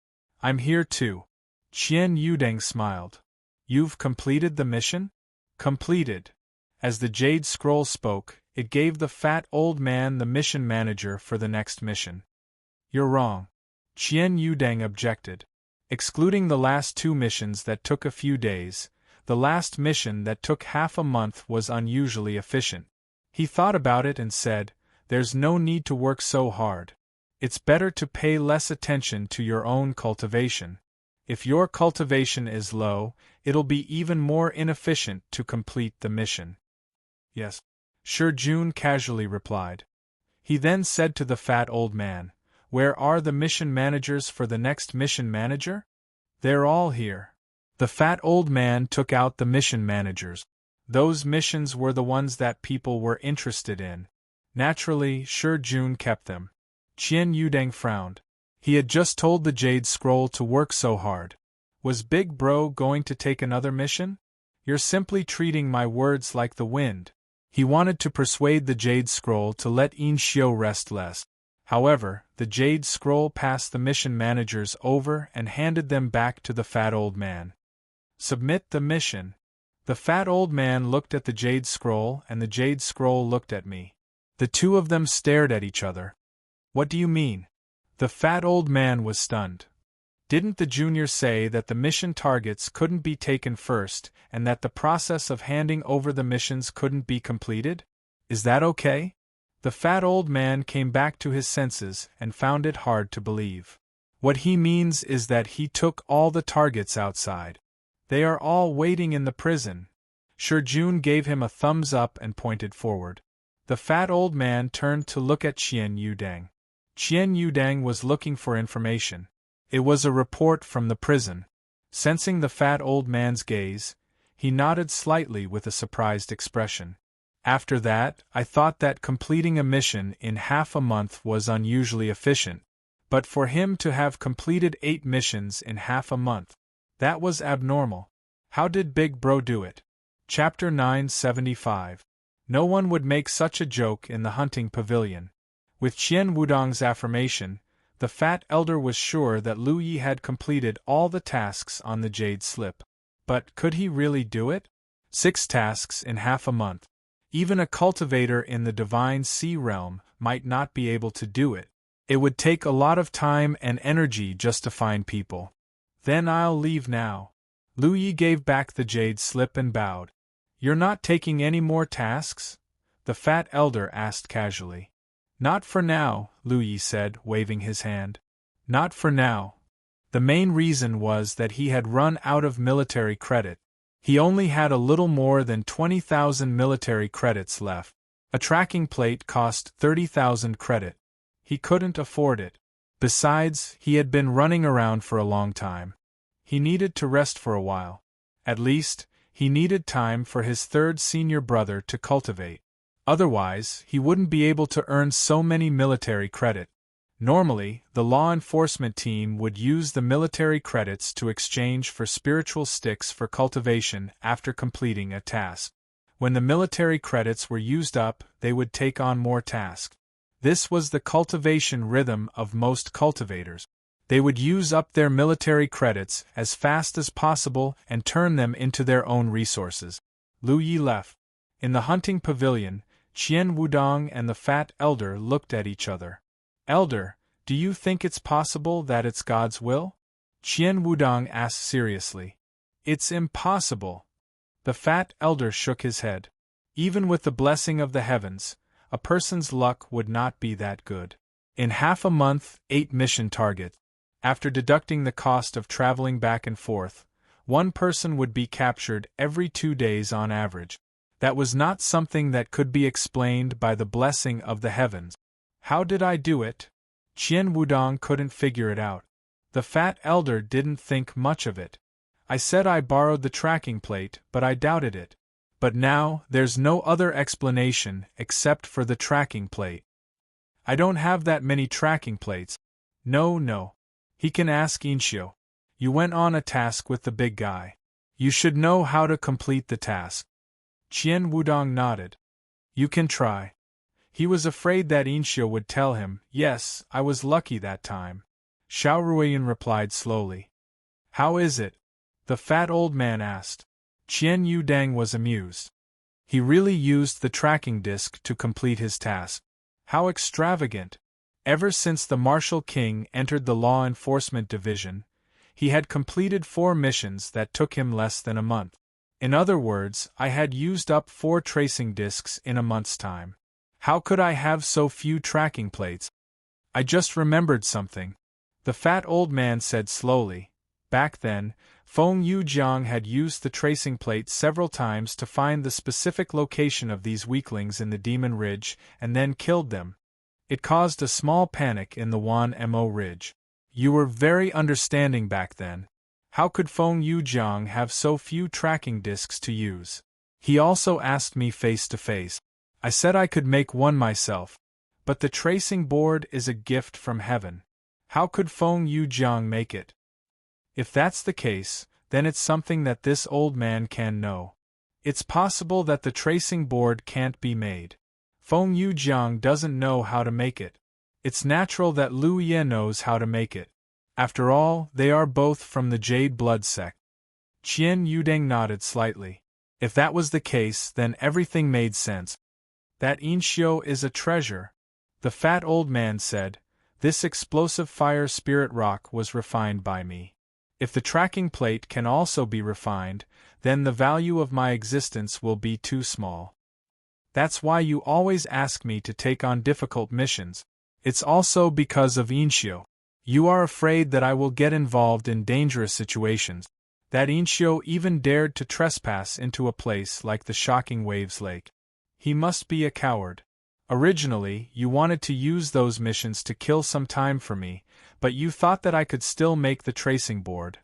I'm here too. Qian Yudang smiled. You've completed the mission? Completed. As the Jade Scroll spoke, it gave the fat old man the mission manager for the next mission. You're wrong. Qian Yudang objected. Excluding the last 2 missions that took a few days, the last mission that took half a month was unusually efficient. He thought about it and said, there's no need to work so hard. It's better to pay less attention to your own cultivation. If your cultivation is low, it'll be even more inefficient to complete the mission. Yes. Shi Jun casually replied. He then said to the fat old man, Where are the mission managers for the next mission manager? They're all here. The fat old man took out the mission managers. Those missions were the ones that people were interested in. Naturally, Shi Jun kept them. Qian Yudang frowned. He had just told the Jade Scroll to work so hard. Was Big Bro going to take another mission? You're simply treating my words like the wind. He wanted to persuade the Jade Scroll to let Inxiu rest less. However, the Jade Scroll passed the mission managers over and handed them back to the fat old man. Submit the mission. The fat old man looked at the Jade Scroll and the Jade Scroll looked at me. The two of them stared at each other. What do you mean? The fat old man was stunned. Didn't the junior say that the mission targets couldn't be taken first and that the process of handing over the missions couldn't be completed? Is that okay? The fat old man came back to his senses and found it hard to believe. What he means is that he took all the targets outside. They are all waiting in the prison. Shi Jun gave him a thumbs up and pointed forward. The fat old man turned to look at Qian Yudang. Qian Yudang was looking for information. It was a report from the prison. Sensing the fat old man's gaze, he nodded slightly with a surprised expression. After that, I thought that completing a mission in half a month was unusually efficient, but for him to have completed 8 missions in half a month, that was abnormal. How did Big Bro do it? Chapter 975. No one would make such a joke in the hunting pavilion. With Qian Wudong's affirmation, The fat elder was sure that Lu Yi had completed all the tasks on the jade slip. But could he really do it? 6 tasks in half a month. Even a cultivator in the divine sea realm might not be able to do it. It would take a lot of time and energy just to find people. Then I'll leave now. Lu Yi gave back the jade slip and bowed. You're not taking any more tasks? The fat elder asked casually. Not for now, Lu Yi said, waving his hand. Not for now. The main reason was that he had run out of military credit. He only had a little more than 20,000 military credits left. A tracking plate cost 30,000 credit. He couldn't afford it. Besides, he had been running around for a long time. He needed to rest for a while. At least, he needed time for his third senior brother to cultivate. Otherwise, he wouldn't be able to earn so many military credit. Normally, the law enforcement team would use the military credits to exchange for spiritual sticks for cultivation after completing a task. When the military credits were used up, they would take on more tasks. This was the cultivation rhythm of most cultivators. They would use up their military credits as fast as possible and turn them into their own resources. Lu Yi left. In the hunting pavilion, Qian Wudong and the fat elder looked at each other. Elder, do you think it's possible that it's God's will? Qian Wudong asked seriously. It's impossible. The fat elder shook his head. Even with the blessing of the heavens, a person's luck would not be that good. In half a month, 8 mission targets. After deducting the cost of traveling back and forth, one person would be captured every 2 days on average. That was not something that could be explained by the blessing of the heavens. How did I do it? Qian Wudong couldn't figure it out. The fat elder didn't think much of it. I said I borrowed the tracking plate, but I doubted it. But now, there's no other explanation except for the tracking plate. I don't have that many tracking plates. No. He can ask Inshio. You went on a task with the big guy. You should know how to complete the task. Qian Wudong nodded. You can try. He was afraid that Inshio would tell him, yes, I was lucky that time. Xiao Ruiyan replied slowly. How is it? The fat old man asked. Qian Yudang was amused. He really used the tracking disc to complete his task. How extravagant! Ever since the Martial King entered the Law Enforcement Division, he had completed 4 missions that took him less than a month. In other words, I had used up 4 tracing discs in a month's time. How could I have so few tracking plates? I just remembered something. The fat old man said slowly. Back then, Feng Yujiang had used the tracing plate several times to find the specific location of these weaklings in the Demon Ridge and then killed them. It caused a small panic in the Wan Mo Ridge. You were very understanding back then. How could Feng Yujiang have so few tracking discs to use? He also asked me face to face. I said I could make one myself. But the tracing board is a gift from heaven. How could Feng Yujiang make it? If that's the case, then it's something that this old man can know. It's possible that the tracing board can't be made. Feng Yujiang doesn't know how to make it. It's natural that Lu Ye knows how to make it. After all, they are both from the Jade Blood sect. Qian Yudang nodded slightly. If that was the case, then everything made sense. That Inshio is a treasure. The fat old man said, this explosive fire spirit rock was refined by me. If the tracking plate can also be refined, then the value of my existence will be too small. That's why you always ask me to take on difficult missions. It's also because of Inshio. You are afraid that I will get involved in dangerous situations. That Inshio even dared to trespass into a place like the Shocking Waves Lake. He must be a coward. Originally, you wanted to use those missions to kill some time for me, but you thought that I could still make the tracing board.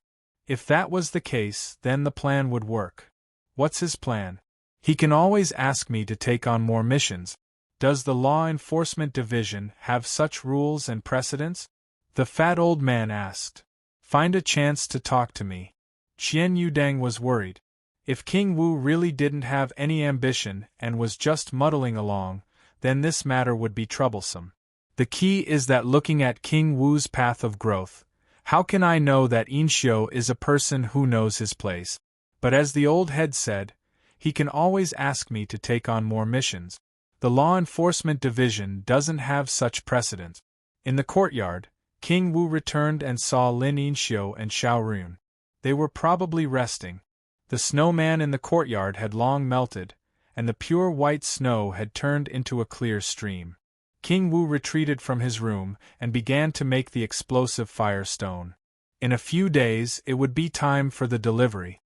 If that was the case, then the plan would work. What's his plan? He can always ask me to take on more missions. Does the Law Enforcement Division have such rules and precedents? The fat old man asked. Find a chance to talk to me. Qian Yudang was worried. If King Wu really didn't have any ambition and was just muddling along, then this matter would be troublesome. The key is that looking at King Wu's path of growth, how can I know that Inshio is a person who knows his place? But as the old head said, he can always ask me to take on more missions. The law enforcement division doesn't have such precedent. In the courtyard, King Wu returned and saw Lin Inshio and Xiaorun. They were probably resting. The snowman in the courtyard had long melted, and the pure white snow had turned into a clear stream. King Wu retreated from his room and began to make the explosive firestone. In a few days it would be time for the delivery.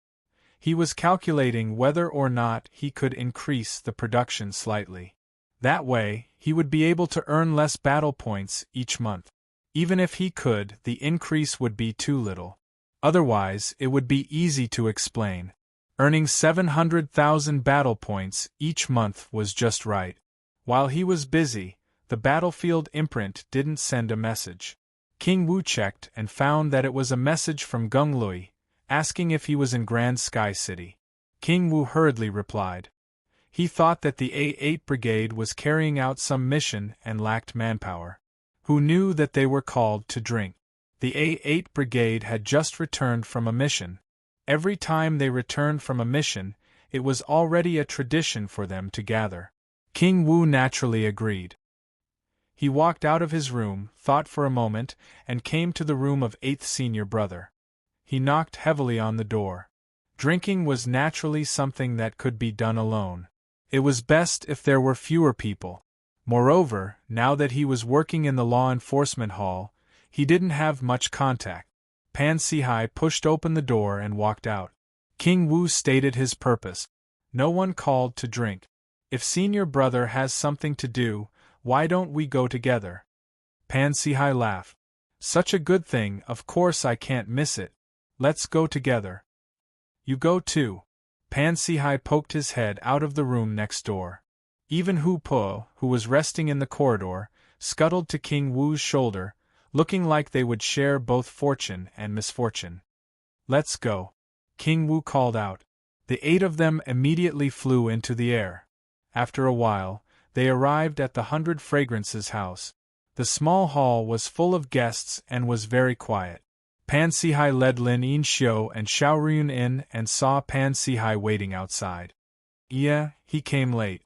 He was calculating whether or not he could increase the production slightly. That way, he would be able to earn less battle points each month. Even if he could, the increase would be too little. Otherwise, it would be easy to explain. Earning 700,000 battle points each month was just right. While he was busy, the battlefield imprint didn't send a message. King Wu checked and found that it was a message from Gung Lui, asking if he was in Grand Sky City. King Wu hurriedly replied. He thought that the A8 Brigade was carrying out some mission and lacked manpower. Who knew that they were called to drink? The A8 Brigade had just returned from a mission. Every time they returned from a mission, it was already a tradition for them to gather. King Wu naturally agreed. He walked out of his room, thought for a moment, and came to the room of 8th senior brother. He knocked heavily on the door. Drinking was naturally something that could be done alone. It was best if there were fewer people. Moreover, now that he was working in the law enforcement hall, he didn't have much contact. Pan Sihai pushed open the door and walked out. King Wu stated his purpose. No one called to drink. If senior brother has something to do, why don't we go together? Pan Sihai laughed. Such a good thing, of course I can't miss it. Let's go together. You go too. Pan Sihai poked his head out of the room next door. Even Hu Po, who was resting in the corridor, scuttled to King Wu's shoulder, looking like they would share both fortune and misfortune. Let's go. King Wu called out. The 8 of them immediately flew into the air. After a while, they arrived at the 100 Fragrances house. The small hall was full of guests and was very quiet. Pan Sihai led Lin Inshio and Xiaorun in and saw Pan Sihai waiting outside. Yeah, he came late.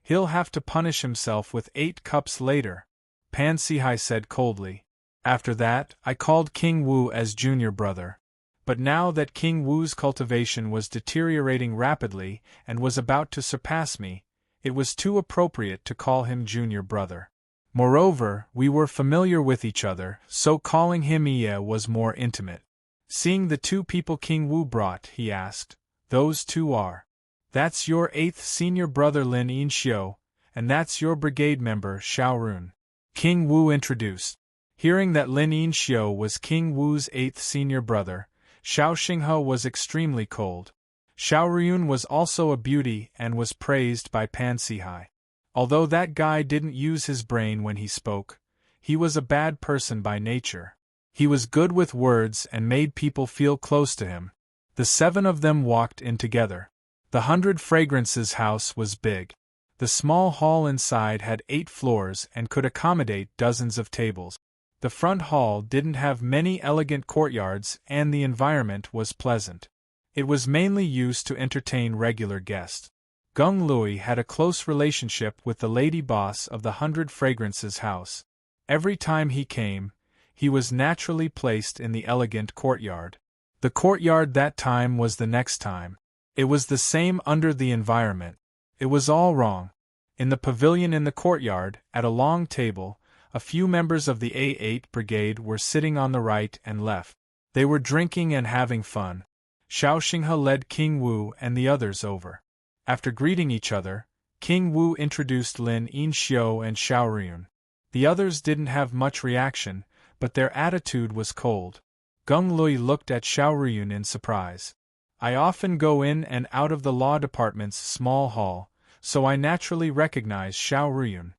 He'll have to punish himself with 8 cups later, Pan Sihai said coldly. After that, I called King Wu as junior brother. But now that King Wu's cultivation was deteriorating rapidly and was about to surpass me, it was too appropriate to call him junior brother. Moreover, we were familiar with each other, so calling him Iya was more intimate. Seeing the 2 people King Wu brought, he asked, Those 2 are? That's your 8th senior brother Lin Inshio, and that's your brigade member Xiaorun. King Wu introduced. Hearing that Lin Inshio was King Wu's 8th senior brother, Xiao Xinghe was extremely cold. Xiaorun was also a beauty and was praised by Pan Sihai. Although that guy didn't use his brain when he spoke, he was a bad person by nature. He was good with words and made people feel close to him. The 7 of them walked in together. The 100 Fragrances house was big. The small hall inside had 8 floors and could accommodate dozens of tables. The front hall didn't have many elegant courtyards and the environment was pleasant. It was mainly used to entertain regular guests. Gung Lui had a close relationship with the lady boss of the 100 Fragrances house. Every time he came, he was naturally placed in the elegant courtyard. The courtyard that time was the next time. It was the same under the environment. It was all wrong. In the pavilion in the courtyard, at a long table, a few members of the A8 Brigade were sitting on the right and left. They were drinking and having fun. Xiao Xinghe led King Wu and the others over. After greeting each other, King Wu introduced Lin Inshio and Xiaorun. The others didn't have much reaction, but their attitude was cold. Gung Lui looked at Xiaorun in surprise. I often go in and out of the law department's small hall, so I naturally recognize Xiaorun.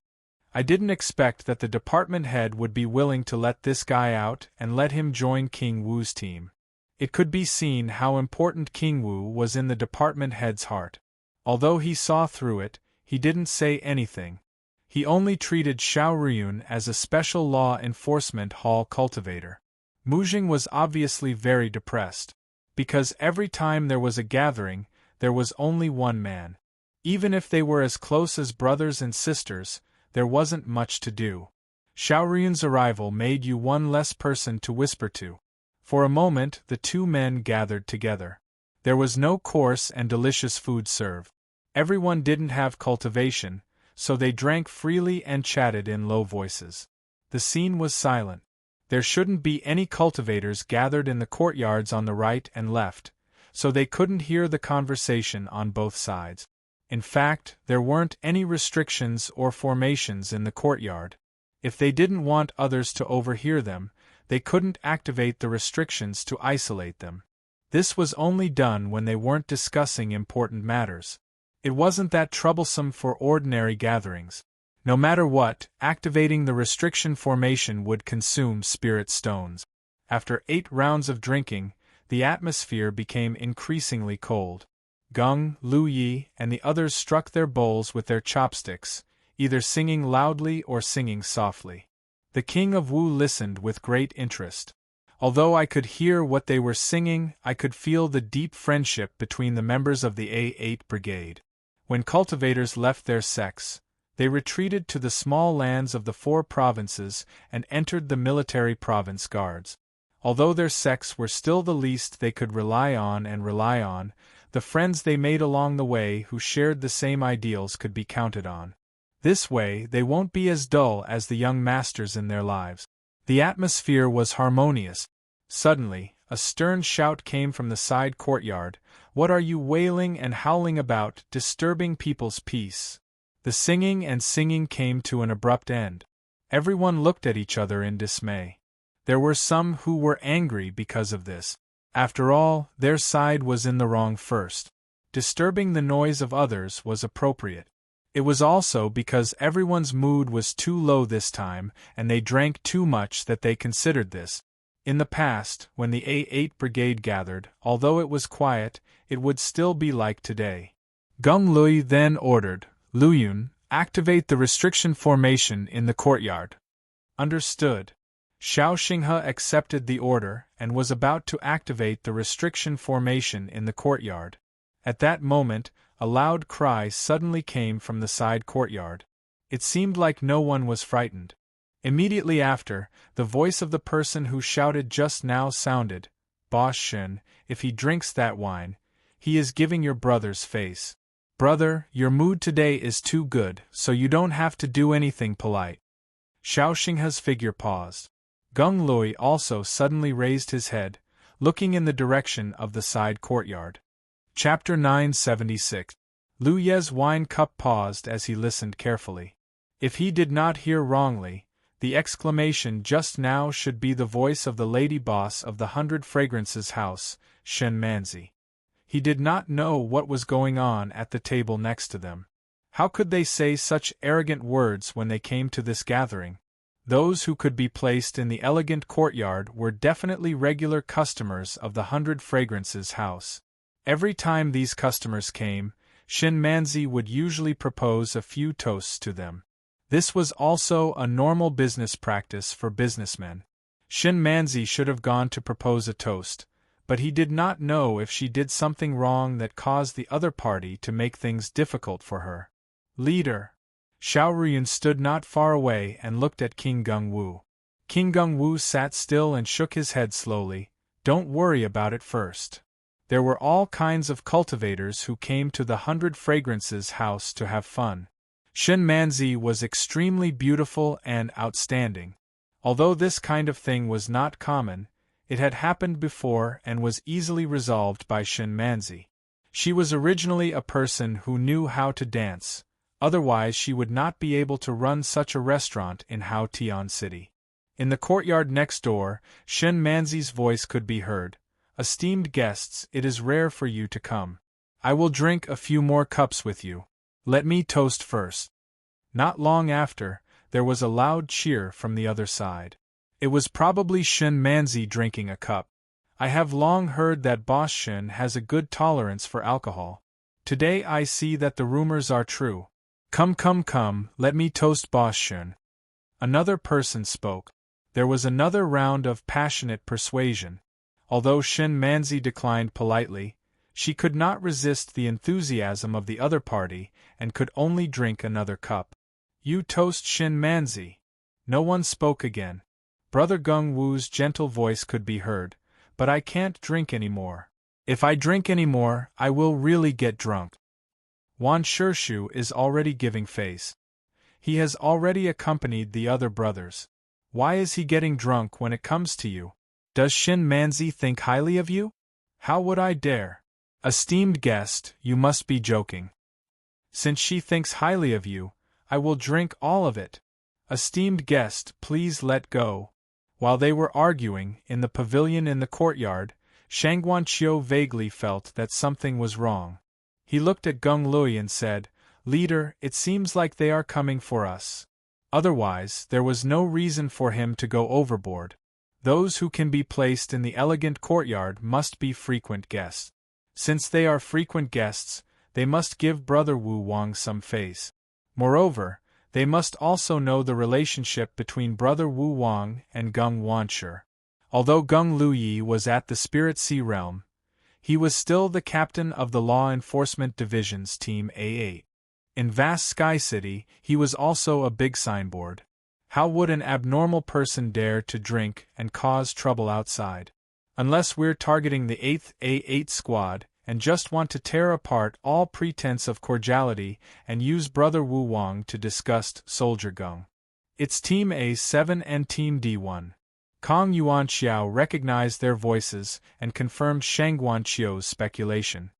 I didn't expect that the department head would be willing to let this guy out and let him join King Wu's team. It could be seen how important King Wu was in the department head's heart. Although he saw through it, he didn't say anything. He only treated Xiao Ruyun as a special law enforcement hall cultivator. Mujing was obviously very depressed. Because every time there was a gathering, there was only one man. Even if they were as close as brothers and sisters, there wasn't much to do. Xiao Ruyun's arrival made you one less person to whisper to. For a moment the two men gathered together. There was no coarse and delicious food served. Everyone didn't have cultivation, so they drank freely and chatted in low voices. The scene was silent. There shouldn't be any cultivators gathered in the courtyards on the right and left, so they couldn't hear the conversation on both sides. In fact, there weren't any restrictions or formations in the courtyard. If they didn't want others to overhear them, they couldn't activate the restrictions to isolate them. This was only done when they weren't discussing important matters. It wasn't that troublesome for ordinary gatherings. No matter what, activating the restriction formation would consume spirit stones. After 8 rounds of drinking, the atmosphere became increasingly cold. Geng, Lu Yi, and the others struck their bowls with their chopsticks, either singing loudly or singing softly. The King of Wu listened with great interest. Although I could hear what they were singing, I could feel the deep friendship between the members of the A8 Brigade. When cultivators left their sects, they retreated to the small lands of the 4 provinces and entered the military province guards. Although their sects were still the least they could rely on, the friends they made along the way who shared the same ideals could be counted on. This way they won't be as dull as the young masters in their lives. The atmosphere was harmonious. Suddenly, a stern shout came from the side courtyard. "What are you wailing and howling about, disturbing people's peace?" The singing and singing came to an abrupt end. Everyone looked at each other in dismay. There were some who were angry because of this. After all, their side was in the wrong first. Disturbing the noise of others was appropriate. It was also because everyone's mood was too low this time, and they drank too much that they considered this. In the past, when the A8 Brigade gathered, although it was quiet, it would still be like today. Geng Lui then ordered, "Lu Yun, activate the restriction formation in the courtyard." Understood. Xiao Xinghe accepted the order and was about to activate the restriction formation in the courtyard. At that moment, a loud cry suddenly came from the side courtyard. It seemed like no one was frightened. Immediately after, the voice of the person who shouted just now sounded, "Boss Shen, if he drinks that wine, he is giving your brother's face. Brother, your mood today is too good, so you don't have to do anything polite." Xiao Xinghe's figure paused. Geng Lui also suddenly raised his head, looking in the direction of the side courtyard. Chapter 976. Lu Ye's wine cup paused as he listened carefully. If he did not hear wrongly, the exclamation just now should be the voice of the lady boss of the 100 Fragrances house, Shen Manzi. He did not know what was going on at the table next to them. How could they say such arrogant words when they came to this gathering? Those who could be placed in the elegant courtyard were definitely regular customers of the 100 Fragrances house. Every time these customers came, Shen Manzi would usually propose a few toasts to them. This was also a normal business practice for businessmen. Shen Manzi should have gone to propose a toast, but he did not know if she did something wrong that caused the other party to make things difficult for her. Leader. Xiao Ruyun stood not far away and looked at King Geng Wu. King Geng Wu sat still and shook his head slowly. "Don't worry about it first. There were all kinds of cultivators who came to the 100 Fragrances house to have fun. Shen Manzi was extremely beautiful and outstanding. Although this kind of thing was not common, it had happened before and was easily resolved by Shen Manzi. She was originally a person who knew how to dance, otherwise she would not be able to run such a restaurant in Hao Tian City. In the courtyard next door, Shen Manzi's voice could be heard. "Esteemed guests, it is rare for you to come. I will drink a few more cups with you. Let me toast first." Not long after, there was a loud cheer from the other side. It was probably Shen Manzi drinking a cup. "I have long heard that Boss Shen has a good tolerance for alcohol. Today I see that the rumors are true." Come, come, come, let me toast Boss Shun. Another person spoke. There was another round of passionate persuasion. Although Shin Manzi declined politely, she could not resist the enthusiasm of the other party and could only drink another cup. You toast Shin Manzi. No one spoke again. Brother Gung Wu's gentle voice could be heard, but I can't drink any more. If I drink any more, I will really get drunk. Wan Shirshu is already giving face. He has already accompanied the other brothers. Why is he getting drunk when it comes to you? Does Shin Manzi think highly of you? How would I dare? Esteemed guest, you must be joking. Since she thinks highly of you, I will drink all of it. Esteemed guest, please let go. While they were arguing, in the pavilion in the courtyard, Shangguanqiu vaguely felt that something was wrong. He looked at Gung Lui and said, Leader, it seems like they are coming for us. Otherwise, there was no reason for him to go overboard. Those who can be placed in the elegant courtyard must be frequent guests. Since they are frequent guests, they must give Brother Wu Wang some face. Moreover, they must also know the relationship between Brother Wu Wang and Gung Wanshi. Although Gung Luyi was at the Spirit Sea realm, he was still the captain of the Law Enforcement Division's Team A8. In Vast Sky City, he was also a big signboard. How would an abnormal person dare to drink and cause trouble outside? Unless we're targeting the 8th A8 squad and just want to tear apart all pretense of cordiality and use Brother Wu Wang to disgust Soldier Gung. It's Team A7 and Team D1. Kong Yuanxiao recognized their voices and confirmed Shangguanqiu's speculation.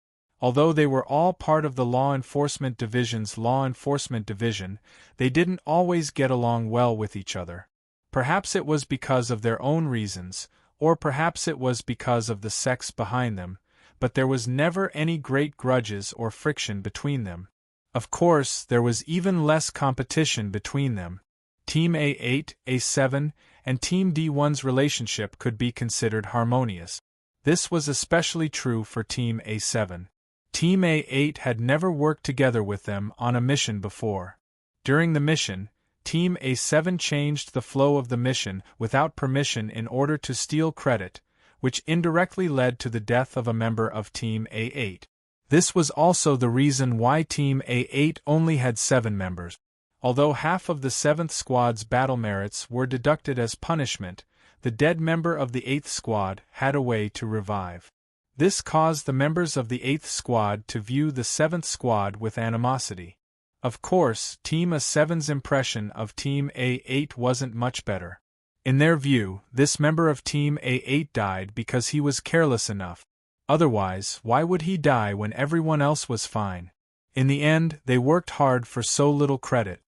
Although they were all part of the Law Enforcement Division's Law Enforcement Division, they didn't always get along well with each other. Perhaps it was because of their own reasons, or perhaps it was because of the sex behind them, but there was never any great grudges or friction between them. Of course, there was even less competition between them. Team A8, A7, and Team D1's relationship could be considered harmonious. This was especially true for Team A7. Team A8 had never worked together with them on a mission before. During the mission, Team A7 changed the flow of the mission without permission in order to steal credit, which indirectly led to the death of a member of Team A8. This was also the reason why Team A8 only had 7 members. Although half of the 7th Squad's battle merits were deducted as punishment, the dead member of the 8th Squad had a way to revive. This caused the members of the 8th Squad to view the 7th Squad with animosity. Of course, Team A7's impression of Team A8 wasn't much better. In their view, this member of Team A8 died because he was careless enough. Otherwise, why would he die when everyone else was fine? In the end, they worked hard for so little credit.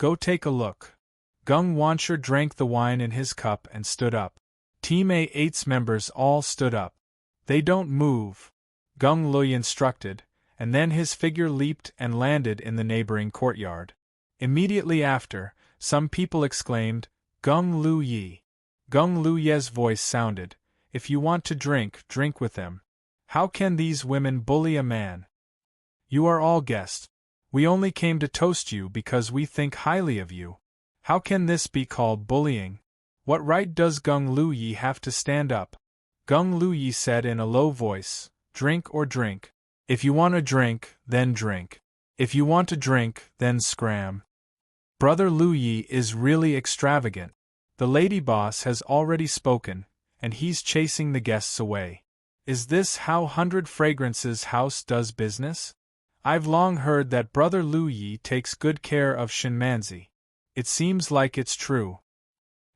Go take a look. Gung Wanshi drank the wine in his cup and stood up. Team A8's members all stood up. They don't move, Gung Lui instructed, and then his figure leaped and landed in the neighboring courtyard. Immediately after, some people exclaimed, Gung Lu Yi. Gung Lu Ye's voice sounded, if you want to drink, drink with them. How can these women bully a man? You are all guests. We only came to toast you because we think highly of you. How can this be called bullying? What right does Gung Lu Yi have to stand up? Gung Lu Yi said in a low voice, drink or drink. If you want to drink, then drink. If you want to drink, then scram. Brother Lu Yi is really extravagant. The lady boss has already spoken, and he's chasing the guests away. Is this how 100 Fragrances House does business? I've long heard that Brother Lu Yi takes good care of Shin Manzi. It seems like it's true.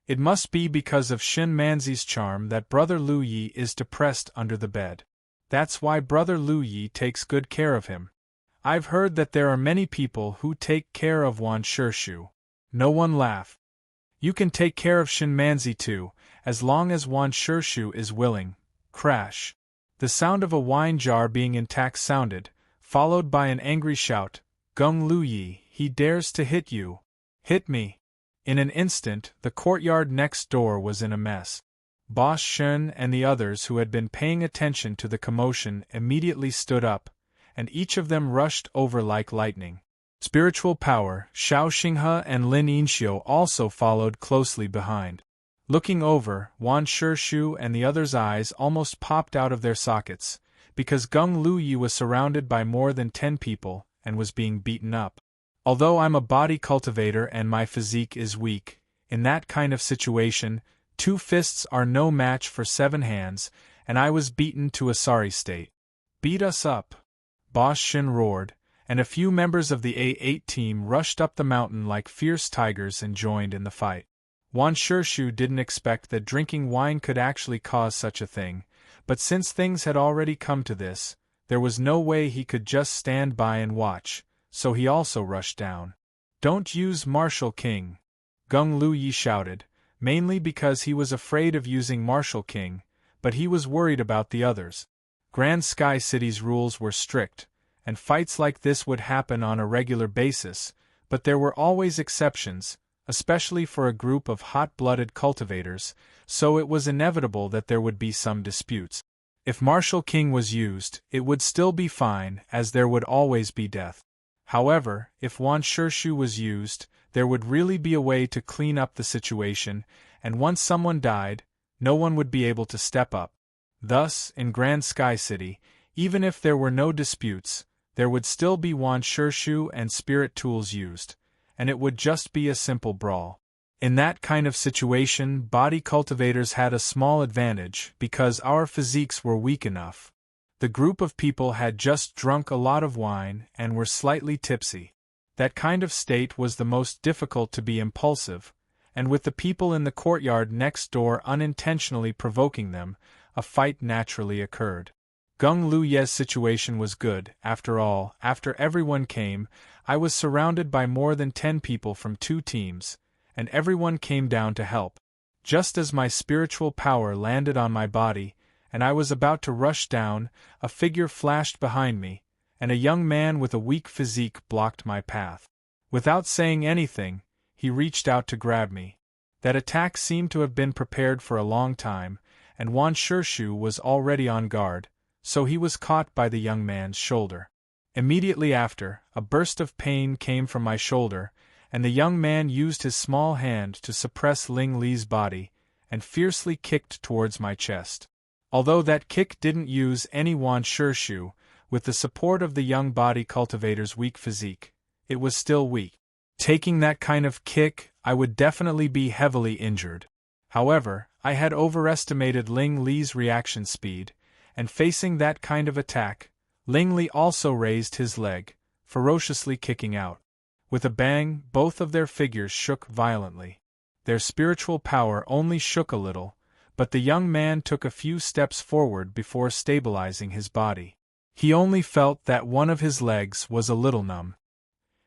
It must be because of Shin Manzi's charm that Brother Lu Yi is depressed under the bed. That's why Brother Lu Yi takes good care of him. I've heard that there are many people who take care of Wan Shirshu. No one laughed. You can take care of Shin Manzi too, as long as Wan Shirshu is willing. Crash. The sound of a wine jar being intact sounded, followed by an angry shout, Gung Lu Yi, he dares to hit you. Hit me. In an instant, the courtyard next door was in a mess. Boss Shun and the others who had been paying attention to the commotion immediately stood up, and each of them rushed over like lightning. Spiritual power, Xiao Xinghe and Lin Yinxiu also followed closely behind. Looking over, Wan Shishu and the others' eyes almost popped out of their sockets, because Gung Luyi was surrounded by more than 10 people and was being beaten up. Although I'm a body cultivator and my physique is weak, in that kind of situation, 2 fists are no match for 7 hands, and I was beaten to a sorry state. Beat us up! Boss Shin roared, and a few members of the A8 team rushed up the mountain like fierce tigers and joined in the fight. Wan Shishu didn't expect that drinking wine could actually cause such a thing, but since things had already come to this, there was no way he could just stand by and watch, so he also rushed down. Don't use Martial King! Gung Luyi shouted, mainly because he was afraid of using Martial King, but he was worried about the others. Grand Sky City's rules were strict, and fights like this would happen on a regular basis, but there were always exceptions, especially for a group of hot-blooded cultivators, so it was inevitable that there would be some disputes. If Martial King was used, it would still be fine, as there would always be death. However, if Wan Shishu was used, there would really be a way to clean up the situation, and once someone died, no one would be able to step up. Thus, in Grand Sky City, even if there were no disputes, there would still be Wan Shishu and spirit tools used, and it would just be a simple brawl. In that kind of situation, body cultivators had a small advantage because our physiques were weak enough. The group of people had just drunk a lot of wine and were slightly tipsy. That kind of state was the most difficult to be impulsive, and with the people in the courtyard next door unintentionally provoking them, a fight naturally occurred. Gung Luye's situation was good, after all. After everyone came, I was surrounded by more than 10 people from 2 teams, and everyone came down to help. Just as my spiritual power landed on my body, and I was about to rush down, a figure flashed behind me, and a young man with a weak physique blocked my path. Without saying anything, he reached out to grab me. That attack seemed to have been prepared for a long time, and Wan Shishu was already on guard, so he was caught by the young man's shoulder. Immediately after, a burst of pain came from my shoulder, and the young man used his small hand to suppress Ling Li's body, and fiercely kicked towards my chest. Although that kick didn't use any Wan Shishu, with the support of the young body cultivator's weak physique, it was still weak. Taking that kind of kick, I would definitely be heavily injured. However, I had overestimated Ling Li's reaction speed, and facing that kind of attack, Ling Li also raised his leg, ferociously kicking out. With a bang, both of their figures shook violently. Their spiritual power only shook a little, but the young man took a few steps forward before stabilizing his body. He only felt that one of his legs was a little numb.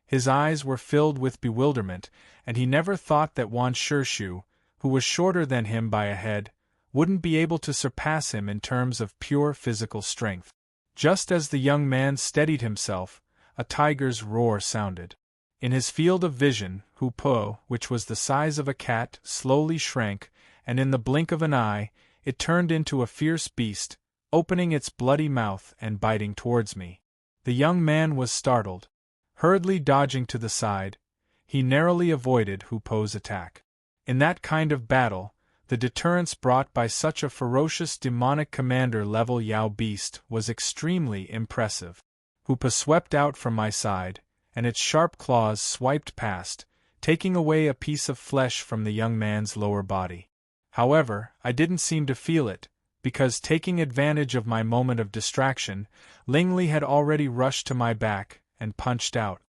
His eyes were filled with bewilderment, and he never thought that Wan Shishu, who was shorter than him by a head, wouldn't be able to surpass him in terms of pure physical strength. Just as the young man steadied himself, a tiger's roar sounded. In his field of vision, Hu Po, which was the size of a cat, slowly shrank, and in the blink of an eye, it turned into a fierce beast, opening its bloody mouth and biting towards me. The young man was startled. Hurriedly dodging to the side, he narrowly avoided Hu Po's attack. In that kind of battle, the deterrence brought by such a ferocious demonic commander-level Yao beast was extremely impressive. Hu Po swept out from my side, and its sharp claws swiped past, taking away a piece of flesh from the young man's lower body. However, I didn't seem to feel it, because taking advantage of my moment of distraction, Ling Li had already rushed to my back and punched out.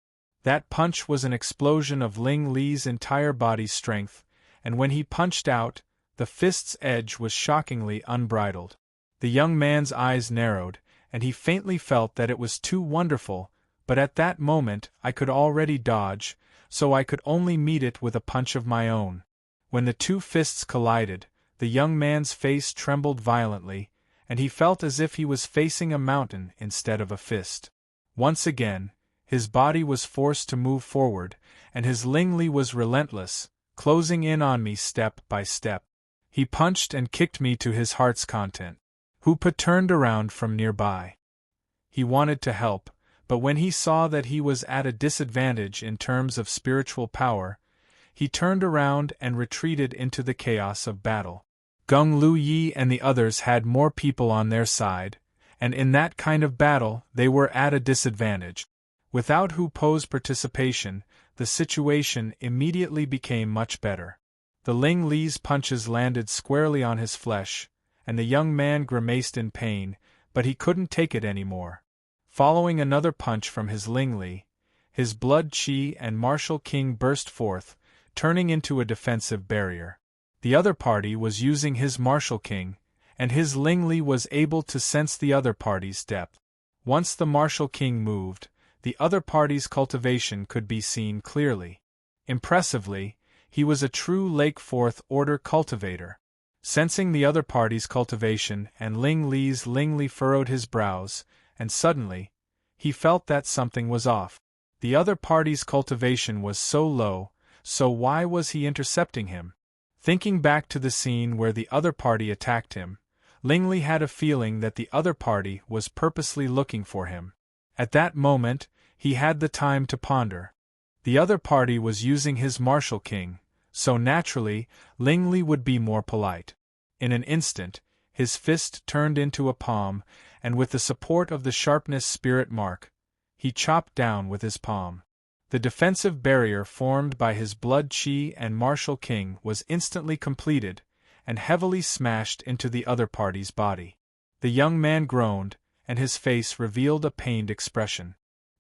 That punch was an explosion of Ling Li's entire body's strength, and when he punched out, the fist's edge was shockingly unbridled. The young man's eyes narrowed, and he faintly felt that it was too wonderful, but at that moment I could already dodge, so I could only meet it with a punch of my own. When the 2 fists collided, the young man's face trembled violently, and he felt as if he was facing a mountain instead of a fist. Once again, his body was forced to move forward, and his Ling Li was relentless, closing in on me step by step. He punched and kicked me to his heart's content. Hu Po turned around from nearby. He wanted to help, but when he saw that he was at a disadvantage in terms of spiritual power, he turned around and retreated into the chaos of battle. Gung Lu Yi and the others had more people on their side, and in that kind of battle they were at a disadvantage. Without Hu Po's participation, the situation immediately became much better. The Ling Li's punches landed squarely on his flesh, and the young man grimaced in pain, but he couldn't take it anymore. Following another punch from his Ling Li, his blood chi and martial king burst forth, turning into a defensive barrier. The other party was using his martial king, and his Ling Li was able to sense the other party's depth. Once the martial king moved, the other party's cultivation could be seen clearly. Impressively, he was a true Lake Fourth Order cultivator. Sensing the other party's cultivation, and Ling Li's Ling Li furrowed his brows, and suddenly, he felt that something was off. The other party's cultivation was so low, so why was he intercepting him? Thinking back to the scene where the other party attacked him, Ling Li had a feeling that the other party was purposely looking for him. At that moment, he had the time to ponder. The other party was using his martial king, so naturally, Ling Li would be more polite. In an instant, his fist turned into a palm, and with the support of the sharpness spirit mark, he chopped down with his palm. The defensive barrier formed by his blood chi and martial king was instantly completed, and heavily smashed into the other party's body. The young man groaned, and his face revealed a pained expression.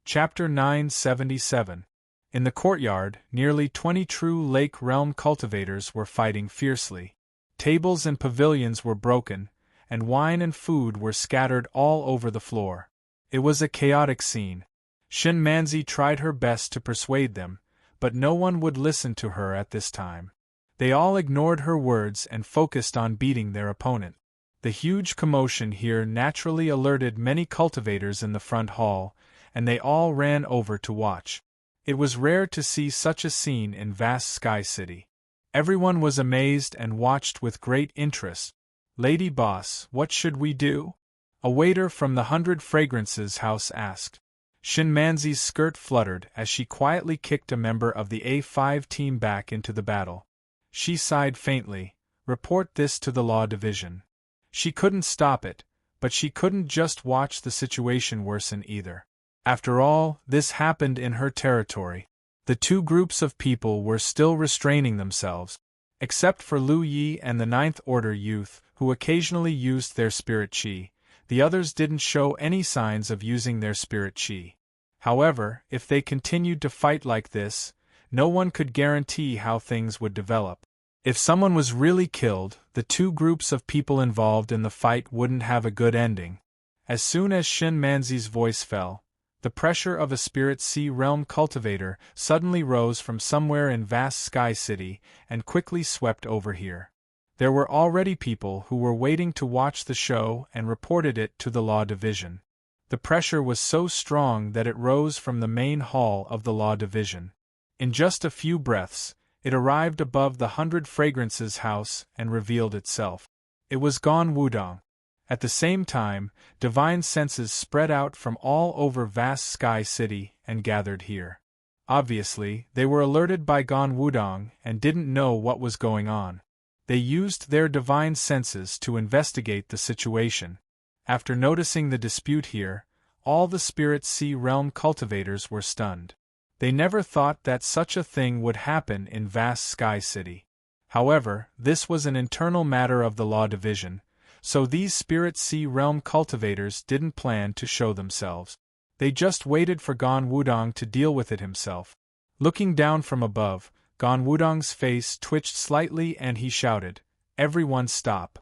Chapter 977. In the courtyard, nearly 20 true Lake Realm cultivators were fighting fiercely. Tables and pavilions were broken, and wine and food were scattered all over the floor. It was a chaotic scene. Shin Manzi tried her best to persuade them, but no one would listen to her at this time. They all ignored her words and focused on beating their opponent. The huge commotion here naturally alerted many cultivators in the front hall, and they all ran over to watch. It was rare to see such a scene in vast Sky City. Everyone was amazed and watched with great interest. "Lady Boss, what should we do?" a waiter from the 100 Fragrances house asked. Shin Manzi's skirt fluttered as she quietly kicked a member of the A5 team back into the battle. She sighed faintly. "Report this to the law division." She couldn't stop it, but she couldn't just watch the situation worsen either. After all, this happened in her territory. The two groups of people were still restraining themselves. Except for Lu Yi and the Ninth Order youth, who occasionally used their spirit chi, the others didn't show any signs of using their spirit chi. However, if they continued to fight like this, no one could guarantee how things would develop. If someone was really killed, the two groups of people involved in the fight wouldn't have a good ending. As soon as Shin Manzi's voice fell, the pressure of a Spirit Sea Realm cultivator suddenly rose from somewhere in vast Sky City and quickly swept over here. There were already people who were waiting to watch the show and reported it to the Law Division. The pressure was so strong that it rose from the main hall of the Law Division. In just a few breaths, it arrived above the 100 Fragrances house and revealed itself. It was Gon Wudong. At the same time, divine senses spread out from all over vast Sky City and gathered here. Obviously, they were alerted by Gon Wudong and didn't know what was going on. They used their divine senses to investigate the situation. After noticing the dispute here, all the Spirit Sea Realm cultivators were stunned. They never thought that such a thing would happen in vast Sky City. However, this was an internal matter of the Law Division, so these Spirit Sea Realm cultivators didn't plan to show themselves. They just waited for Gon Wudong to deal with it himself. Looking down from above, Gon Wudong's face twitched slightly and he shouted, "Everyone stop."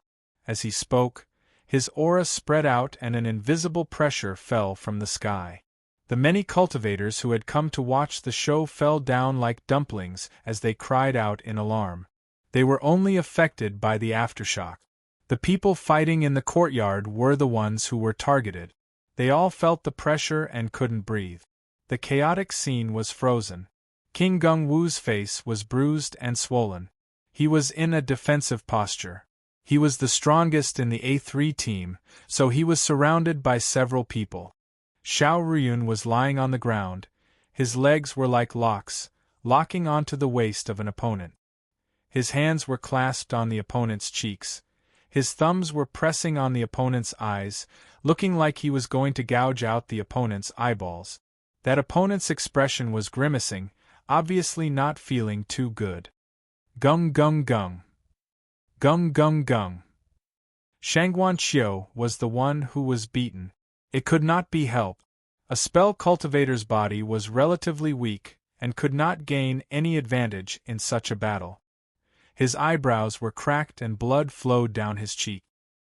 As he spoke, his aura spread out and an invisible pressure fell from the sky. The many cultivators who had come to watch the show fell down like dumplings as they cried out in alarm. They were only affected by the aftershock. The people fighting in the courtyard were the ones who were targeted. They all felt the pressure and couldn't breathe. The chaotic scene was frozen. King Gung Wu's face was bruised and swollen. He was in a defensive posture. He was the strongest in the A3 team, so he was surrounded by several people. Xiao Ruyun was lying on the ground. His legs were like locks, locking onto the waist of an opponent. His hands were clasped on the opponent's cheeks. His thumbs were pressing on the opponent's eyes, looking like he was going to gouge out the opponent's eyeballs. That opponent's expression was grimacing, obviously not feeling too good. Gung gung gung. Gung gung gung. Shangguan Qiu was the one who was beaten. It could not be helped. A spell cultivator's body was relatively weak, and could not gain any advantage in such a battle. His eyebrows were cracked and blood flowed down his cheek.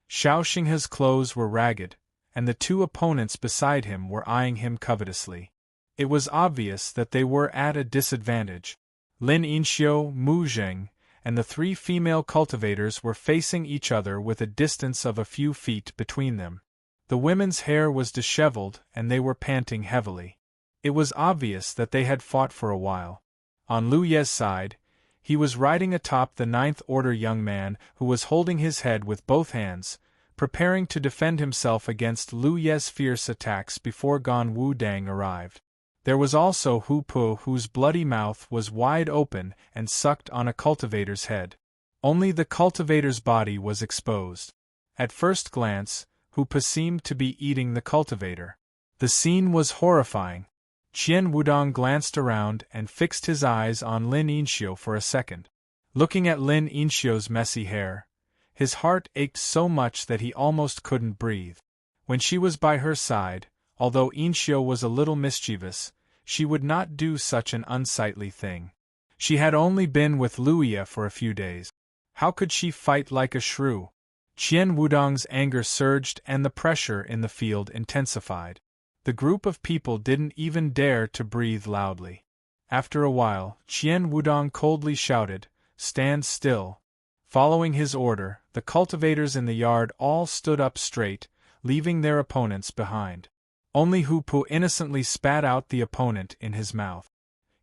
Xiao Xinghe's clothes were ragged, and the two opponents beside him were eyeing him covetously. It was obvious that they were at a disadvantage. Lin Yinxiu, Mu Zheng, and the three female cultivators were facing each other with a distance of a few feet between them. The women's hair was disheveled and they were panting heavily. It was obvious that they had fought for a while. On Lu Ye's side, he was riding atop the Ninth Order young man who was holding his head with both hands, preparing to defend himself against Lu Ye's fierce attacks before Gan Wudang arrived. There was also Hu Pu, whose bloody mouth was wide open and sucked on a cultivator's head. Only the cultivator's body was exposed. At first glance, Hu Pu seemed to be eating the cultivator. The scene was horrifying. Qian Wudong glanced around and fixed his eyes on Lin Yinxiu for a second. Looking at Lin Yinxiu's messy hair, his heart ached so much that he almost couldn't breathe. When she was by her side, although Yinxiu was a little mischievous, she would not do such an unsightly thing. She had only been with Lu Ye for a few days. How could she fight like a shrew? Qian Wudong's anger surged and the pressure in the field intensified. The group of people didn't even dare to breathe loudly. After a while, Qian Wudong coldly shouted, "Stand still." Following his order, the cultivators in the yard all stood up straight, leaving their opponents behind. Only Hu Pu innocently spat out the opponent in his mouth.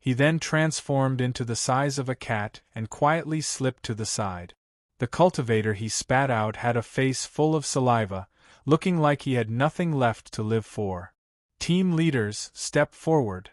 He then transformed into the size of a cat and quietly slipped to the side. The cultivator he spat out had a face full of saliva, looking like he had nothing left to live for. "Team leaders, step forward."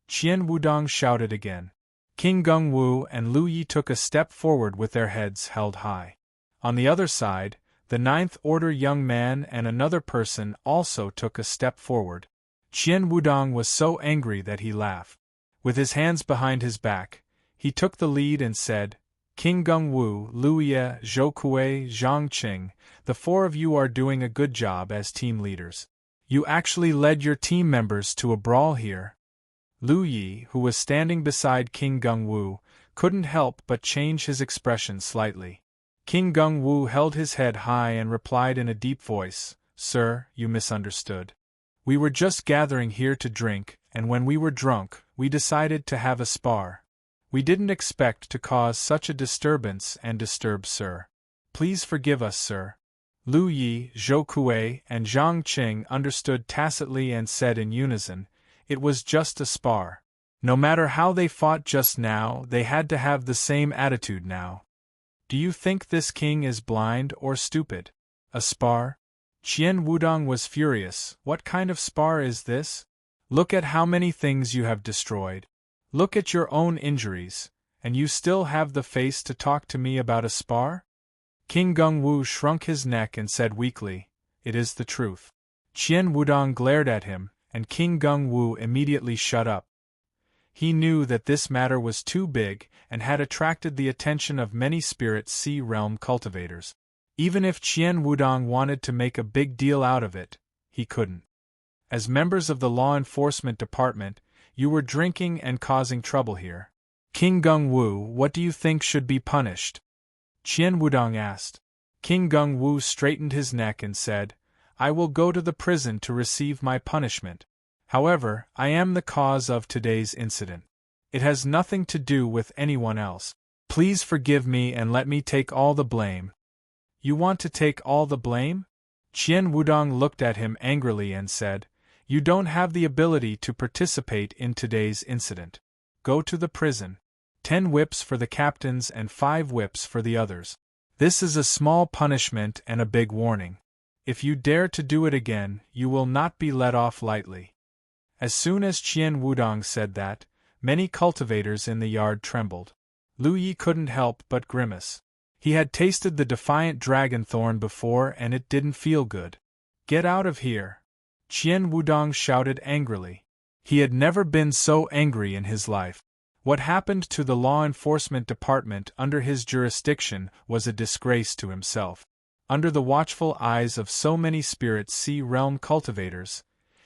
Qian Wudong shouted again. King Gongwu and Lu Yi took a step forward with their heads held high. On the other side, the Ninth Order young man and another person also took a step forward. Qian Wudong was so angry that he laughed. With his hands behind his back, he took the lead and said, "King Gongwu, Lu Ye, Zhou Kuei, Zhang Qing, the four of you are doing a good job as team leaders. You actually led your team members to a brawl here." Lu Yi, who was standing beside King Gongwu, couldn't help but change his expression slightly. King Gongwu held his head high and replied in a deep voice, "Sir, you misunderstood. We were just gathering here to drink, and when we were drunk, we decided to have a spar. We didn't expect to cause such a disturbance and disturb Sir. Please forgive us, Sir." Lu Yi, Zhou Kuei, and Zhang Qing understood tacitly and said in unison, "It was just a spar." No matter how they fought just now, they had to have the same attitude now. Do you think this king is blind or stupid? A spar? Qian Wudong was furious. What kind of spar is this? Look at how many things you have destroyed. Look at your own injuries, and you still have the face to talk to me about a spar? King Gongwu shrunk his neck and said weakly, "It is the truth." Qian Wudong glared at him, and King Gongwu immediately shut up. He knew that this matter was too big and had attracted the attention of many Spirit Sea Realm cultivators. Even if Qian Wudong wanted to make a big deal out of it, he couldn't. As members of the law enforcement department, you were drinking and causing trouble here. King Gongwu, what do you think should be punished? Qian Wudong asked. King Gongwu straightened his neck and said, "I will go to the prison to receive my punishment. However, I am the cause of today's incident. It has nothing to do with anyone else. Please forgive me and let me take all the blame." You want to take all the blame? Qian Wudong looked at him angrily and said, "You don't have the ability to participate in today's incident. Go to the prison. 10 whips for the captains and 5 whips for the others. This is a small punishment and a big warning. If you dare to do it again, you will not be let off lightly." As soon as Qian Wudong said that, many cultivators in the yard trembled. Lu Yi couldn't help but grimace. He had tasted the defiant dragon thorn before and it didn't feel good. Get out of here! Qian Wudong shouted angrily. He had never been so angry in his life. What happened to the law enforcement department under his jurisdiction was a disgrace to himself. Under the watchful eyes of so many Spirit Sea Realm cultivators,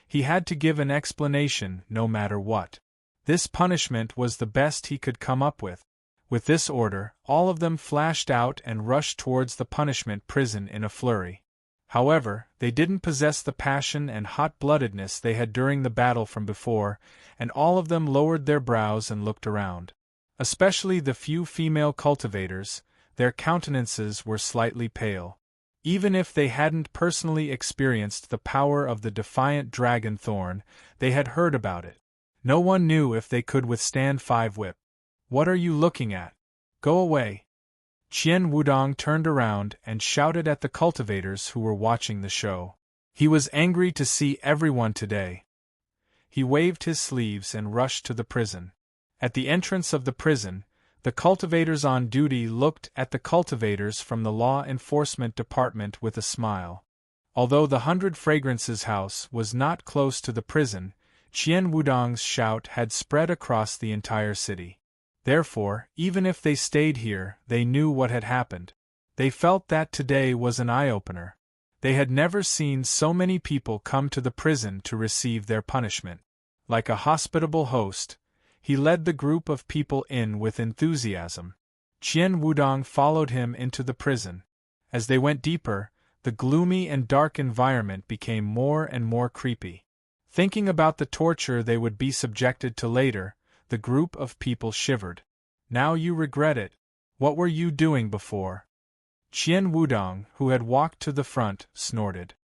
he had to give an explanation no matter what. This punishment was the best he could come up with. With this order, all of them flashed out and rushed towards the punishment prison in a flurry. However, they didn't possess the passion and hot-bloodedness they had during the battle from before, and all of them lowered their brows and looked around. Especially the few female cultivators, their countenances were slightly pale. Even if they hadn't personally experienced the power of the defiant dragon thorn, they had heard about it. No one knew if they could withstand 5 whip. What are you looking at? Go away! Qian Wudong turned around and shouted at the cultivators who were watching the show. He was angry to see everyone today. He waved his sleeves and rushed to the prison. At the entrance of the prison, the cultivators on duty looked at the cultivators from the law enforcement department with a smile. Although the 100 Fragrances house was not close to the prison, Qian Wudong's shout had spread across the entire city. Therefore, even if they stayed here, they knew what had happened. They felt that today was an eye-opener. They had never seen so many people come to the prison to receive their punishment. Like a hospitable host, he led the group of people in with enthusiasm. Qian Wudong followed him into the prison. As they went deeper, the gloomy and dark environment became more and more creepy. Thinking about the torture they would be subjected to later, the group of people shivered. Now you regret it. What were you doing before? Qian Wudong, who had walked to the front, snorted.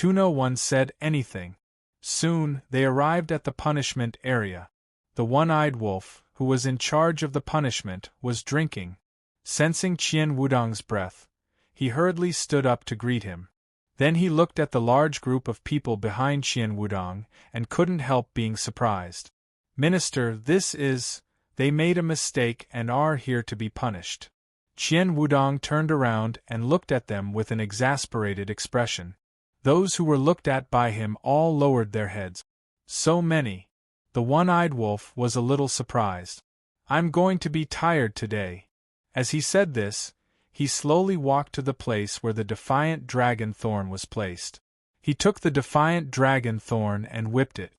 No one said anything. Soon, they arrived at the punishment area. The one-eyed wolf, who was in charge of the punishment, was drinking. Sensing Qian Wudong's breath, he hurriedly stood up to greet him. Then he looked at the large group of people behind Qian Wudong and couldn't help being surprised. Minister, they made a mistake and are here to be punished. Qian Wudong turned around and looked at them with an exasperated expression. Those who were looked at by him all lowered their heads. So many. The one-eyed wolf was a little surprised. I'm going to be tired today. As he said this, he slowly walked to the place where the defiant dragon thorn was placed. He took the defiant dragon thorn and whipped it.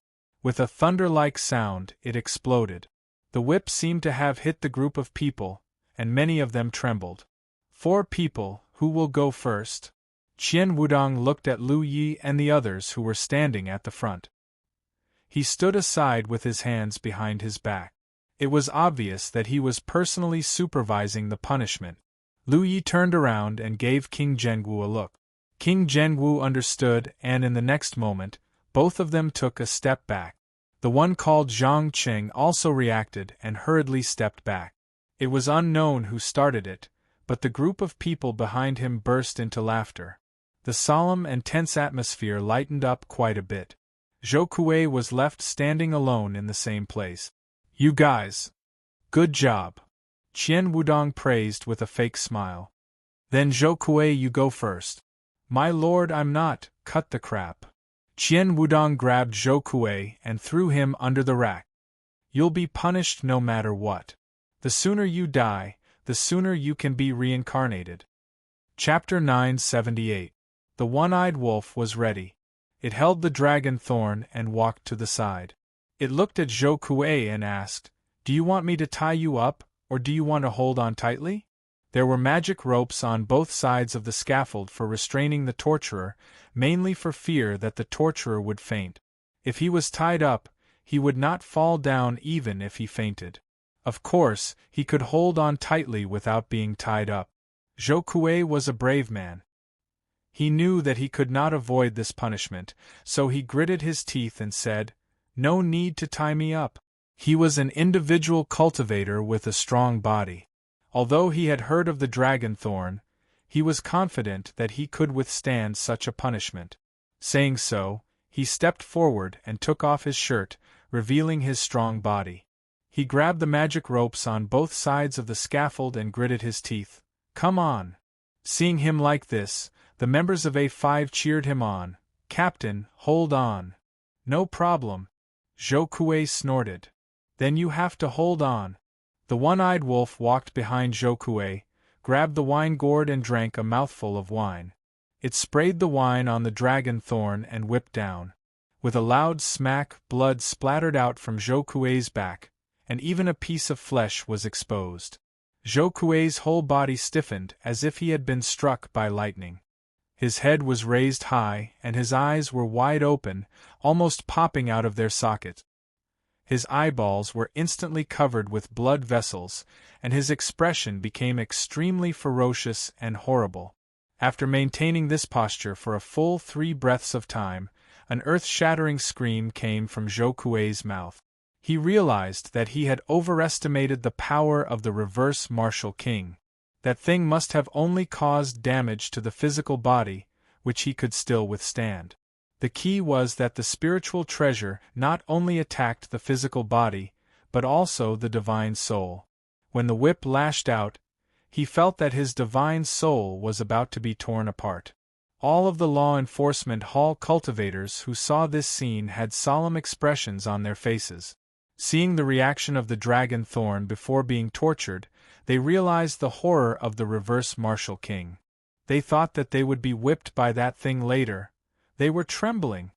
With a thunder-like sound, it exploded. The whip seemed to have hit the group of people, and many of them trembled. 4 people, who will go first? Qian Wudong looked at Lu Yi and the others who were standing at the front. He stood aside with his hands behind his back. It was obvious that he was personally supervising the punishment. Lu Yi turned around and gave King Zhengwu a look. King Zhengwu understood, and in the next moment, both of them took a step back. The one called Zhang Qing also reacted and hurriedly stepped back. It was unknown who started it, but the group of people behind him burst into laughter. The solemn and tense atmosphere lightened up quite a bit. Zhou Kuei was left standing alone in the same place. You guys! Good job! Qian Wudong praised with a fake smile. Then Zhou Kuei, you go first. My lord, I'm not, cut the crap. Qian Wudong grabbed Zhou Kuei and threw him under the rack. You'll be punished no matter what. The sooner you die, the sooner you can be reincarnated. Chapter 978. The one-eyed wolf was ready. It held the dragon thorn and walked to the side. It looked at Zhou Kuei and asked, Do you want me to tie you up, or do you want to hold on tightly? There were magic ropes on both sides of the scaffold for restraining the torturer, mainly for fear that the torturer would faint. If he was tied up, he would not fall down even if he fainted. Of course, he could hold on tightly without being tied up. Zhou Kuei was a brave man. He knew that he could not avoid this punishment, so he gritted his teeth and said, No need to tie me up. He was an individual cultivator with a strong body. Although he had heard of the dragon thorn, he was confident that he could withstand such a punishment. Saying so, He stepped forward and took off his shirt, revealing his strong body. He grabbed the magic ropes on both sides of the scaffold and gritted his teeth. Come on! Seeing him like this, the members of A5 cheered him on. Captain, hold on. No problem. Zhou Kuei snorted. Then you have to hold on. The one-eyed wolf walked behind Zhou Kuei, grabbed the wine gourd and drank a mouthful of wine. It sprayed the wine on the dragon thorn and whipped down. With a loud smack, blood splattered out from Zhou Kuei's back, and even a piece of flesh was exposed. Zhou Kuei's whole body stiffened as if he had been struck by lightning. His head was raised high, and his eyes were wide open, almost popping out of their sockets. His eyeballs were instantly covered with blood vessels, and his expression became extremely ferocious and horrible. After maintaining this posture for a full 3 breaths of time, an earth-shattering scream came from Zhou Kuei's mouth. He realized that he had overestimated the power of the reverse martial king. That thing must have only caused damage to the physical body, which he could still withstand. The key was that the spiritual treasure not only attacked the physical body, but also the divine soul. When the whip lashed out, he felt that his divine soul was about to be torn apart. All of the law enforcement hall cultivators who saw this scene had solemn expressions on their faces. Seeing the reaction of the dragon thorn before being tortured, they realized the horror of the reverse martial king. They thought that they would be whipped by that thing later. They were trembling.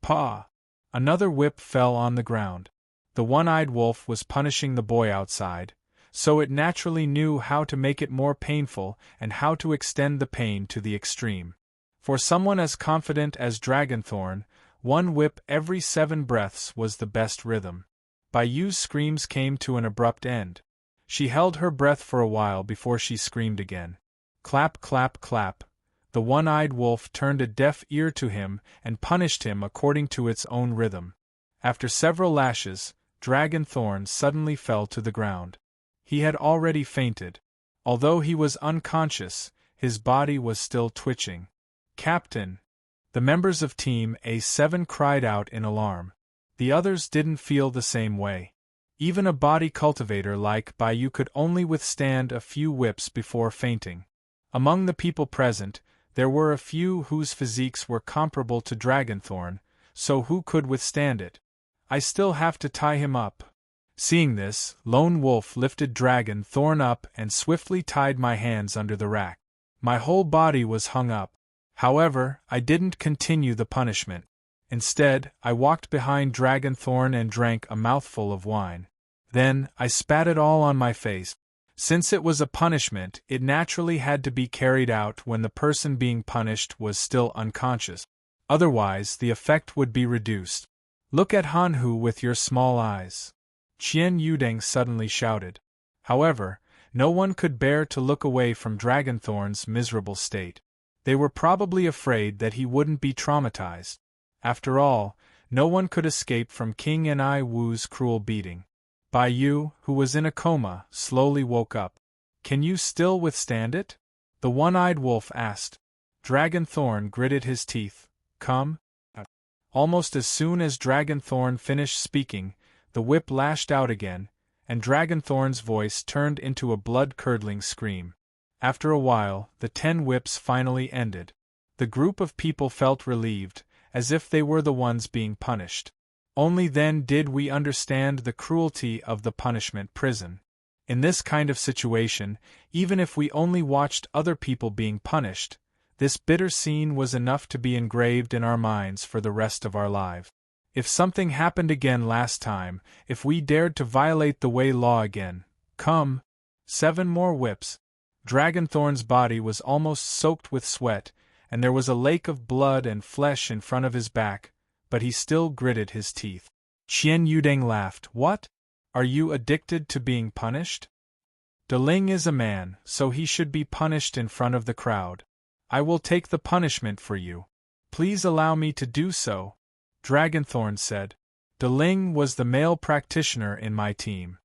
Paw! Another whip fell on the ground. The one-eyed wolf was punishing the boy outside, so it naturally knew how to make it more painful and how to extend the pain to the extreme. For someone as confident as Dragonthorn, 1 whip every 7 breaths was the best rhythm. Bai Yu's screams came to an abrupt end. She held her breath for a while before she screamed again. Clap, clap, clap. The one-eyed wolf turned a deaf ear to him and punished him according to its own rhythm. After several lashes, Dragonthorn suddenly fell to the ground. He had already fainted. Although he was unconscious, his body was still twitching. Captain! The members of Team A7 cried out in alarm. The others didn't feel the same way. Even a body cultivator like Bai Yu could only withstand a few whips before fainting. Among the people present, there were a few whose physiques were comparable to Dragonthorn, so who could withstand it? I still have to tie him up. Seeing this, Lone Wolf lifted Dragonthorn up and swiftly tied my hands under the rack. My whole body was hung up. However, I didn't continue the punishment. Instead, I walked behind Dragonthorn and drank a mouthful of wine. Then, I spat it all on my face. Since it was a punishment, it naturally had to be carried out when the person being punished was still unconscious. Otherwise, the effect would be reduced. Look at Hanhu with your small eyes. Qian Yudeng suddenly shouted. However, no one could bear to look away from Dragonthorn's miserable state. They were probably afraid that he wouldn't be traumatized. After all, no one could escape from King Ni Wu's cruel beating. Bai Yu, who was in a coma, slowly woke up. Can you still withstand it? The one-eyed wolf asked. Dragonthorn gritted his teeth. Come? Almost as soon as Dragonthorn finished speaking, the whip lashed out again, and Dragonthorn's voice turned into a blood-curdling scream. After a while, the 10 whips finally ended. The group of people felt relieved, as if they were the ones being punished. Only then did we understand the cruelty of the punishment prison. In this kind of situation, even if we only watched other people being punished, this bitter scene was enough to be engraved in our minds for the rest of our lives. If something happened again last time, if we dared to violate the way law again, come! 7 more whips. Dragonthorn's body was almost soaked with sweat, and there was a lake of blood and flesh in front of his back, but he still gritted his teeth. Qian Yudeng laughed. What? Are you addicted to being punished? Deling is a man, so he should be punished in front of the crowd. I will take the punishment for you. Please allow me to do so, Dragonthorn said. Deling was the male practitioner in my team.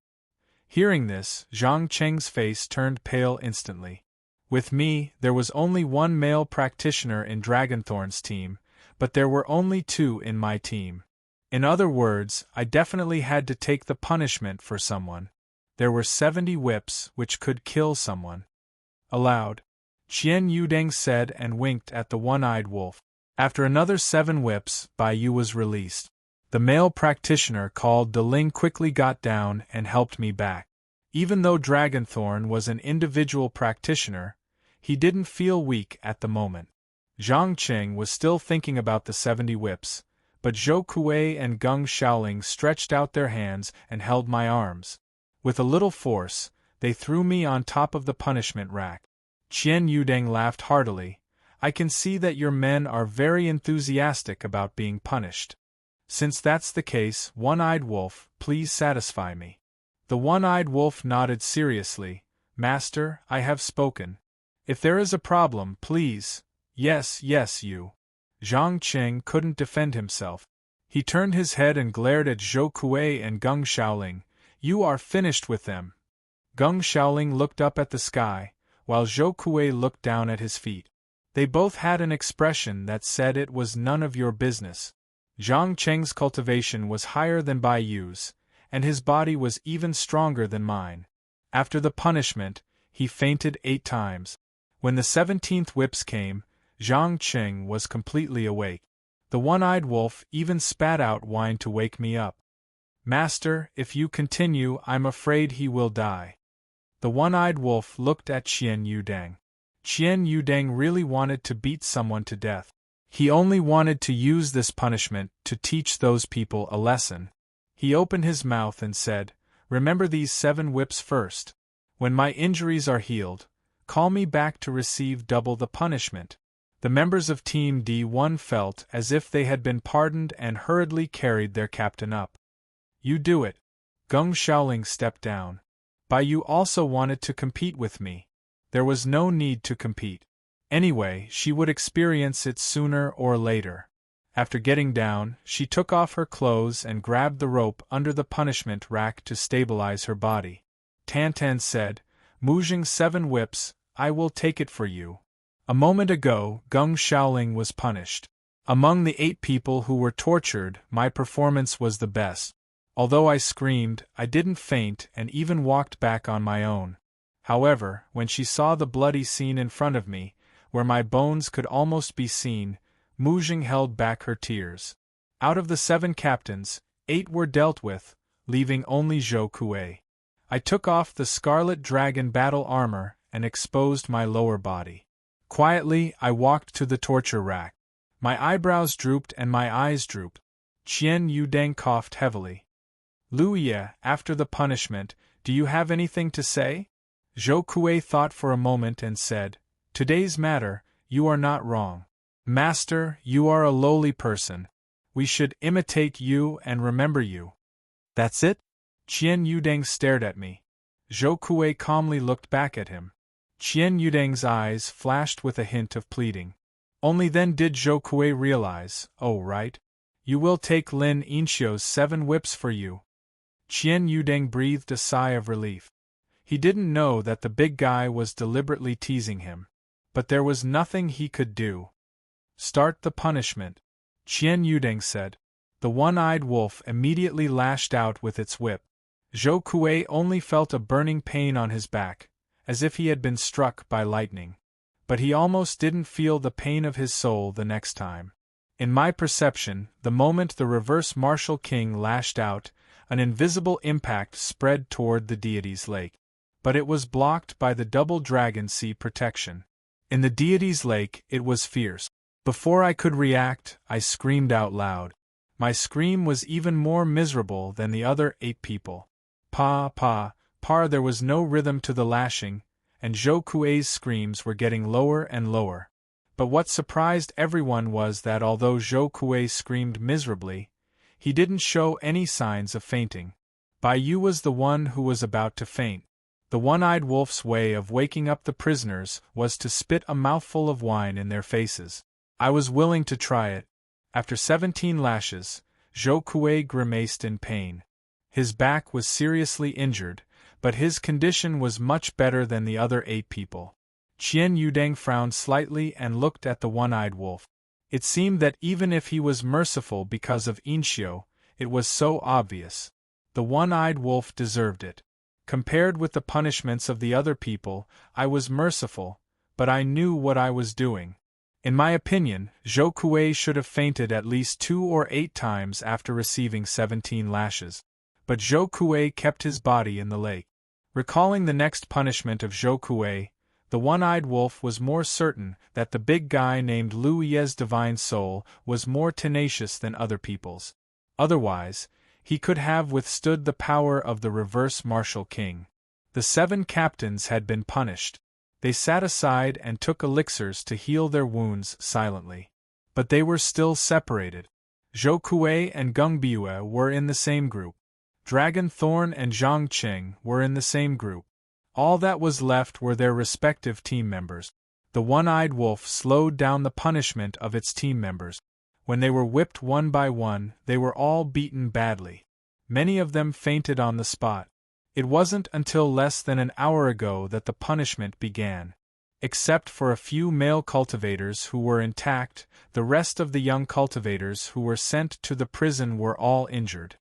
Hearing this, Zhang Cheng's face turned pale instantly. With me, there was only one male practitioner in Dragonthorn's team, but there were only 2 in my team. In other words, I definitely had to take the punishment for someone. There were 70 whips which could kill someone. Aloud, Qian Yudeng said and winked at the one-eyed wolf. After another 7 whips, Bai Yu was released. The male practitioner called De Ling quickly got down and helped me back. Even though Dragonthorn was an individual practitioner, he didn't feel weak at the moment. Zhang Qing was still thinking about the 70 whips, but Zhou Kuei and Geng Shaoling stretched out their hands and held my arms. With a little force, they threw me on top of the punishment rack. Qian Yudeng laughed heartily. I can see that your men are very enthusiastic about being punished. Since that's the case, One-Eyed Wolf, please satisfy me. The One-Eyed Wolf nodded seriously. Master, I have spoken. If there is a problem, please. Yes, you. Zhang Qing couldn't defend himself. He turned his head and glared at Zhou Kuei and Geng Shaoling. You are finished with them. Geng Shaoling looked up at the sky, while Zhou Kuei looked down at his feet. They both had an expression that said it was none of your business. Zhang Cheng's cultivation was higher than Bai Yu's, and his body was even stronger than mine. After the punishment, he fainted 8 times. When the 17th whips came, Zhang Qing was completely awake. The one-eyed wolf even spat out wine to wake me up. Master, if you continue, I'm afraid he will die. The one-eyed wolf looked at Qian Yudeng. Qian Yudeng really wanted to beat someone to death. He only wanted to use this punishment to teach those people a lesson. He opened his mouth and said, Remember these 7 whips first. When my injuries are healed, call me back to receive double the punishment. The members of Team D1 felt as if they had been pardoned and hurriedly carried their captain up. You do it. Geng Shaoling stepped down. Bai Yu also wanted to compete with me. There was no need to compete. Anyway, she would experience it sooner or later. After getting down, she took off her clothes and grabbed the rope under the punishment rack to stabilize her body. Tantan said, Mujing 7 whips, I will take it for you. A moment ago, Geng Shaoling was punished. Among the 8 people who were tortured, my performance was the best. Although I screamed, I didn't faint and even walked back on my own. However, when she saw the bloody scene in front of me, where my bones could almost be seen, Mujing held back her tears. Out of the 7 captains, 8 were dealt with, leaving only Zhou Kuei. I took off the Scarlet Dragon battle armor and exposed my lower body. Quietly, I walked to the torture rack. My eyebrows drooped and my eyes drooped. Qian Yudeng coughed heavily. Lu Ye, after the punishment, do you have anything to say? Zhou Kuei thought for a moment and said, Today's matter, you are not wrong. Master, you are a lowly person. We should imitate you and remember you. That's it? Qian Yudeng stared at me. Zhou Kuei calmly looked back at him. Qian Yudeng's eyes flashed with a hint of pleading. Only then did Zhou Kuei realize, oh right. You will take Lin Yinxiu's 7 whips for you. Qian Yudeng breathed a sigh of relief. He didn't know that the big guy was deliberately teasing him. But there was nothing he could do. Start the punishment, Qian Yudeng said. The one-eyed wolf immediately lashed out with its whip. Zhou Kuei only felt a burning pain on his back, as if he had been struck by lightning. But he almost didn't feel the pain of his soul the next time. In my perception, the moment the reverse martial king lashed out, an invisible impact spread toward the deity's lake. But it was blocked by the double dragon sea protection. In the deity's lake, it was fierce. Before I could react, I screamed out loud. My scream was even more miserable than the other 8 people. Pa, there was no rhythm to the lashing, and Zhou Kuei's screams were getting lower and lower. But what surprised everyone was that although Zhou Kuei screamed miserably, he didn't show any signs of fainting. Bai Yu was the one who was about to faint. The one-eyed wolf's way of waking up the prisoners was to spit a mouthful of wine in their faces. I was willing to try it. After 17 lashes, Zhou Kuei grimaced in pain. His back was seriously injured, but his condition was much better than the other 8 people. Qian Yudeng frowned slightly and looked at the one-eyed wolf. It seemed that even if he was merciful because of Inshio, it was so obvious. The one-eyed wolf deserved it. Compared with the punishments of the other people, I was merciful, but I knew what I was doing. In my opinion, Zhou Kuei should have fainted at least 2 or 8 times after receiving 17 lashes. But Zhou Kuei kept his body in the lake. Recalling the next punishment of Zhou Kuei, the one-eyed wolf was more certain that the big guy named Lu Ye's divine soul was more tenacious than other people's. Otherwise, he could have withstood the power of the reverse martial king. The 7 captains had been punished. They sat aside and took elixirs to heal their wounds silently. But they were still separated. Zhou Kuei and Geng Biue were in the same group. Dragon Thorn and Zhang Qing were in the same group. All that was left were their respective team members. The one-eyed wolf slowed down the punishment of its team members. When they were whipped one by one, they were all beaten badly. Many of them fainted on the spot. It wasn't until less than an hour ago that the punishment began. Except for a few male cultivators who were intact, the rest of the young cultivators who were sent to the prison were all injured.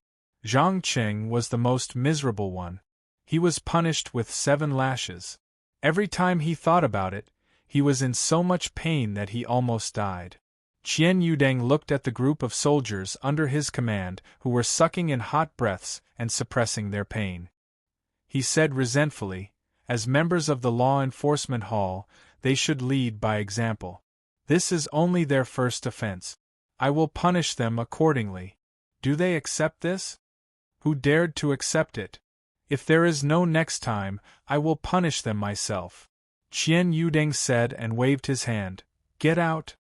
Zhang Qing was the most miserable one. He was punished with 7 lashes. Every time he thought about it, he was in so much pain that he almost died. Qian Yudeng looked at the group of soldiers under his command who were sucking in hot breaths and suppressing their pain. He said resentfully, as members of the law enforcement hall, they should lead by example. This is only their first offense. I will punish them accordingly. Do they accept this? Who dared to accept it? If there is no next time, I will punish them myself. Qian Yudeng said and waved his hand. Get out.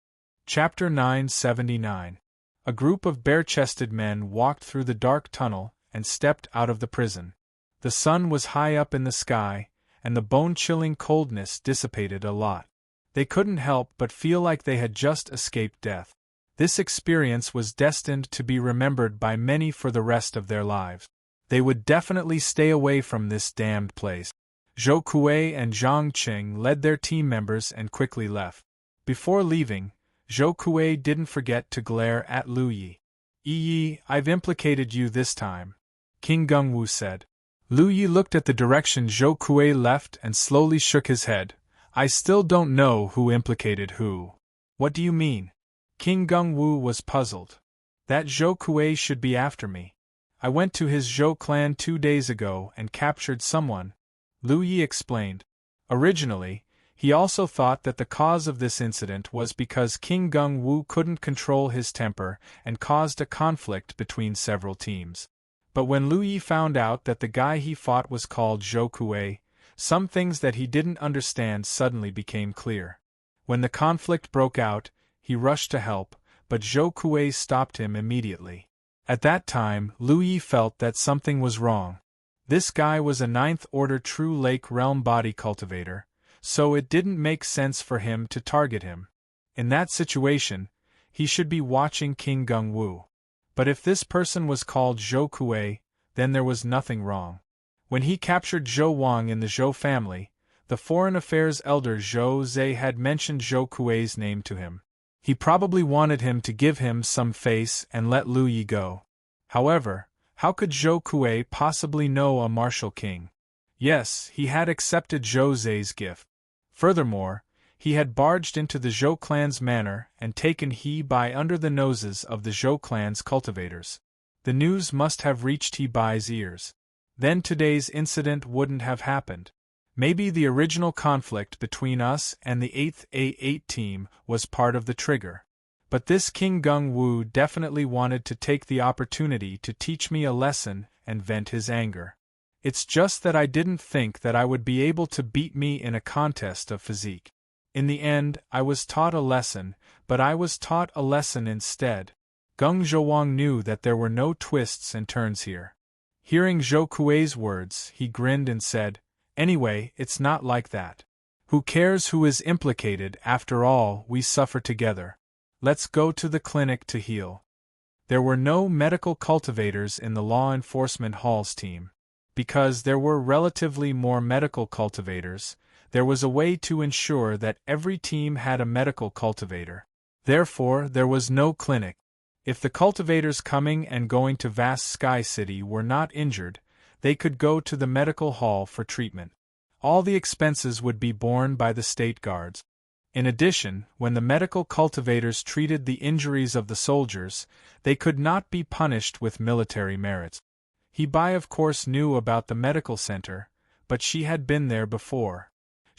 Chapter 979. A group of bare-chested men walked through the dark tunnel and stepped out of the prison. The sun was high up in the sky, and the bone-chilling coldness dissipated a lot. They couldn't help but feel like they had just escaped death. This experience was destined to be remembered by many for the rest of their lives. They would definitely stay away from this damned place. Zhou Kuei and Zhang Qing led their team members and quickly left. Before leaving, Zhou Kuei didn't forget to glare at Lu Yi. Yi, I've implicated you this time, King Gengwu said. Lu Yi looked at the direction Zhou Kuei left and slowly shook his head. I still don't know who implicated who. What do you mean? King Gengwu was puzzled. That Zhou Kuei should be after me. I went to his Zhou clan 2 days ago and captured someone, Lu Yi explained. Originally, he also thought that the cause of this incident was because King Gengwu couldn't control his temper and caused a conflict between several teams. But when Lu Yi found out that the guy he fought was called Zhou Kuei, some things that he didn't understand suddenly became clear. When the conflict broke out, he rushed to help, but Zhou Kuei stopped him immediately. At that time, Lu Yi felt that something was wrong. This guy was a 9th order true Lake Realm body cultivator, so it didn't make sense for him to target him. In that situation, he should be watching King Gengwu. But if this person was called Zhou Kuei, then there was nothing wrong. When he captured Zhou Wang in the Zhou family, the Foreign Affairs elder Zhou Zhe had mentioned Zhou Kuei's name to him. He probably wanted him to give him some face and let Lu Yi go. However, how could Zhou Kuei possibly know a martial king? Yes, he had accepted Zhou Zhe's gift. Furthermore, he had barged into the Zhou clan's manor and taken He Bai under the noses of the Zhou clan's cultivators. The news must have reached He Bai's ears. Then today's incident wouldn't have happened. Maybe the original conflict between us and the 8th A8 team was part of the trigger. But this King Gengwu definitely wanted to take the opportunity to teach me a lesson and vent his anger. It's just that I didn't think that I would be able to beat me in a contest of physique. In the end, I was taught a lesson, but I was taught a lesson instead. Geng Zhouwang knew that there were no twists and turns here. Hearing Zhou Kuei's words, he grinned and said, "Anyway, it's not like that. Who cares who is implicated? After all, we suffer together. Let's go to the clinic to heal." There were no medical cultivators in the law enforcement hall's team. Because there were relatively more medical cultivators, there was a way to ensure that every team had a medical cultivator. Therefore, there was no clinic. If the cultivators coming and going to vast Sky City were not injured, they could go to the medical hall for treatment. All the expenses would be borne by the state guards. In addition, when the medical cultivators treated the injuries of the soldiers, they could not be punished with military merits. Hebai of course knew about the medical center, but she had been there before.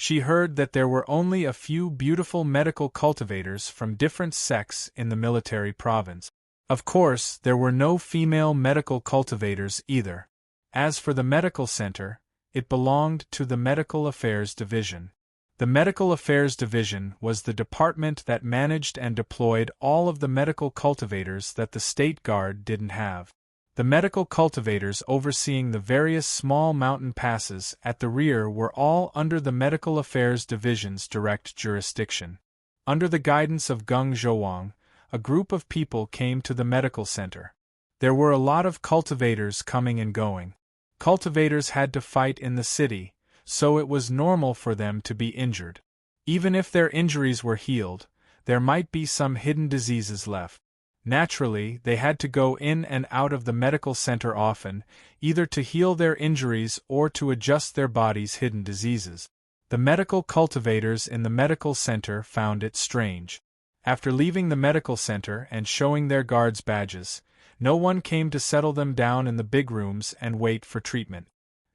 She heard that there were only a few beautiful medical cultivators from different sects in the military province. Of course, there were no female medical cultivators either. As for the medical center, it belonged to the Medical Affairs Division. The Medical Affairs Division was the department that managed and deployed all of the medical cultivators that the State Guard didn't have. The medical cultivators overseeing the various small mountain passes at the rear were all under the Medical Affairs Division's direct jurisdiction. Under the guidance of Gung Zhouwang, a group of people came to the medical center. There were a lot of cultivators coming and going. Cultivators had to fight in the city, so it was normal for them to be injured. Even if their injuries were healed, there might be some hidden diseases left. Naturally, they had to go in and out of the medical center often, either to heal their injuries or to adjust their body's hidden diseases. The medical cultivators in the medical center found it strange. After leaving the medical center and showing their guards' badges, no one came to settle them down in the big rooms and wait for treatment.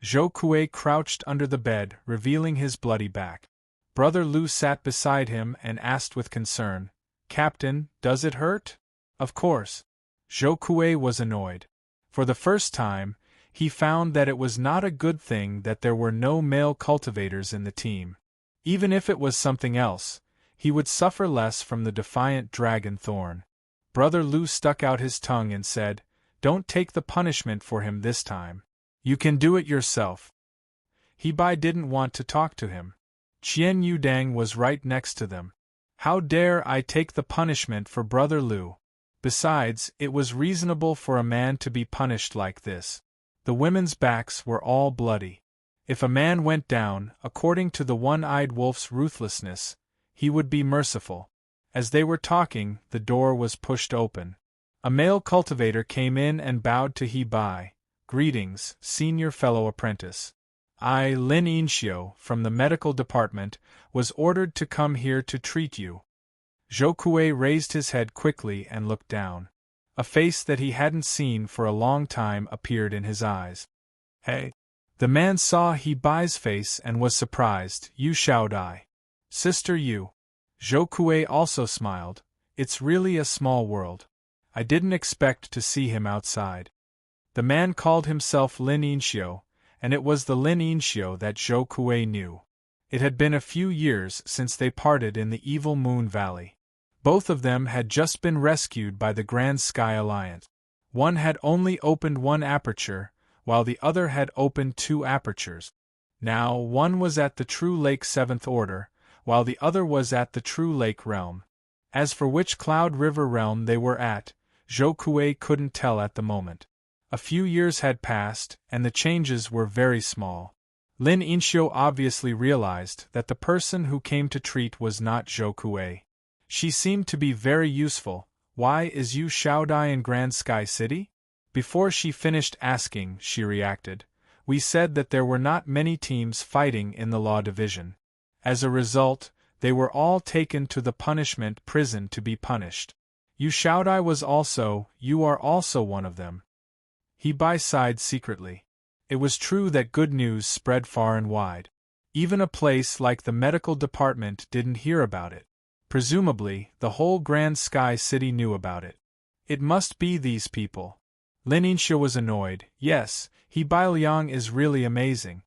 Zhou Kuei crouched under the bed, revealing his bloody back. Brother Lu sat beside him and asked with concern, "Captain, does it hurt?" Of course. Zhou Kuei was annoyed. For the first time, he found that it was not a good thing that there were no male cultivators in the team. Even if it was something else, he would suffer less from the defiant dragon thorn. Brother Lu stuck out his tongue and said, "Don't take the punishment for him this time. You can do it yourself." Hebai didn't want to talk to him. Qian Yudang was right next to them. "How dare I take the punishment for Brother Lu? Besides, it was reasonable for a man to be punished like this." The women's backs were all bloody. If a man went down, according to the one-eyed wolf's ruthlessness, he would be merciful. As they were talking, the door was pushed open. A male cultivator came in and bowed to Hebai. "Greetings, senior fellow apprentice. I, Lin Yinxiu, from the medical department, was ordered to come here to treat you." Zhou Kuei raised his head quickly and looked down. A face that he hadn't seen for a long time appeared in his eyes. "Hey!" The man saw Hebai's face and was surprised. "You Xiaodai. Sister Yu." Zhou Kuei also smiled. "It's really a small world. I didn't expect to see him outside." The man called himself Lin Yinxiu, and it was the Lin Yinxiu that Zhou Kuei knew. It had been a few years since they parted in the Evil Moon Valley. Both of them had just been rescued by the Grand Sky Alliance. One had only opened one aperture, while the other had opened two apertures. Now, one was at the True Lake Seventh Order, while the other was at the True Lake Realm. As for which Cloud River realm they were at, Zhou Kuei couldn't tell at the moment. A few years had passed, and the changes were very small. Lin Yinxiu obviously realized that the person who came to treat was not Zhou Kuei. She seemed to be very useful. "Why is Yu Xiaodai in Grand Sky City?" Before she finished asking, she reacted, "We said that there were not many teams fighting in the Law Division. As a result, they were all taken to the punishment prison to be punished. Yu Xiaodai was also, you are also one of them." Hebai sighed secretly. It was true that good news spread far and wide. Even a place like the medical department didn't hear about it. Presumably, the whole Grand Sky City knew about it. It must be these people. Lin Yinxiu was annoyed. Yes, Hebai Liang is really amazing.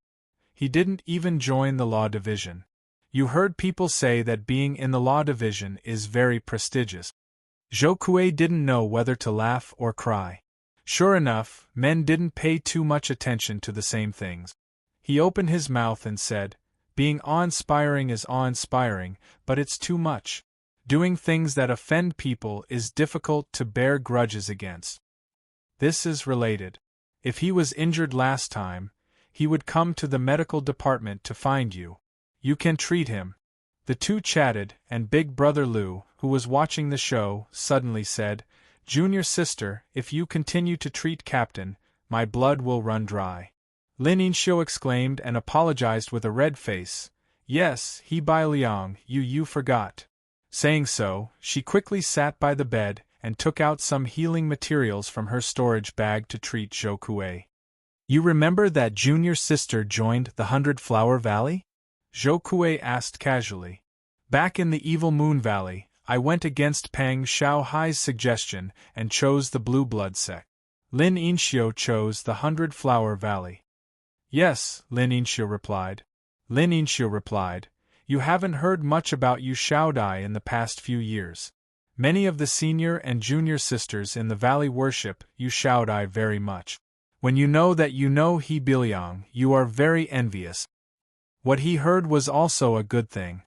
He didn't even join the Law Division. You heard people say that being in the Law Division is very prestigious. Zhou Kuei didn't know whether to laugh or cry. Sure enough, men didn't pay too much attention to the same things. He opened his mouth and said, "Being awe-inspiring is awe-inspiring, but it's too much. Doing things that offend people is difficult to bear grudges against. This is related. If he was injured last time, he would come to the medical department to find you. You can treat him. The two chatted, and Big Brother Lou, who was watching the show, suddenly said, "Junior sister, if you continue to treat Captain, my blood will run dry." Lin Yinxiu exclaimed and apologized with a red face. "Yes, He Bai Liang, you forgot." Saying so, she quickly sat by the bed and took out some healing materials from her storage bag to treat Zhou Kuei. "You remember that junior sister joined the 100-Flower Valley?" Zhou Kuei asked casually. "Back in the Evil Moon Valley, I went against Peng Xiaohai's suggestion and chose the Blue Blood sect. Lin Yinxiu chose the 100-Flower Valley." "Yes," Lin Yinxiu replied. "You haven't heard much about Yu Xiaodai in the past few years. Many of the senior and junior sisters in the valley worship Yu Xiaodai very much. When you know that you know He Biliang, you are very envious." What he heard was also a good thing.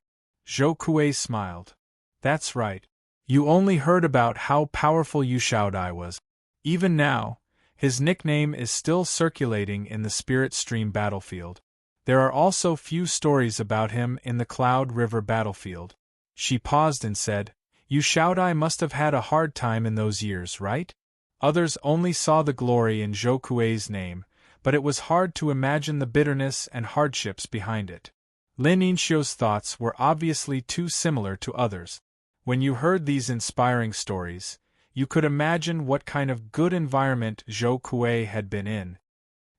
Zhou Kuei smiled. "That's right. You only heard about how powerful Yu Xiaodai was. Even now, his nickname is still circulating in the Spirit Stream battlefield. There are also few stories about him in the Cloud River battlefield." She paused and said, "Yu Xiaodai must have had a hard time in those years, right?" Others only saw the glory in Zhou Kuei's name, but it was hard to imagine the bitterness and hardships behind it. Lin Yinxiu's thoughts were obviously too similar to others. When you heard these inspiring stories, you could imagine what kind of good environment Zhou Kuei had been in.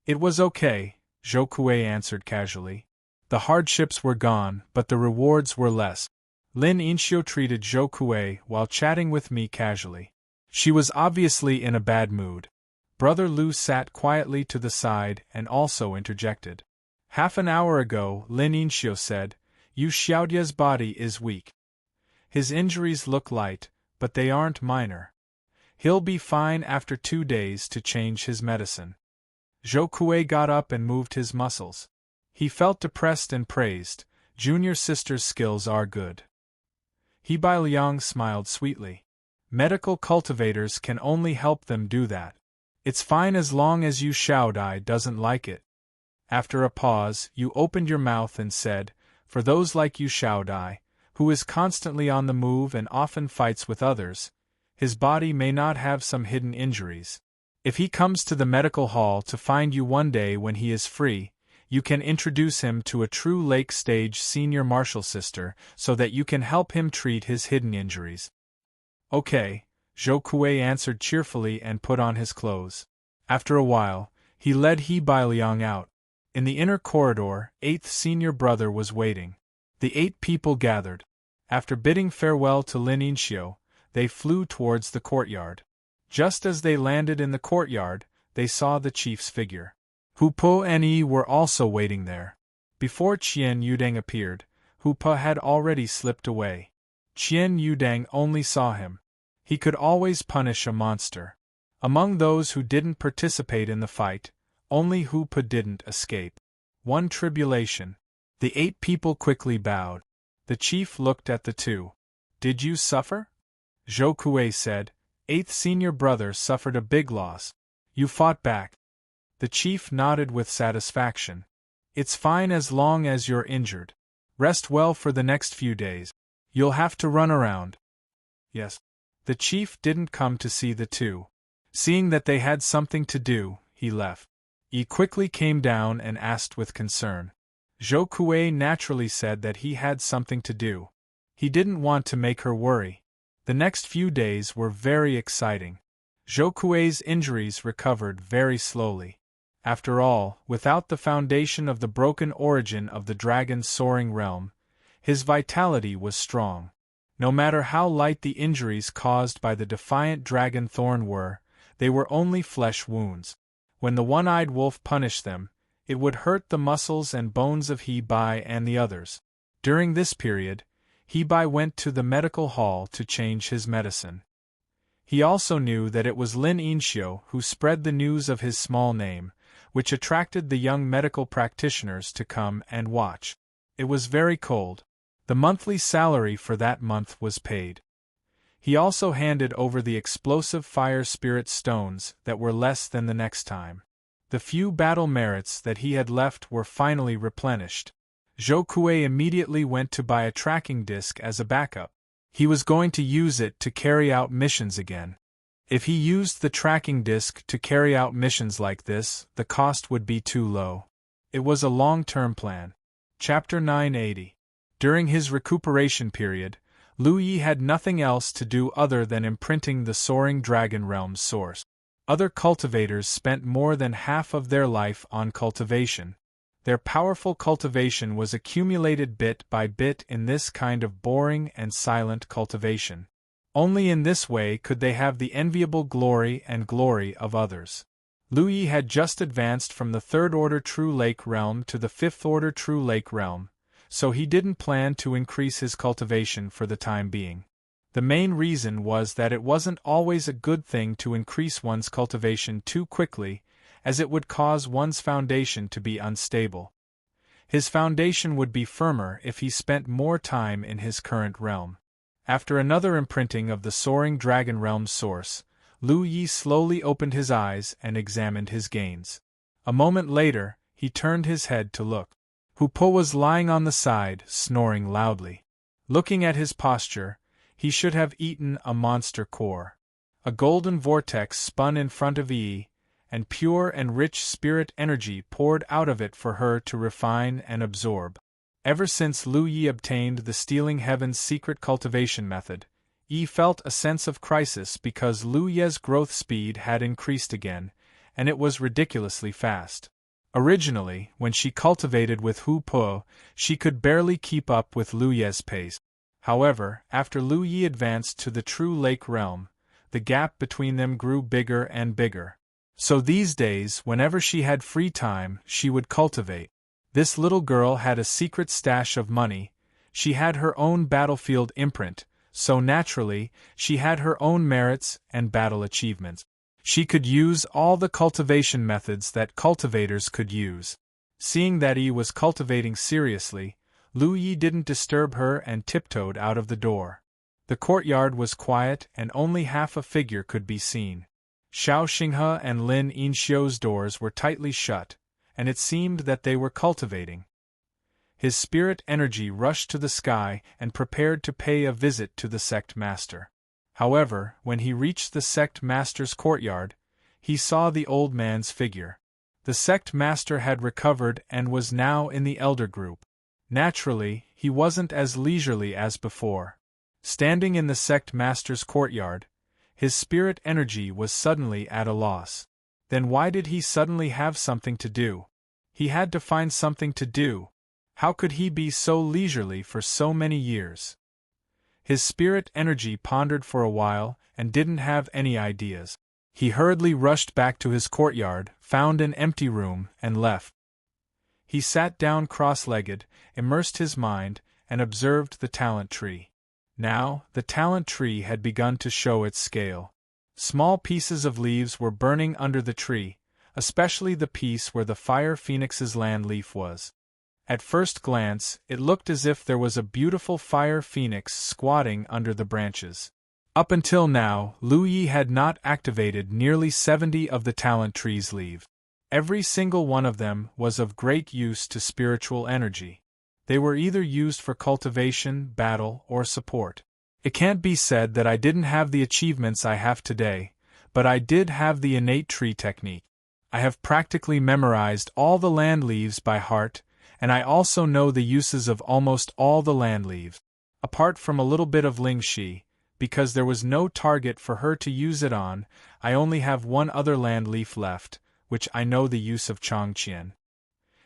"It was okay," Zhou Kuei answered casually. "The hardships were gone, but the rewards were less." Lin Yinxiu treated Zhou Kuei while chatting with me casually. She was obviously in a bad mood. Brother Lu sat quietly to the side and also interjected. "Half an hour ago," Lin Yinxiu said, "Yu Xiaodia's body is weak. His injuries look light, but they aren't minor. He'll be fine after 2 days to change his medicine." Zhou Kuei got up and moved his muscles. He felt depressed and praised, "Junior sister's skills are good." He Bai Liang smiled sweetly. "Medical cultivators can only help them do that. It's fine as long as Yu Xiaodai doesn't like it." After a pause, you opened your mouth and said, "For those like Yu Xiaodai, who is constantly on the move and often fights with others, his body may not have some hidden injuries. If he comes to the medical hall to find you one day when he is free, you can introduce him to a true lake-stage senior martial sister so that you can help him treat his hidden injuries." "Okay," Zhou Kuei answered cheerfully and put on his clothes. After a while, he led He Bai Liang out. In the inner corridor, 8th senior brother was waiting. The 8 people gathered. After bidding farewell to Lin Yinxiu, they flew towards the courtyard. Just as they landed in the courtyard, they saw the chief's figure. Hu Po and Yi were also waiting there. Before Qian Yudang appeared, Hu Po had already slipped away. Qian Yudang only saw him. He could always punish a monster. Among those who didn't participate in the fight, only Hu Po didn't escape. One tribulation. The 8 people quickly bowed. The chief looked at the two. "Did you suffer?" Zhou Kuei said, "8th senior brother suffered a big loss. You fought back." The chief nodded with satisfaction. "It's fine as long as you're injured. Rest well for the next few days. You'll have to run around." "Yes." The chief didn't come to see the two. Seeing that they had something to do, he left. Yi quickly came down and asked with concern. Zhou Kuei naturally said that he had something to do. He didn't want to make her worry. The next few days were very exciting. Zhou Kuei's injuries recovered very slowly. After all, without the foundation of the broken origin of the dragon's soaring realm, his vitality was strong. No matter how light the injuries caused by the defiant dragon thorn were, they were only flesh wounds. When the one-eyed wolf punished them, it would hurt the muscles and bones of He Bai and the others. During this period, He Bai went to the medical hall to change his medicine. He also knew that it was Lin Yinxiu who spread the news of his small name, which attracted the young medical practitioners to come and watch. It was very cold. The monthly salary for that month was paid. He also handed over the explosive fire spirit stones that were less than the next time. The few battle merits that he had left were finally replenished. Zhou immediately went to buy a tracking disc as a backup. He was going to use it to carry out missions again. If he used the tracking disc to carry out missions like this, the cost would be too low. It was a long-term plan. Chapter 980. During his recuperation period, Lu Yi had nothing else to do other than imprinting the Soaring Dragon Realm's source. Other cultivators spent more than half of their life on cultivation. Their powerful cultivation was accumulated bit by bit in this kind of boring and silent cultivation. Only in this way could they have the enviable glory of others. Lu Yi had just advanced from the 3rd Order True Lake Realm to the 5th Order True Lake Realm, so he didn't plan to increase his cultivation for the time being. The main reason was that it wasn't always a good thing to increase one's cultivation too quickly, as it would cause one's foundation to be unstable. His foundation would be firmer if he spent more time in his current realm. After another imprinting of the Soaring Dragon Realm's source, Lu Yi slowly opened his eyes and examined his gains. A moment later, he turned his head to look. Hu Po was lying on the side, snoring loudly. Looking at his posture, he should have eaten a monster core. A golden vortex spun in front of Yi, and pure and rich spirit energy poured out of it for her to refine and absorb. Ever since Lu Yi obtained the Stealing Heaven's secret cultivation method, Yi felt a sense of crisis because Lu Ye's growth speed had increased again, and it was ridiculously fast. Originally, when she cultivated with Hu Po, she could barely keep up with Lu Ye's pace. However, after Lu Yi advanced to the True Lake Realm, the gap between them grew bigger and bigger. So these days, whenever she had free time, she would cultivate. This little girl had a secret stash of money. She had her own battlefield imprint, so naturally, she had her own merits and battle achievements. She could use all the cultivation methods that cultivators could use. Seeing that Yi was cultivating seriously, Lu Yi didn't disturb her and tiptoed out of the door. The courtyard was quiet and only half a figure could be seen. Xiao Xinghe and Lin Yinxiu's doors were tightly shut, and it seemed that they were cultivating. His spirit energy rushed to the sky and prepared to pay a visit to the sect master. However, when he reached the sect master's courtyard, he saw the old man's figure. The sect master had recovered and was now in the elder group. Naturally, he wasn't as leisurely as before. Standing in the sect master's courtyard, his spirit energy was suddenly at a loss. Then why did he suddenly have something to do? He had to find something to do. How could he be so leisurely for so many years? His spirit energy pondered for a while and didn't have any ideas. He hurriedly rushed back to his courtyard, found an empty room, and left. He sat down cross-legged, immersed his mind, and observed the talent tree. Now, the talent tree had begun to show its scale. Small pieces of leaves were burning under the tree, especially the piece where the fire phoenix's land leaf was. At first glance, it looked as if there was a beautiful fire phoenix squatting under the branches. Up until now, Lu Yi had not activated nearly 70 of the talent tree's leaves. Every single one of them was of great use to spiritual energy. They were either used for cultivation, battle, or support. It can't be said that I didn't have the achievements I have today, but I did have the innate tree technique. I have practically memorized all the land leaves by heart, and I also know the uses of almost all the land leaves. Apart from a little bit of Ling Shi, because there was no target for her to use it on, I only have one other land leaf left, which I know the use of Chongqian.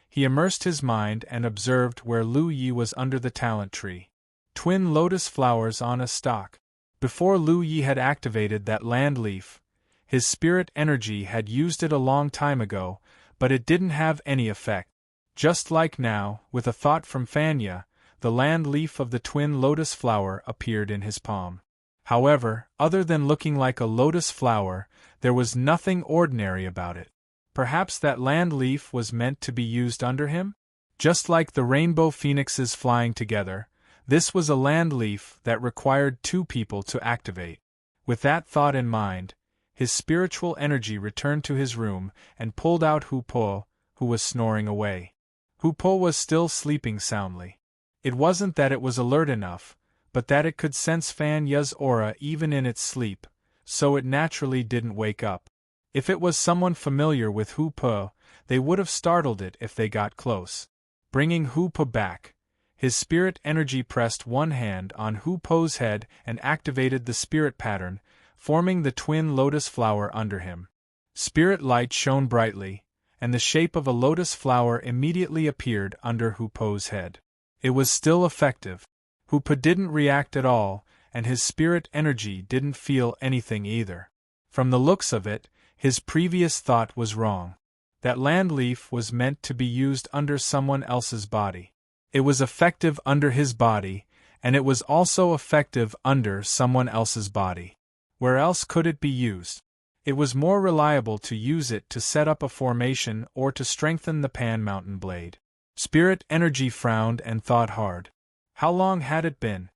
He immersed his mind and observed where Lu Yi was under the talent tree. Twin lotus flowers on a stalk. Before Lu Yi had activated that land leaf, his spirit energy had used it a long time ago, but it didn't have any effect. Just like now, with a thought from Fanya, the land leaf of the twin lotus flower appeared in his palm. However, other than looking like a lotus flower, there was nothing ordinary about it. Perhaps that land leaf was meant to be used under him? Just like the rainbow phoenixes flying together, this was a land leaf that required two people to activate. With that thought in mind, his spiritual energy returned to his room and pulled out Hu Po, who was snoring away. Hoopoe was still sleeping soundly. It wasn't that it was alert enough, but that it could sense Fan Ya's aura even in its sleep, so it naturally didn't wake up. If it was someone familiar with Hoopoe, they would have startled it if they got close. Bringing Hoopoe back, his spirit energy pressed one hand on Hoopoe's head and activated the spirit pattern, forming the twin lotus flower under him. Spirit light shone brightly, and the shape of a lotus flower immediately appeared under Hoopoe's head. It was still effective. Hoopoe didn't react at all, and his spirit energy didn't feel anything either. From the looks of it, his previous thought was wrong. That land leaf was meant to be used under someone else's body. It was effective under his body, and it was also effective under someone else's body. Where else could it be used? It was more reliable to use it to set up a formation or to strengthen the Pan Mountain blade. Spirit energy frowned and thought hard. How long had it been?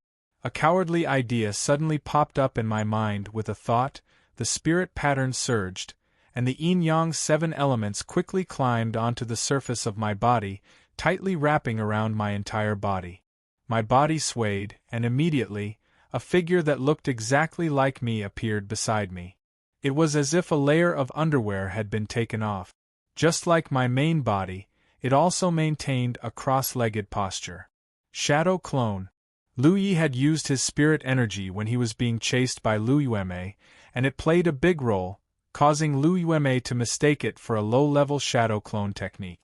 A cowardly idea suddenly popped up in my mind with a thought. The spirit pattern surged, and the yin-yang 7 elements quickly climbed onto the surface of my body, tightly wrapping around my entire body. My body swayed, and immediately, a figure that looked exactly like me appeared beside me. It was as if a layer of underwear had been taken off. Just like my main body, it also maintained a cross-legged posture. Shadow Clone. Lu Yi had used his spirit energy when he was being chased by Lu Yueme, and it played a big role, causing Lu Yueme to mistake it for a low-level shadow clone technique.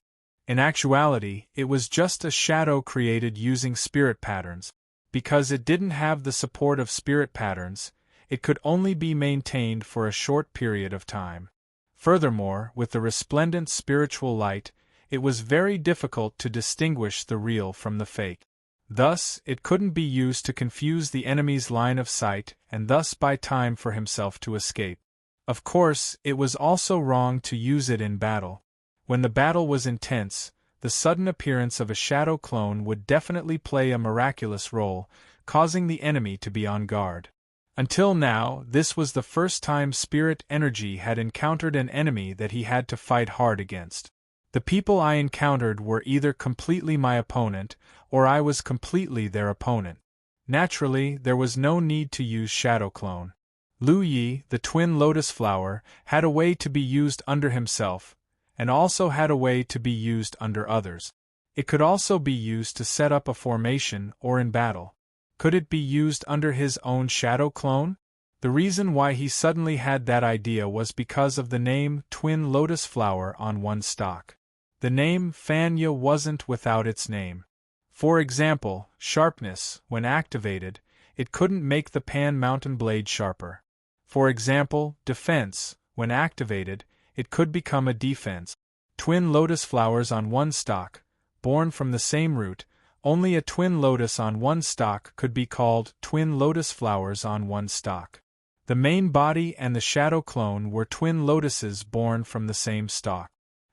In actuality, it was just a shadow created using spirit patterns. Because it didn't have the support of spirit patterns, it could only be maintained for a short period of time. Furthermore, with the resplendent spiritual light, it was very difficult to distinguish the real from the fake. Thus, it couldn't be used to confuse the enemy's line of sight and thus buy time for himself to escape. Of course, it was also wrong to use it in battle. When the battle was intense, the sudden appearance of a shadow clone would definitely play a miraculous role, causing the enemy to be on guard. Until now, this was the first time spirit energy had encountered an enemy that he had to fight hard against. The people I encountered were either completely my opponent, or I was completely their opponent. Naturally, there was no need to use Shadow Clone. Lu Yi, the twin lotus flower, had a way to be used under himself, and also had a way to be used under others. It could also be used to set up a formation or in battle. Could it be used under his own Shadow Clone? The reason why he suddenly had that idea was because of the name Twin Lotus Flower on one stalk. The name Fan Ya wasn't without its name. For example, sharpness, when activated, it couldn't make the Pan Mountain blade sharper. For example, defense, when activated, it could become a defense. Twin lotus flowers on one stalk, born from the same root, only a twin lotus on one stalk could be called twin lotus flowers on one stalk. The main body and the shadow clone were twin lotuses born from the same stalk.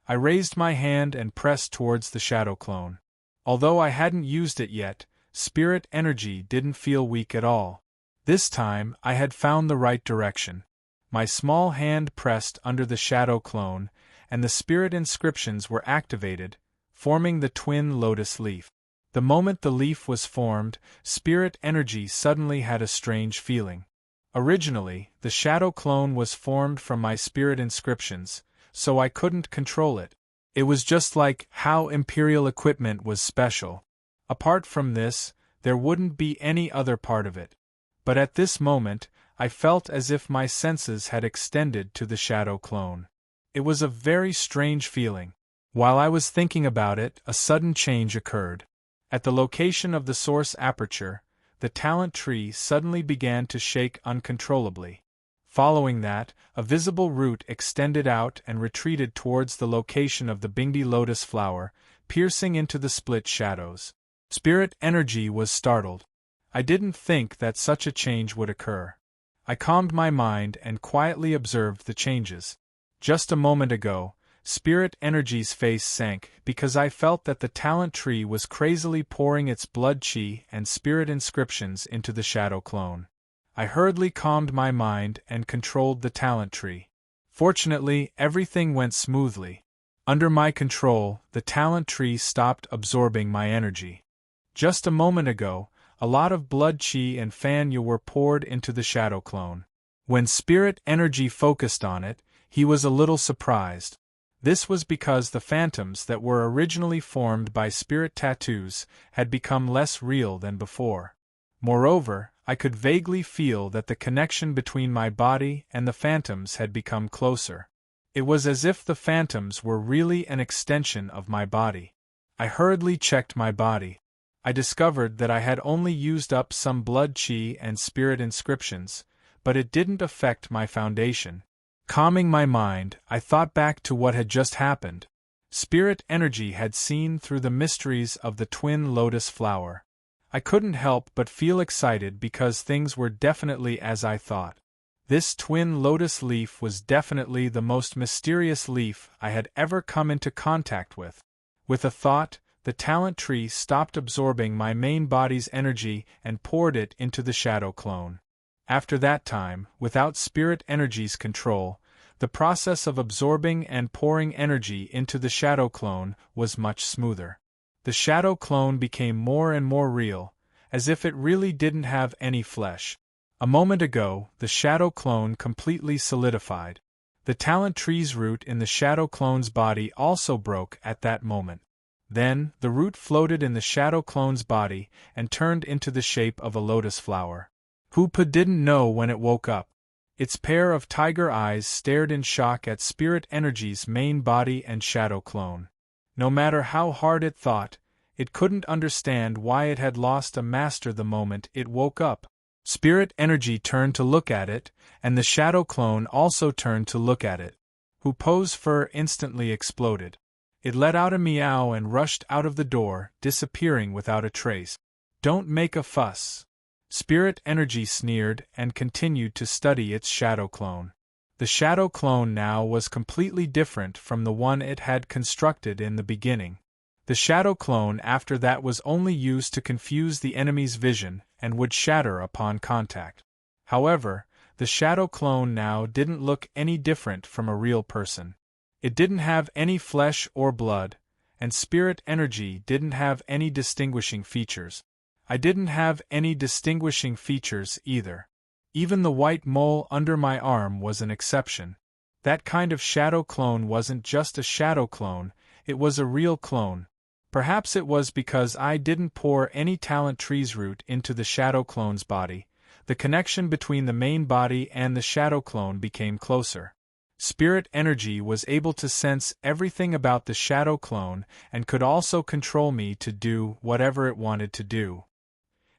I raised my hand and pressed towards the shadow clone. Although I hadn't used it yet, spirit energy didn't feel weak at all. This time, I had found the right direction. My small hand pressed under the shadow clone, and the spirit inscriptions were activated, forming the twin lotus leaf. The moment the leaf was formed, spirit energy suddenly had a strange feeling. Originally, the shadow clone was formed from my spirit inscriptions, so I couldn't control it. It was just like how Imperial equipment was special. Apart from this, there wouldn't be any other part of it. But at this moment, I felt as if my senses had extended to the shadow clone. It was a very strange feeling. While I was thinking about it, a sudden change occurred. At the location of the source aperture, the talent tree suddenly began to shake uncontrollably. Following that, a visible root extended out and retreated towards the location of the Bingbi lotus flower, piercing into the split shadows. Spirit energy was startled. I didn't think that such a change would occur. I calmed my mind and quietly observed the changes. Just a moment ago, spirit energy's face sank because I felt that the talent tree was crazily pouring its blood chi and spirit inscriptions into the shadow clone. I hurriedly calmed my mind and controlled the talent tree. Fortunately, everything went smoothly. Under my control, the talent tree stopped absorbing my energy. Just a moment ago, a lot of blood chi and fan yu were poured into the shadow clone. When spirit energy focused on it, he was a little surprised. This was because the phantoms that were originally formed by spirit tattoos had become less real than before. Moreover, I could vaguely feel that the connection between my body and the phantoms had become closer. It was as if the phantoms were really an extension of my body. I hurriedly checked my body. I discovered that I had only used up some blood chi and spirit inscriptions, but it didn't affect my foundation. Calming my mind, I thought back to what had just happened. Spirit energy had seen through the mysteries of the twin lotus flower. I couldn't help but feel excited because things were definitely as I thought. This twin lotus leaf was definitely the most mysterious leaf I had ever come into contact with. With a thought, the talent tree stopped absorbing my main body's energy and poured it into the shadow clone. After that time, without spirit energy's control, the process of absorbing and pouring energy into the shadow clone was much smoother. The shadow clone became more and more real, as if it really didn't have any flesh. A moment ago, the shadow clone completely solidified. The talent tree's root in the shadow clone's body also broke at that moment. Then, the root floated in the shadow clone's body and turned into the shape of a lotus flower. Hoopa didn't know when it woke up. Its pair of tiger eyes stared in shock at spirit energy's main body and shadow clone. No matter how hard it thought, it couldn't understand why it had lost a master the moment it woke up. Spirit energy turned to look at it, and the shadow clone also turned to look at it. Hoopa's fur instantly exploded. It let out a meow and rushed out of the door, disappearing without a trace. "Don't make a fuss." Spirit energy sneered and continued to study its shadow clone. The shadow clone now was completely different from the one it had constructed in the beginning. The shadow clone after that was only used to confuse the enemy's vision and would shatter upon contact. However, the shadow clone now didn't look any different from a real person. It didn't have any flesh or blood, and spirit energy didn't have any distinguishing features. I didn't have any distinguishing features either. Even the white mole under my arm was an exception. That kind of shadow clone wasn't just a shadow clone, it was a real clone. Perhaps it was because I didn't pour any talent tree's root into the shadow clone's body. The connection between the main body and the shadow clone became closer. Spirit energy was able to sense everything about the shadow clone and could also control me to do whatever it wanted to do.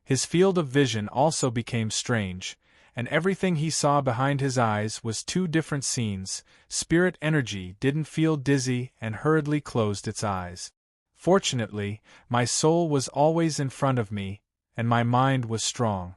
His field of vision also became strange, and everything he saw behind his eyes was two different scenes. Spirit energy didn't feel dizzy and hurriedly closed its eyes. Fortunately, my soul was always in front of me, and my mind was strong.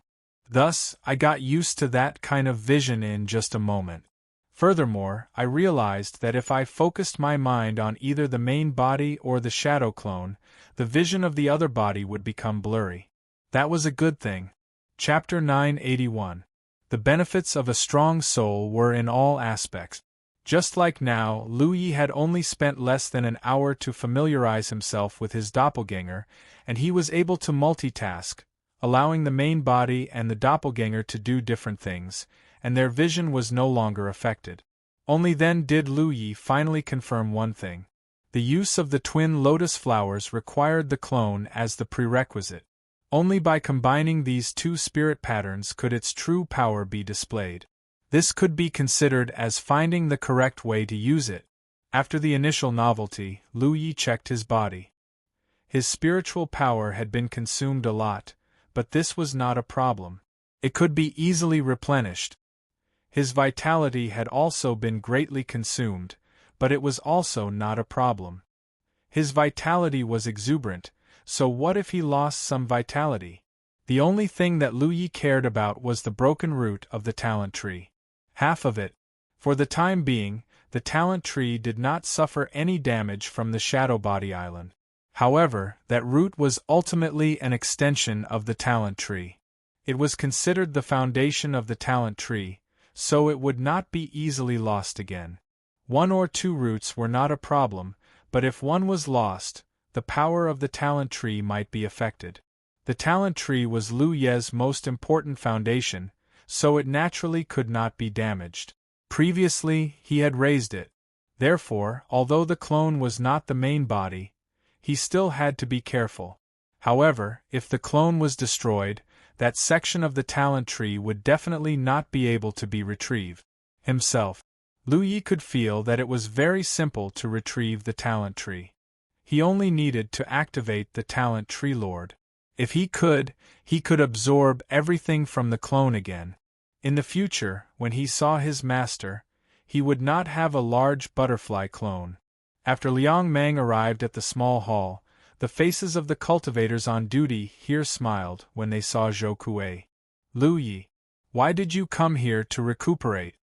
Thus, I got used to that kind of vision in just a moment. Furthermore, I realized that if I focused my mind on either the main body or the shadow clone, the vision of the other body would become blurry. That was a good thing. Chapter 981. The benefits of a strong soul were in all aspects. Just like now, Lu Yi had only spent less than an hour to familiarize himself with his doppelganger, and he was able to multitask, allowing the main body and the doppelganger to do different things, and their vision was no longer affected. Only then did Lu Yi finally confirm one thing. The use of the twin lotus flowers required the clone as the prerequisite. Only by combining these two spirit patterns could its true power be displayed. This could be considered as finding the correct way to use it. After the initial novelty, Lu Yi checked his body. His spiritual power had been consumed a lot, but this was not a problem. It could be easily replenished. His vitality had also been greatly consumed, but it was also not a problem. His vitality was exuberant, so what if he lost some vitality? The only thing that Lu Yi cared about was the broken root of the talent tree. Half of it. For the time being, the talent tree did not suffer any damage from the Shadow Body Island. However, that root was ultimately an extension of the talent tree. It was considered the foundation of the talent tree, so it would not be easily lost again. 1 or 2 roots were not a problem, but if one was lost, the power of the talent tree might be affected. The talent tree was Lu Ye's most important foundation, so it naturally could not be damaged. Previously, he had raised it. Therefore, although the clone was not the main body, he still had to be careful. However, if the clone was destroyed, that section of the talent tree would definitely not be able to be retrieved. Himself, Lu Yi could feel that it was very simple to retrieve the talent tree. He only needed to activate the talent tree lord. If he could absorb everything from the clone again. In the future, when he saw his master, he would not have a large butterfly clone. After Liang Meng arrived at the small hall, the faces of the cultivators on duty here smiled when they saw Zhou Kuei. Lu Yi, why did you come here to recuperate?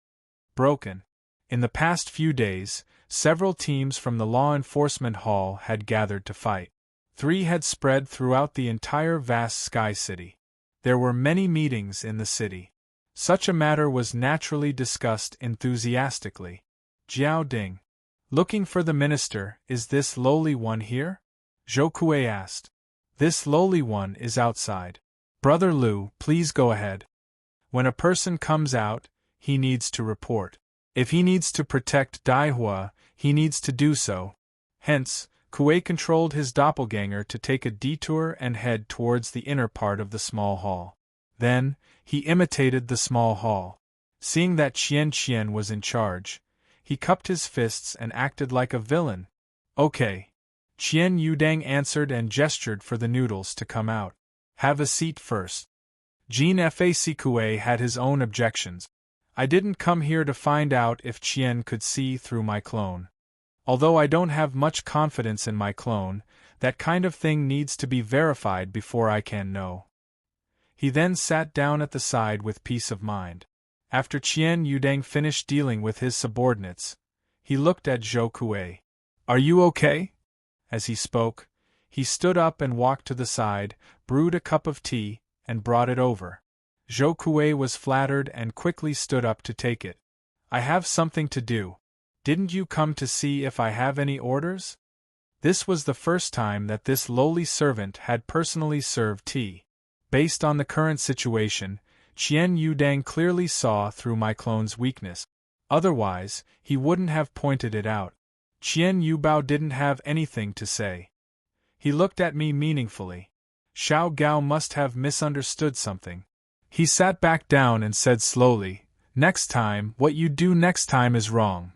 Broken. In the past few days, several teams from the law enforcement hall had gathered to fight. 3 had spread throughout the entire vast Sky City. There were many meetings in the city. Such a matter was naturally discussed enthusiastically. Jiao Ding. Looking for the minister, is this lowly one here? Zhou Kuei asked. This lowly one is outside. Brother Lu, please go ahead. When a person comes out, he needs to report. If he needs to protect Daihua, he needs to do so. Hence, Kuei controlled his doppelganger to take a detour and head towards the inner part of the small hall. Then, he imitated the small hall. Seeing that Qian was in charge, he cupped his fists and acted like a villain. Okay. Qian Yudang answered and gestured for the noodles to come out. Have a seat first. Jean Fac Kuei had his own objections. I didn't come here to find out if Qian could see through my clone. Although I don't have much confidence in my clone, that kind of thing needs to be verified before I can know. He then sat down at the side with peace of mind. After Qian Yudang finished dealing with his subordinates, he looked at Zhou Kuei. Are you okay? As he spoke, he stood up and walked to the side, brewed a cup of tea, and brought it over. Zhou Kuei was flattered and quickly stood up to take it. I have something to do. Didn't you come to see if I have any orders? This was the first time that this lowly servant had personally served tea. Based on the current situation, Qian Yudang clearly saw through my clone's weakness. Otherwise, he wouldn't have pointed it out. Qian Yubao didn't have anything to say. He looked at me meaningfully. Xiao Gao must have misunderstood something. He sat back down and said slowly, Next time, what you do next time is wrong.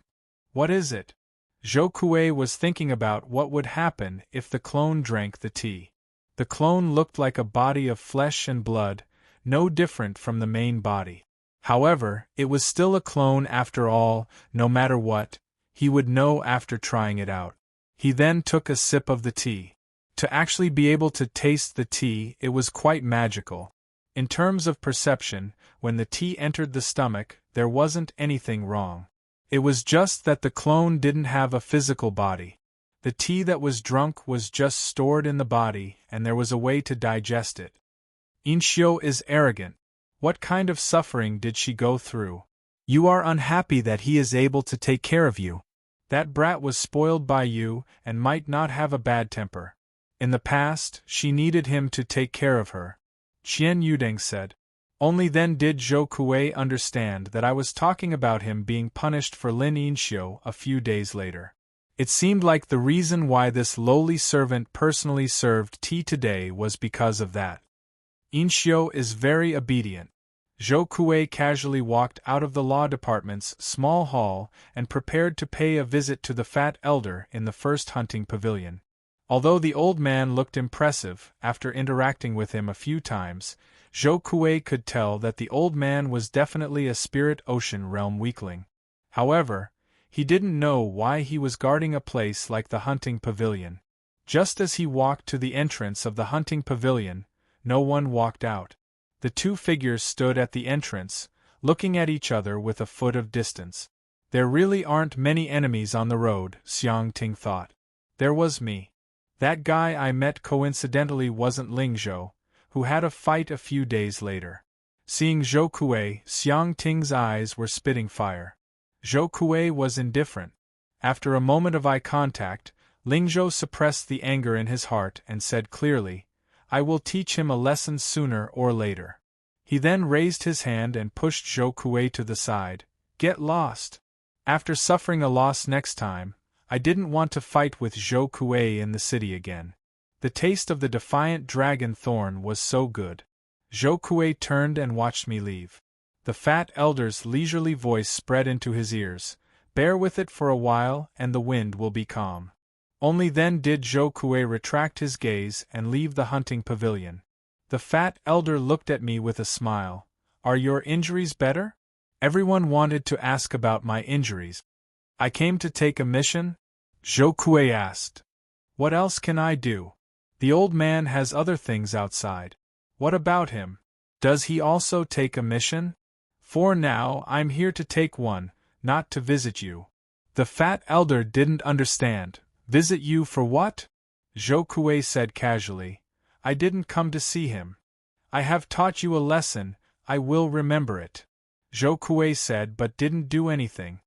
What is it? Zhou Kuei was thinking about what would happen if the clone drank the tea. The clone looked like a body of flesh and blood, no different from the main body. However, it was still a clone after all, no matter what, he would know after trying it out. He then took a sip of the tea. To actually be able to taste the tea, it was quite magical. In terms of perception, when the tea entered the stomach, there wasn't anything wrong. It was just that the clone didn't have a physical body. The tea that was drunk was just stored in the body, and there was a way to digest it. Inxiu is arrogant. What kind of suffering did she go through? You are unhappy that he is able to take care of you. That brat was spoiled by you and might not have a bad temper. In the past, she needed him to take care of her. Qian Yudang said. Only then did Zhou Kuei understand that I was talking about him being punished for Lin Yinxiu a few days later. It seemed like the reason why this lowly servant personally served tea today was because of that. Yinxiu is very obedient. Zhou Kuei casually walked out of the law department's small hall and prepared to pay a visit to the fat elder in the first hunting pavilion. Although the old man looked impressive, after interacting with him a few times, Zhou Kuei could tell that the old man was definitely a spirit ocean realm weakling. However, he didn't know why he was guarding a place like the hunting pavilion. Just as he walked to the entrance of the hunting pavilion, no one walked out. The 2 figures stood at the entrance, looking at each other with a foot of distance. There really aren't many enemies on the road, Xiang Ting thought. There was me. That guy I met coincidentally wasn't Ling Zhou, who had a fight a few days later. Seeing Zhou Kuei, Xiang Ting's eyes were spitting fire. Zhou Kuei was indifferent. After a moment of eye contact, Lingzhou suppressed the anger in his heart and said clearly, "I will teach him a lesson sooner or later." He then raised his hand and pushed Zhou Kuei to the side. "Get lost." After suffering a loss next time, I didn't want to fight with Zhou Kuei in the city again. The taste of the defiant dragon thorn was so good. Zhou Kuei turned and watched me leave. The fat elder's leisurely voice spread into his ears. "Bear with it for a while and the wind will be calm." Only then did Zhou Kuei retract his gaze and leave the hunting pavilion. The fat elder looked at me with a smile. "Are your injuries better?" Everyone wanted to ask about my injuries. "I came to take a mission?" Zhou Kuei asked. "What else can I do? The old man has other things outside." "What about him? Does he also take a mission?" "For now, I'm here to take one, not to visit you." The fat elder didn't understand. "Visit you for what?" Zhou Kuei said casually. "I didn't come to see him. I have taught you a lesson, I will remember it." Zhou Kuei said but didn't do anything.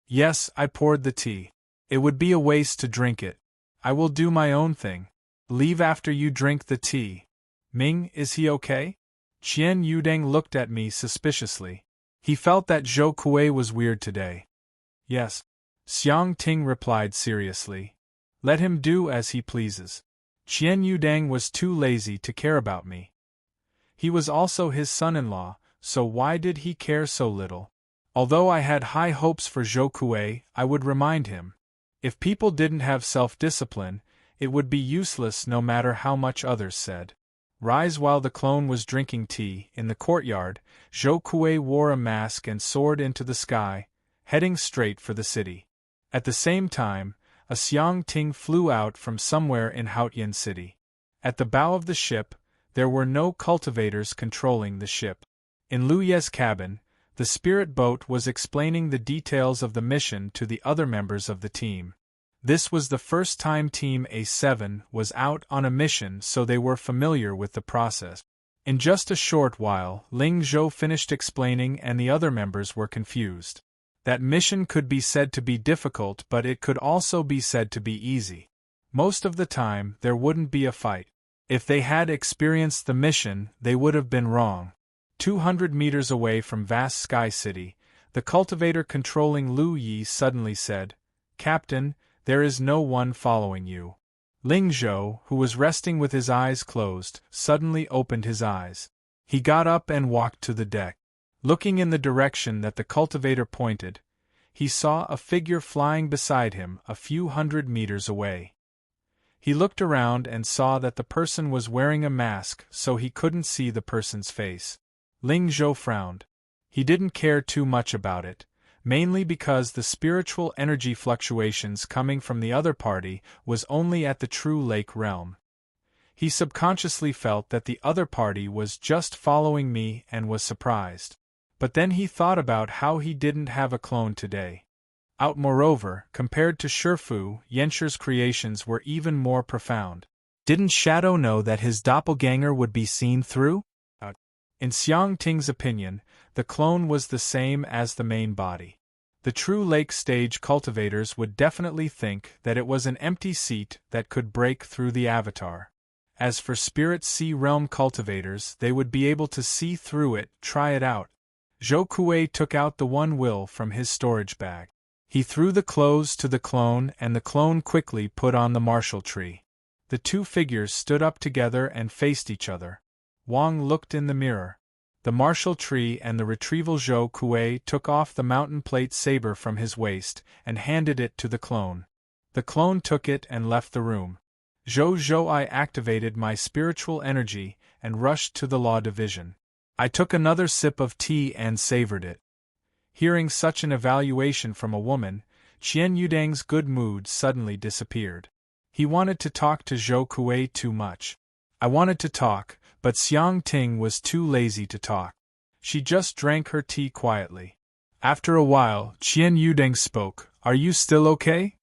"Yes, I poured the tea. It would be a waste to drink it. I will do my own thing. Leave after you drink the tea." "Ming, is he okay?" Qian Yudeng looked at me suspiciously. He felt that Zhou Kuei was weird today. "Yes," Xiang Ting replied seriously. "Let him do as he pleases." Qian Yudeng was too lazy to care about me. He was also his son-in-law, so why did he care so little? Although I had high hopes for Zhou Kuei, I would remind him. If people didn't have self-discipline, it would be useless no matter how much others said. Rise while the clone was drinking tea, in the courtyard, Zhou Kuei wore a mask and soared into the sky, heading straight for the city. At the same time, a Xiang Ting flew out from somewhere in Haotian City. At the bow of the ship, there were no cultivators controlling the ship. In Lu Ye's cabin, the spirit boat was explaining the details of the mission to the other members of the team. This was the first time Team A7 was out on a mission, so they were familiar with the process. In just a short while, Ling Zhou finished explaining and the other members were confused. That mission could be said to be difficult, but it could also be said to be easy. Most of the time, there wouldn't be a fight. If they had experienced the mission, they would have been wrong. 200 meters away from vast Sky City, the cultivator controlling Lu Yi suddenly said, "Captain, there is no one following you." Ling Zhou, who was resting with his eyes closed, suddenly opened his eyes. He got up and walked to the deck. Looking in the direction that the cultivator pointed, he saw a figure flying beside him a few hundred meters away. He looked around and saw that the person was wearing a mask, so he couldn't see the person's face. Ling Zhou frowned. He didn't care too much about it, mainly because the spiritual energy fluctuations coming from the other party was only at the true lake realm. He subconsciously felt that the other party was just following me and was surprised. But then he thought about how he didn't have a clone today. Moreover, compared to Shifu, Yensher's creations were even more profound. Didn't Shadow know that his doppelganger would be seen through? In Xiang Ting's opinion, the clone was the same as the main body. The true lake stage cultivators would definitely think that it was an empty seat that could break through the avatar. As for Spirit Sea Realm cultivators, they would be able to see through it, try it out. Zhou Kuei took out the one will from his storage bag. He threw the clothes to the clone and the clone quickly put on the martial tree. The two figures stood up together and faced each other. Wang looked in the mirror. The martial tree and the retrieval. Zhou Kuei took off the mountain plate saber from his waist and handed it to the clone. The clone took it and left the room. I activated my spiritual energy and rushed to the law division. I took another sip of tea and savored it. Hearing such an evaluation from a woman, Qian Yudeng's good mood suddenly disappeared. He wanted to talk to Zhou Kuei too much. I wanted to talk, but Xiang Ting was too lazy to talk. She just drank her tea quietly. After a while, Qian Yudeng spoke. "Are you still okay?"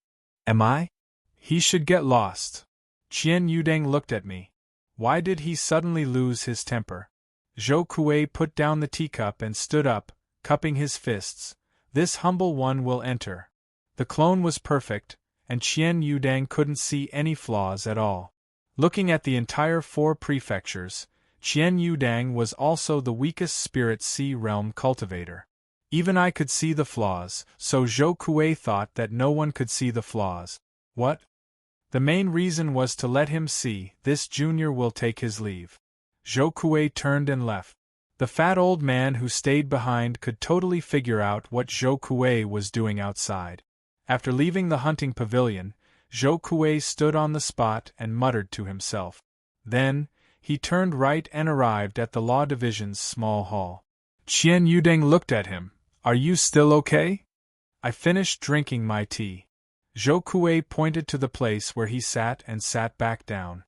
"Am I?" "He should get lost." Qian Yudeng looked at me. Why did he suddenly lose his temper? Zhou Kuei put down the teacup and stood up, cupping his fists. "This humble one will enter." The clone was perfect, and Qian Yudang couldn't see any flaws at all. Looking at the entire 4 prefectures, Qian Yudang was also the weakest spirit sea realm cultivator. Even I could see the flaws, so Zhou Kuei thought that no one could see the flaws. What? The main reason was to let him see, this junior will take his leave. Zhou Kuei turned and left. The fat old man who stayed behind could totally figure out what Zhou Kuei was doing outside. After leaving the hunting pavilion, Zhou Kuei stood on the spot and muttered to himself. Then, he turned right and arrived at the Law Division's small hall. Qian Yudeng looked at him. Are you still okay? I finished drinking my tea. Zhou Kuei pointed to the place where he sat and sat back down.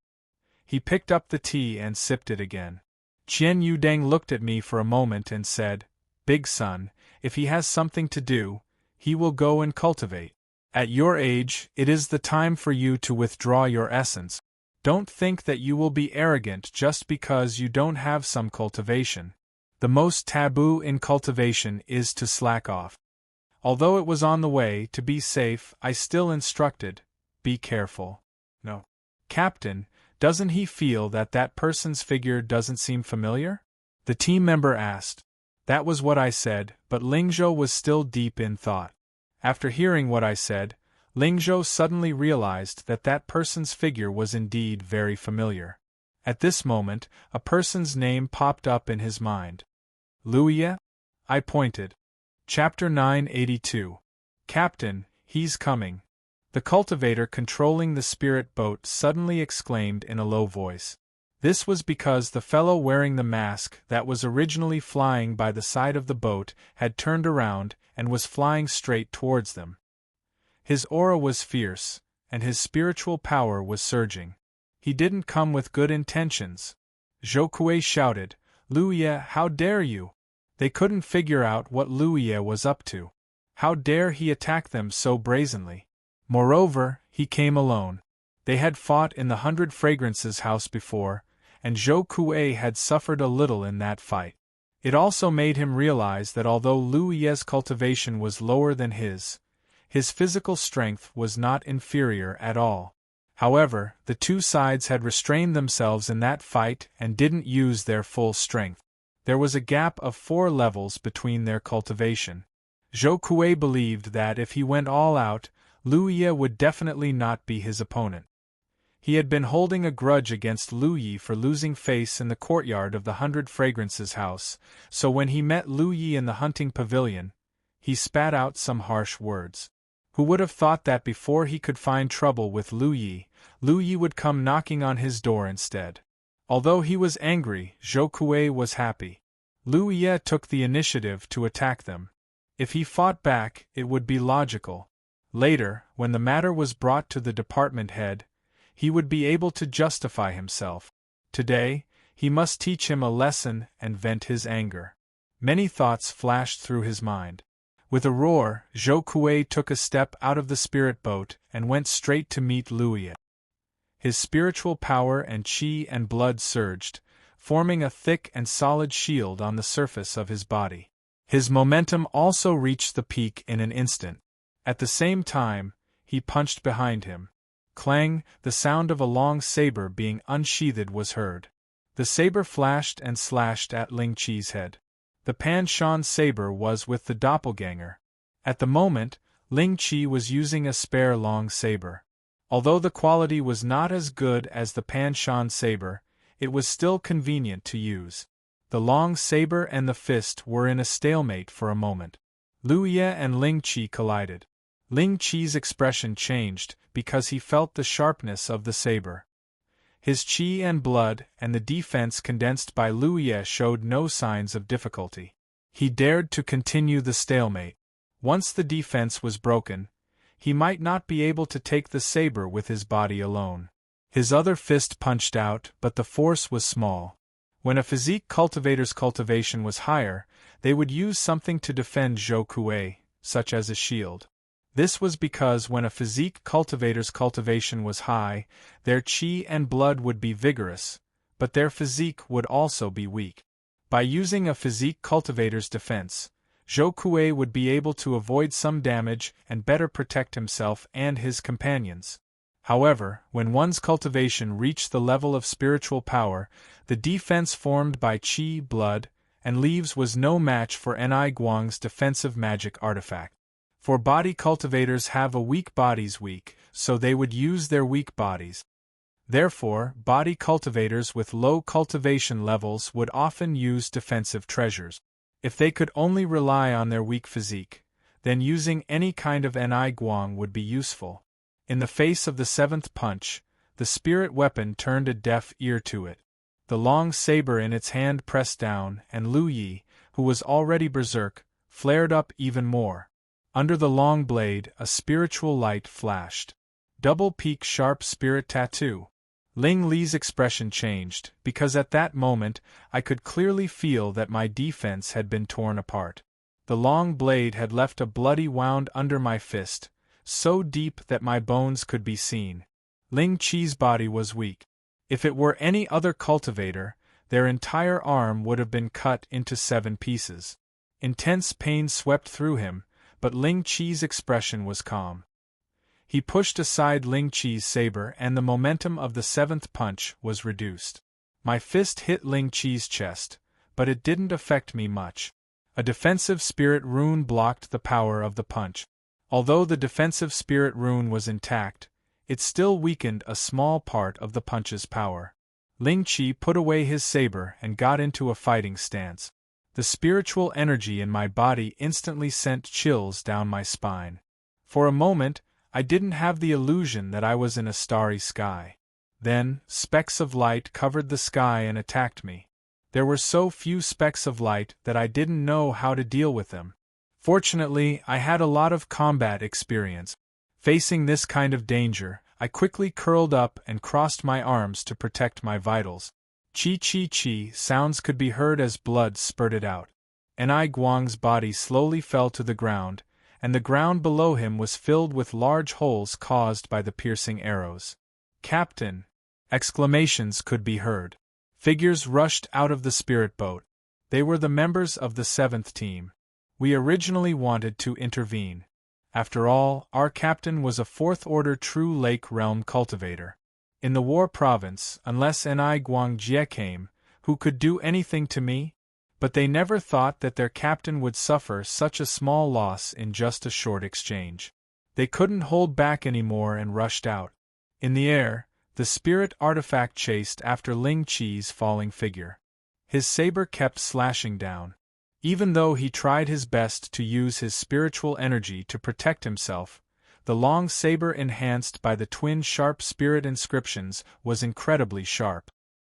He picked up the tea and sipped it again. Qian Yudeng looked at me for a moment and said, Big son, if he has something to do, he will go and cultivate. At your age, it is the time for you to withdraw your essence. Don't think that you will be arrogant just because you don't have some cultivation. The most taboo in cultivation is to slack off. Although it was on the way to be safe, I still instructed, be careful. No. Captain, doesn't he feel that that person's figure doesn't seem familiar? The team member asked. That was what I said, but Lingzhou was still deep in thought. After hearing what I said, Lingzhou suddenly realized that that person's figure was indeed very familiar. At this moment, a person's name popped up in his mind. Luye? I pointed. Chapter 982. Captain, he's coming. The cultivator controlling the spirit boat suddenly exclaimed in a low voice. This was because the fellow wearing the mask that was originally flying by the side of the boat had turned around and was flying straight towards them. His aura was fierce, and his spiritual power was surging. He didn't come with good intentions. Zhou Kuei shouted, Luye, how dare you? They couldn't figure out what Luye was up to. How dare he attack them so brazenly? Moreover, he came alone. They had fought in the 100 Fragrances house before, and Zhou Kuei had suffered a little in that fight. It also made him realize that although Luye's cultivation was lower than his physical strength was not inferior at all. However, the two sides had restrained themselves in that fight and didn't use their full strength. There was a gap of 4 levels between their cultivation. Zhou Kuei believed that if he went all out, Luye would definitely not be his opponent. He had been holding a grudge against Luye for losing face in the courtyard of the 100 Fragrances house, so when he met Luye in the hunting pavilion, he spat out some harsh words. Who would have thought that before he could find trouble with Luye would come knocking on his door instead? Although he was angry, Zhou Kuei was happy. Luye took the initiative to attack them. If he fought back, it would be logical. Later, when the matter was brought to the department head, he would be able to justify himself. Today, he must teach him a lesson and vent his anger. Many thoughts flashed through his mind. With a roar, Zhou Kuei took a step out of the spirit boat and went straight to meet Luye. His spiritual power and qi and blood surged, forming a thick and solid shield on the surface of his body. His momentum also reached the peak in an instant. At the same time, he punched behind him. Clang, the sound of a long saber being unsheathed was heard. The saber flashed and slashed at Ling Qi's head. The Pan Shan saber was with the doppelganger. At the moment, Ling Qi was using a spare long saber. Although the quality was not as good as the Pan Shan saber, it was still convenient to use. The long saber and the fist were in a stalemate for a moment. Luye and Ling Qi collided. Ling Qi's expression changed because he felt the sharpness of the saber. His qi and blood and the defense condensed by Luye showed no signs of difficulty. He dared to continue the stalemate. Once the defense was broken, he might not be able to take the saber with his body alone. His other fist punched out, but the force was small. When a physique cultivator's cultivation was higher, they would use something to defend Zhou Kuei, such as a shield. This was because when a physique cultivator's cultivation was high, their qi and blood would be vigorous, but their physique would also be weak. By using a physique cultivator's defense, Zhou Kuei would be able to avoid some damage and better protect himself and his companions. However, when one's cultivation reached the level of spiritual power, the defense formed by qi, blood, and leaves was no match for Ni Guang's defensive magic artifact. For body cultivators have a weak bodies weak, so they would use their weak bodies. Therefore, body cultivators with low cultivation levels would often use defensive treasures. If they could only rely on their weak physique, then using any kind of Ni Guang would be useful. In the face of the seventh punch, the spirit weapon turned a deaf ear to it. The long saber in its hand pressed down, and Lu Yi, who was already berserk, flared up even more. Under the long blade, a spiritual light flashed. Double-peak sharp spirit tattoo. Ling Li's expression changed, because at that moment, I could clearly feel that my defense had been torn apart. The long blade had left a bloody wound under my fist, so deep that my bones could be seen. Ling Qi's body was weak. If it were any other cultivator, their entire arm would have been cut into 7 pieces. Intense pain swept through him, but Ling Qi's expression was calm. He pushed aside Ling Qi's saber and the momentum of the 7th punch was reduced. My fist hit Ling Qi's chest, but it didn't affect me much. A defensive spirit rune blocked the power of the punch. Although the defensive spirit rune was intact, it still weakened a small part of the punch's power. Ling Qi put away his saber and got into a fighting stance. The spiritual energy in my body instantly sent chills down my spine. For a moment, I didn't have the illusion that I was in a starry sky. Then, specks of light covered the sky and attacked me. There were so few specks of light that I didn't know how to deal with them. Fortunately, I had a lot of combat experience. Facing this kind of danger, I quickly curled up and crossed my arms to protect my vitals. Chi sounds could be heard as blood spurted out. Ni Guang's body slowly fell to the ground, and the ground below him was filled with large holes caused by the piercing arrows. "Captain!" Exclamations could be heard. Figures rushed out of the spirit boat. They were the members of the 7th team. We originally wanted to intervene. After all, our captain was a 4th-order true lake realm cultivator. In the war province, unless Ni Guang Jie came, who could do anything to me? But they never thought that their captain would suffer such a small loss in just a short exchange. They couldn't hold back anymore and rushed out. In the air, the spirit artifact chased after Ling Qi's falling figure. His saber kept slashing down. Even though he tried his best to use his spiritual energy to protect himself, the long saber enhanced by the twin sharp spirit inscriptions was incredibly sharp.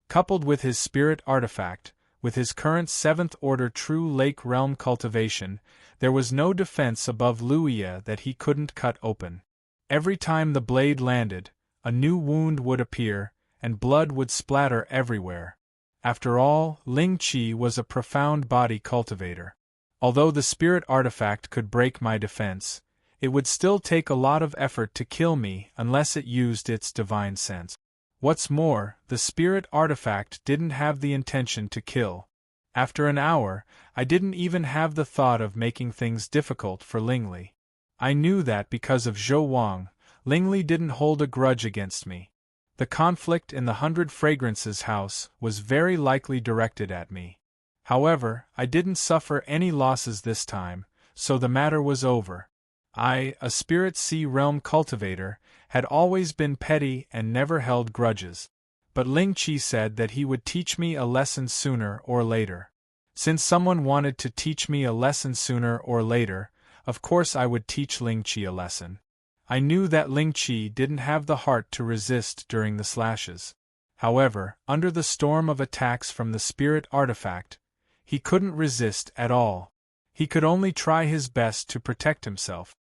Coupled with his spirit artifact, with his current 7th-order true lake realm cultivation, there was no defense above Luia that he couldn't cut open. Every time the blade landed, a new wound would appear, and blood would splatter everywhere. After all, Ling Qi was a profound body cultivator. Although the spirit artifact could break my defense, it would still take a lot of effort to kill me unless it used its divine sense. What's more, the spirit artifact didn't have the intention to kill. After an hour, I didn't even have the thought of making things difficult for Lingli. I knew that because of Zhou Wang, Lingli didn't hold a grudge against me. The conflict in the 100 Fragrances house was very likely directed at me. However, I didn't suffer any losses this time, so the matter was over. I, a Spirit Sea Realm cultivator, had always been petty and never held grudges. But Ling Qi said that he would teach me a lesson sooner or later. Since someone wanted to teach me a lesson sooner or later, of course I would teach Ling Qi a lesson. I knew that Ling Qi didn't have the heart to resist during the slashes. However, under the storm of attacks from the spirit artifact, he couldn't resist at all. He could only try his best to protect himself.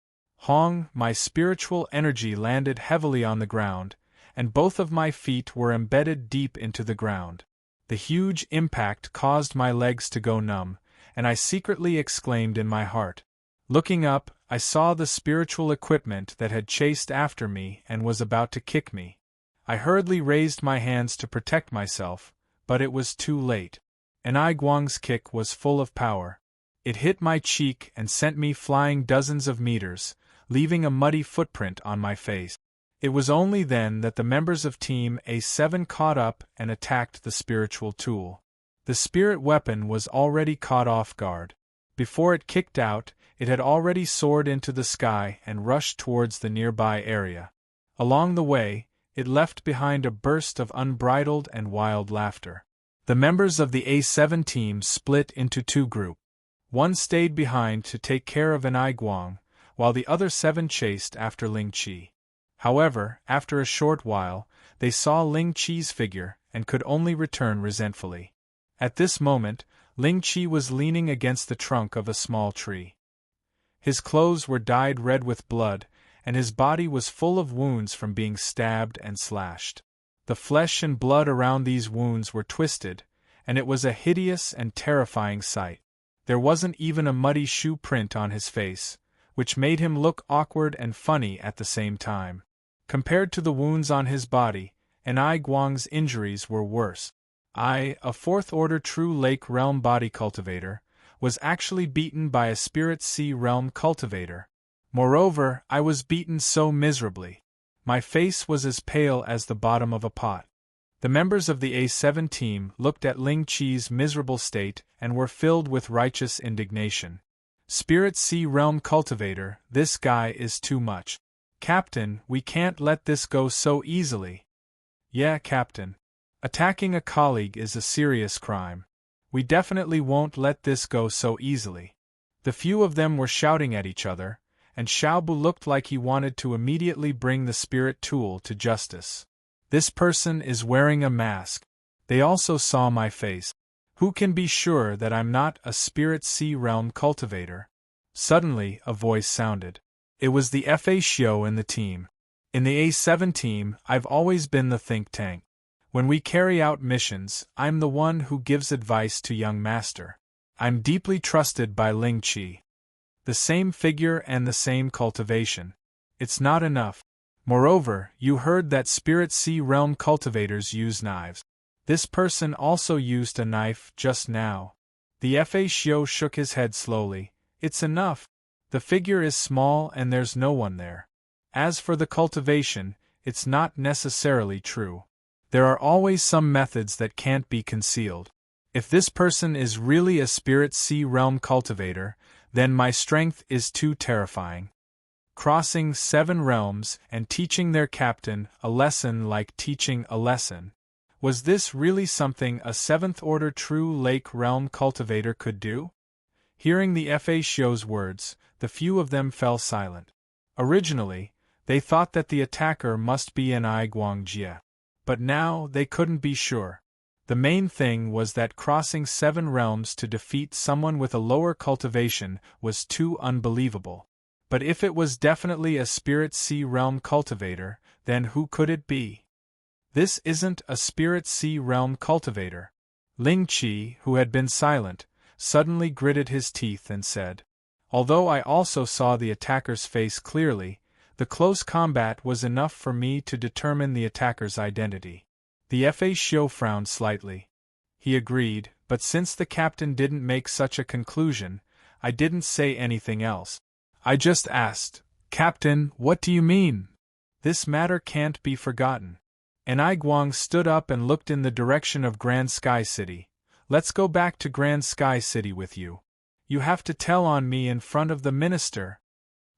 Hong, my spiritual energy landed heavily on the ground, and both of my feet were embedded deep into the ground. The huge impact caused my legs to go numb, and I secretly exclaimed in my heart. Looking up, I saw the spiritual equipment that had chased after me and was about to kick me. I hurriedly raised my hands to protect myself, but it was too late. Ni Guang's kick was full of power. It hit my cheek and sent me flying dozens of meters, leaving a muddy footprint on my face. It was only then that the members of Team A7 caught up and attacked the spiritual tool. The spirit weapon was already caught off guard. Before it kicked out, it had already soared into the sky and rushed towards the nearby area. Along the way, it left behind a burst of unbridled and wild laughter. The members of the A7 team split into two groups. One stayed behind to take care of Guang, while the other 7 chased after Ling Qi. However, after a short while, they saw Ling Qi's figure and could only return resentfully. At this moment, Ling Qi was leaning against the trunk of a small tree. His clothes were dyed red with blood, and his body was full of wounds from being stabbed and slashed. The flesh and blood around these wounds were twisted, and it was a hideous and terrifying sight. There wasn't even a muddy shoe print on his face, which made him look awkward and funny at the same time. Compared to the wounds on his body, Guang's injuries were worse. I, a 4th-order True Lake Realm body cultivator, was actually beaten by a Spirit Sea Realm cultivator. Moreover, I was beaten so miserably. My face was as pale as the bottom of a pot. The members of the A7 team looked at Ling Qi's miserable state and were filled with righteous indignation. Spirit Sea Realm cultivator, this guy is too much. Captain, we can't let this go so easily. Yeah, Captain. Attacking a colleague is a serious crime. We definitely won't let this go so easily. The few of them were shouting at each other, and Xiaobu looked like he wanted to immediately bring the spirit tool to justice. This person is wearing a mask. They also saw my face. Who can be sure that I'm not a Spirit Sea Realm cultivator? Suddenly, a voice sounded. It was the FA Xiao in the team. In the A7 team, I've always been the think tank. When we carry out missions, I'm the one who gives advice to young master. I'm deeply trusted by Ling Qi. The same figure and the same cultivation. It's not enough. Moreover, you heard that Spirit Sea Realm cultivators use knives. This person also used a knife just now. The FA Xiao shook his head slowly. It's enough. The figure is small and there's no one there. As for the cultivation, it's not necessarily true. There are always some methods that can't be concealed. If this person is really a Spirit Sea Realm cultivator, then my strength is too terrifying. Crossing 7 realms and teaching their captain a lesson like teaching a lesson. Was this really something a 7th-order True Lake Realm cultivator could do? Hearing the FA Xiao's words, the few of them fell silent. Originally, they thought that the attacker must be Guang Jie. But now they couldn't be sure. The main thing was that crossing 7 realms to defeat someone with a lower cultivation was too unbelievable. But if it was definitely a Spirit Sea Realm cultivator, then who could it be? This isn't a Spirit Sea Realm cultivator. Ling Qi, who had been silent, suddenly gritted his teeth and said, although I also saw the attacker's face clearly, the close combat was enough for me to determine the attacker's identity. The FA Xiao frowned slightly. He agreed, but since the captain didn't make such a conclusion, I didn't say anything else. I just asked, Captain, what do you mean? This matter can't be forgotten. Guang stood up and looked in the direction of Grand Sky City. Let's go back to Grand Sky City with you. You have to tell on me in front of the minister.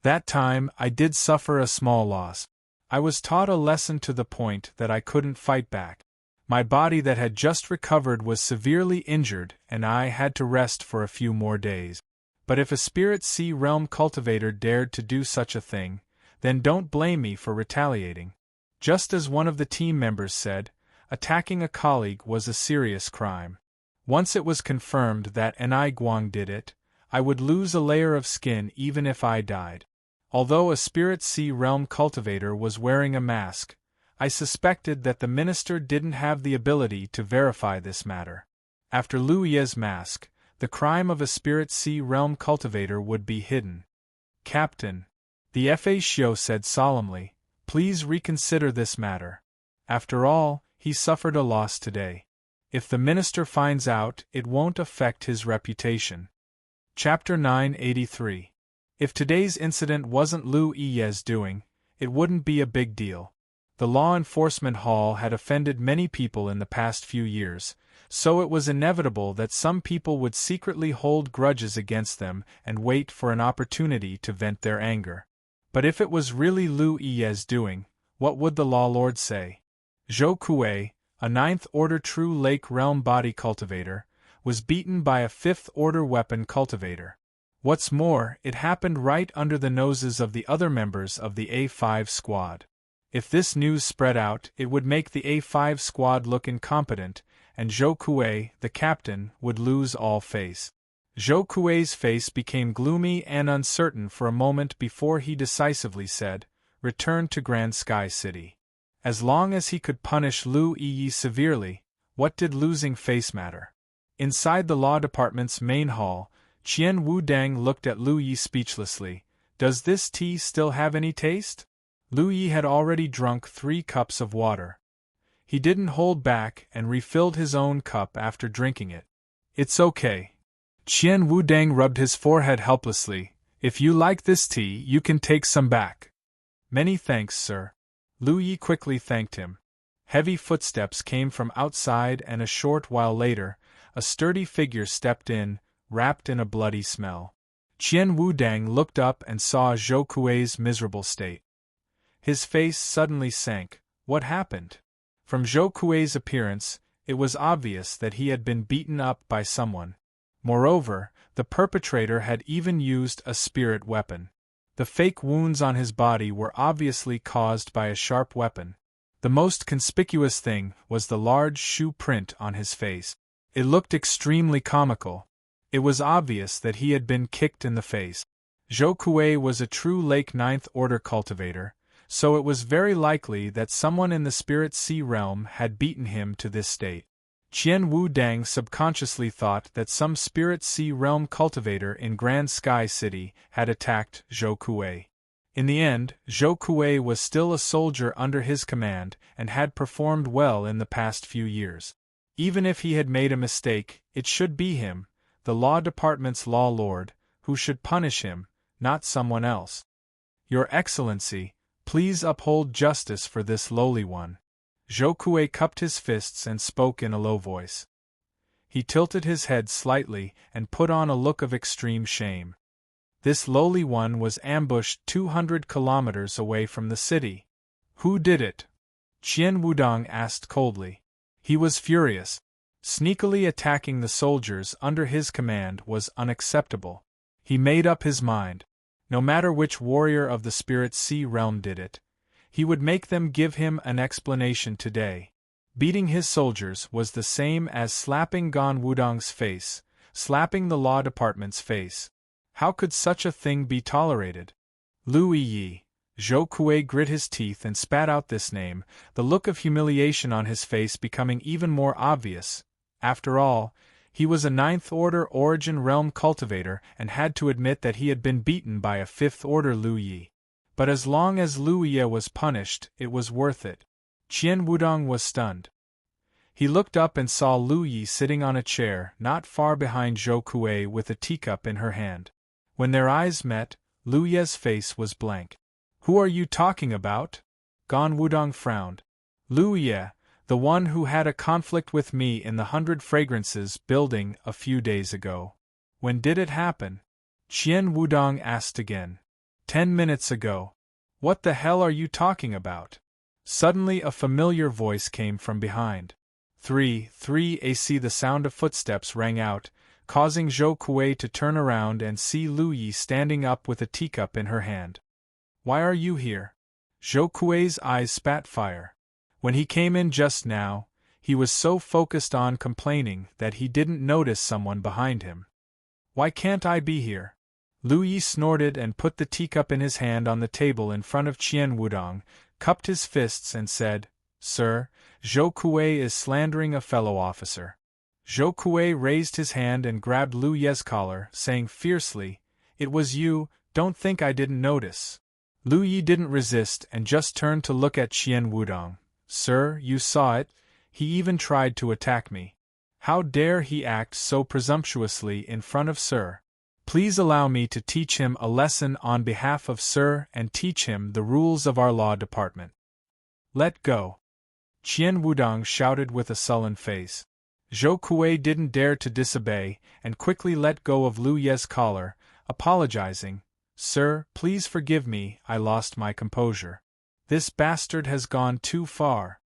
That time, I did suffer a small loss. I was taught a lesson to the point that I couldn't fight back. My body that had just recovered was severely injured and I had to rest for a few more days. But if a Spirit Sea Realm cultivator dared to do such a thing, then don't blame me for retaliating. Just as one of the team members said, attacking a colleague was a serious crime. Once it was confirmed that Guang did it, I would lose a layer of skin even if I died. Although a Spirit Sea Realm cultivator was wearing a mask, I suspected that the minister didn't have the ability to verify this matter. After Lu Ye's mask, the crime of a Spirit Sea Realm cultivator would be hidden. Captain, the FA Xiao said solemnly, please reconsider this matter. After all, he suffered a loss today. If the minister finds out, it won't affect his reputation. Chapter 983. If today's incident wasn't Lu Yi's doing, it wouldn't be a big deal. The law enforcement hall had offended many people in the past few years, so it was inevitable that some people would secretly hold grudges against them and wait for an opportunity to vent their anger. But if it was really Lu Yi's doing, what would the law lord say? Zhou Kuei, a ninth-order true lake realm body cultivator, was beaten by a fifth-order weapon cultivator. What's more, it happened right under the noses of the other members of the A5 squad. If this news spread out, it would make the A5 squad look incompetent, and Zhou Kuei, the captain, would lose all face. Zhou Kuei's face became gloomy and uncertain for a moment before he decisively said, "Return to Grand Sky City." As long as he could punish Lu Yi severely, what did losing face matter? Inside the law department's main hall, Qian Wudang looked at Lu Yi speechlessly. "Does this tea still have any taste?" Lu Yi had already drunk 3 cups of water. He didn't hold back and refilled his own cup after drinking it. "It's okay." Qian Wudang rubbed his forehead helplessly. "If you like this tea, you can take some back." "Many thanks, sir." Lu Yi quickly thanked him. Heavy footsteps came from outside, and a short while later, a sturdy figure stepped in, wrapped in a bloody smell. Qian Wudang looked up and saw Zhou Kuei's miserable state. His face suddenly sank. What happened? From Zhou Kuei's appearance, it was obvious that he had been beaten up by someone. Moreover, the perpetrator had even used a spirit weapon. The fake wounds on his body were obviously caused by a sharp weapon. The most conspicuous thing was the large shoe print on his face. It looked extremely comical. It was obvious that he had been kicked in the face. Zhou Kuei was a true Lake Ninth Order cultivator, so it was very likely that someone in the Spirit Sea realm had beaten him to this state. Qian Wudang subconsciously thought that some Spirit Sea realm cultivator in Grand Sky City had attacked Zhou Kuei. In the end, Zhou Kuei was still a soldier under his command and had performed well in the past few years. Even if he had made a mistake, it should be him, the law department's law lord, who should punish him, not someone else. "Your Excellency, please uphold justice for this lowly one." Zhou Kuei cupped his fists and spoke in a low voice. He tilted his head slightly and put on a look of extreme shame. This lowly one was ambushed 200 kilometers away from the city. "Who did it?" Qian Wudang asked coldly. He was furious. Sneakily attacking the soldiers under his command was unacceptable. He made up his mind. No matter which warrior of the Spirit Sea realm did it, he would make them give him an explanation today. Beating his soldiers was the same as slapping Gan Wudang's face, slapping the law department's face. How could such a thing be tolerated? Lu Yi. Zhou Kuei grit his teeth and spat out this name, the look of humiliation on his face becoming even more obvious. After all, he was a ninth-order origin realm cultivator and had to admit that he had been beaten by a fifth-order Lu Yi. But as long as Lu Yi was punished, it was worth it. Qian Wudang was stunned. He looked up and saw Lu Yi sitting on a chair not far behind Zhou Kuei with a teacup in her hand. When their eyes met, Lu Yi's face was blank. "Who are you talking about?" Gan Wudang frowned. "Lu Yi, the one who had a conflict with me in the 100 Fragrances building a few days ago." "When did it happen?" Qian Wudang asked again. 10 minutes ago." "What the hell are you talking about?" Suddenly a familiar voice came from behind. 3 AC. The sound of footsteps rang out, causing Zhou Kuei to turn around and see Lu Yi standing up with a teacup in her hand. "Why are you here?" Zhou Kuei's eyes spat fire. When he came in just now, he was so focused on complaining that he didn't notice someone behind him. "Why can't I be here?" Lu Yi snorted and put the teacup in his hand on the table in front of Qian Wudang, cupped his fists and said, "Sir, Zhou Kuei is slandering a fellow officer." Zhou Kuei raised his hand and grabbed Lu Yi's collar, saying fiercely, "It was you, don't think I didn't notice." Lu Yi didn't resist and just turned to look at Qian Wudang. "Sir, you saw it, he even tried to attack me. How dare he act so presumptuously in front of Sir?" Please allow me to teach him a lesson on behalf of Sir and teach him the rules of our law department. Let go. Qian Wudong shouted with a sullen face. Zhou Kuei didn't dare to disobey and quickly let go of Lu Ye's collar, apologizing. Sir, please forgive me, I lost my composure. This bastard has gone too far.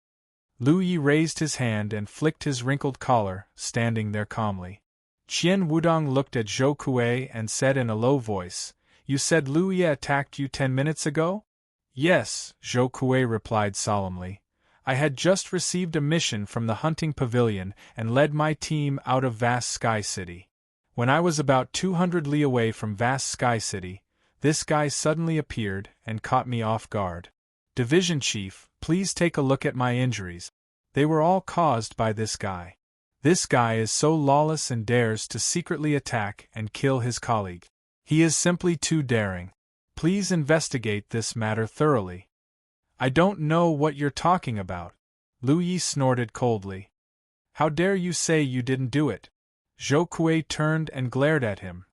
Lu Yi raised his hand and flicked his wrinkled collar, standing there calmly. Qian Wudong looked at Zhou Kuei and said in a low voice, You said Lu Yi attacked you 10 minutes ago? Yes, Zhou Kuei replied solemnly. I had just received a mission from the hunting pavilion and led my team out of Vast Sky City. When I was about 200 li away from Vast Sky City, this guy suddenly appeared and caught me off guard. Division Chief, please take a look at my injuries. They were all caused by this guy. This guy is so lawless and dares to secretly attack and kill his colleague. He is simply too daring. Please investigate this matter thoroughly. I don't know what you're talking about. Lu Yi snorted coldly. How dare you say you didn't do it? Zhou Kuei turned and glared at him.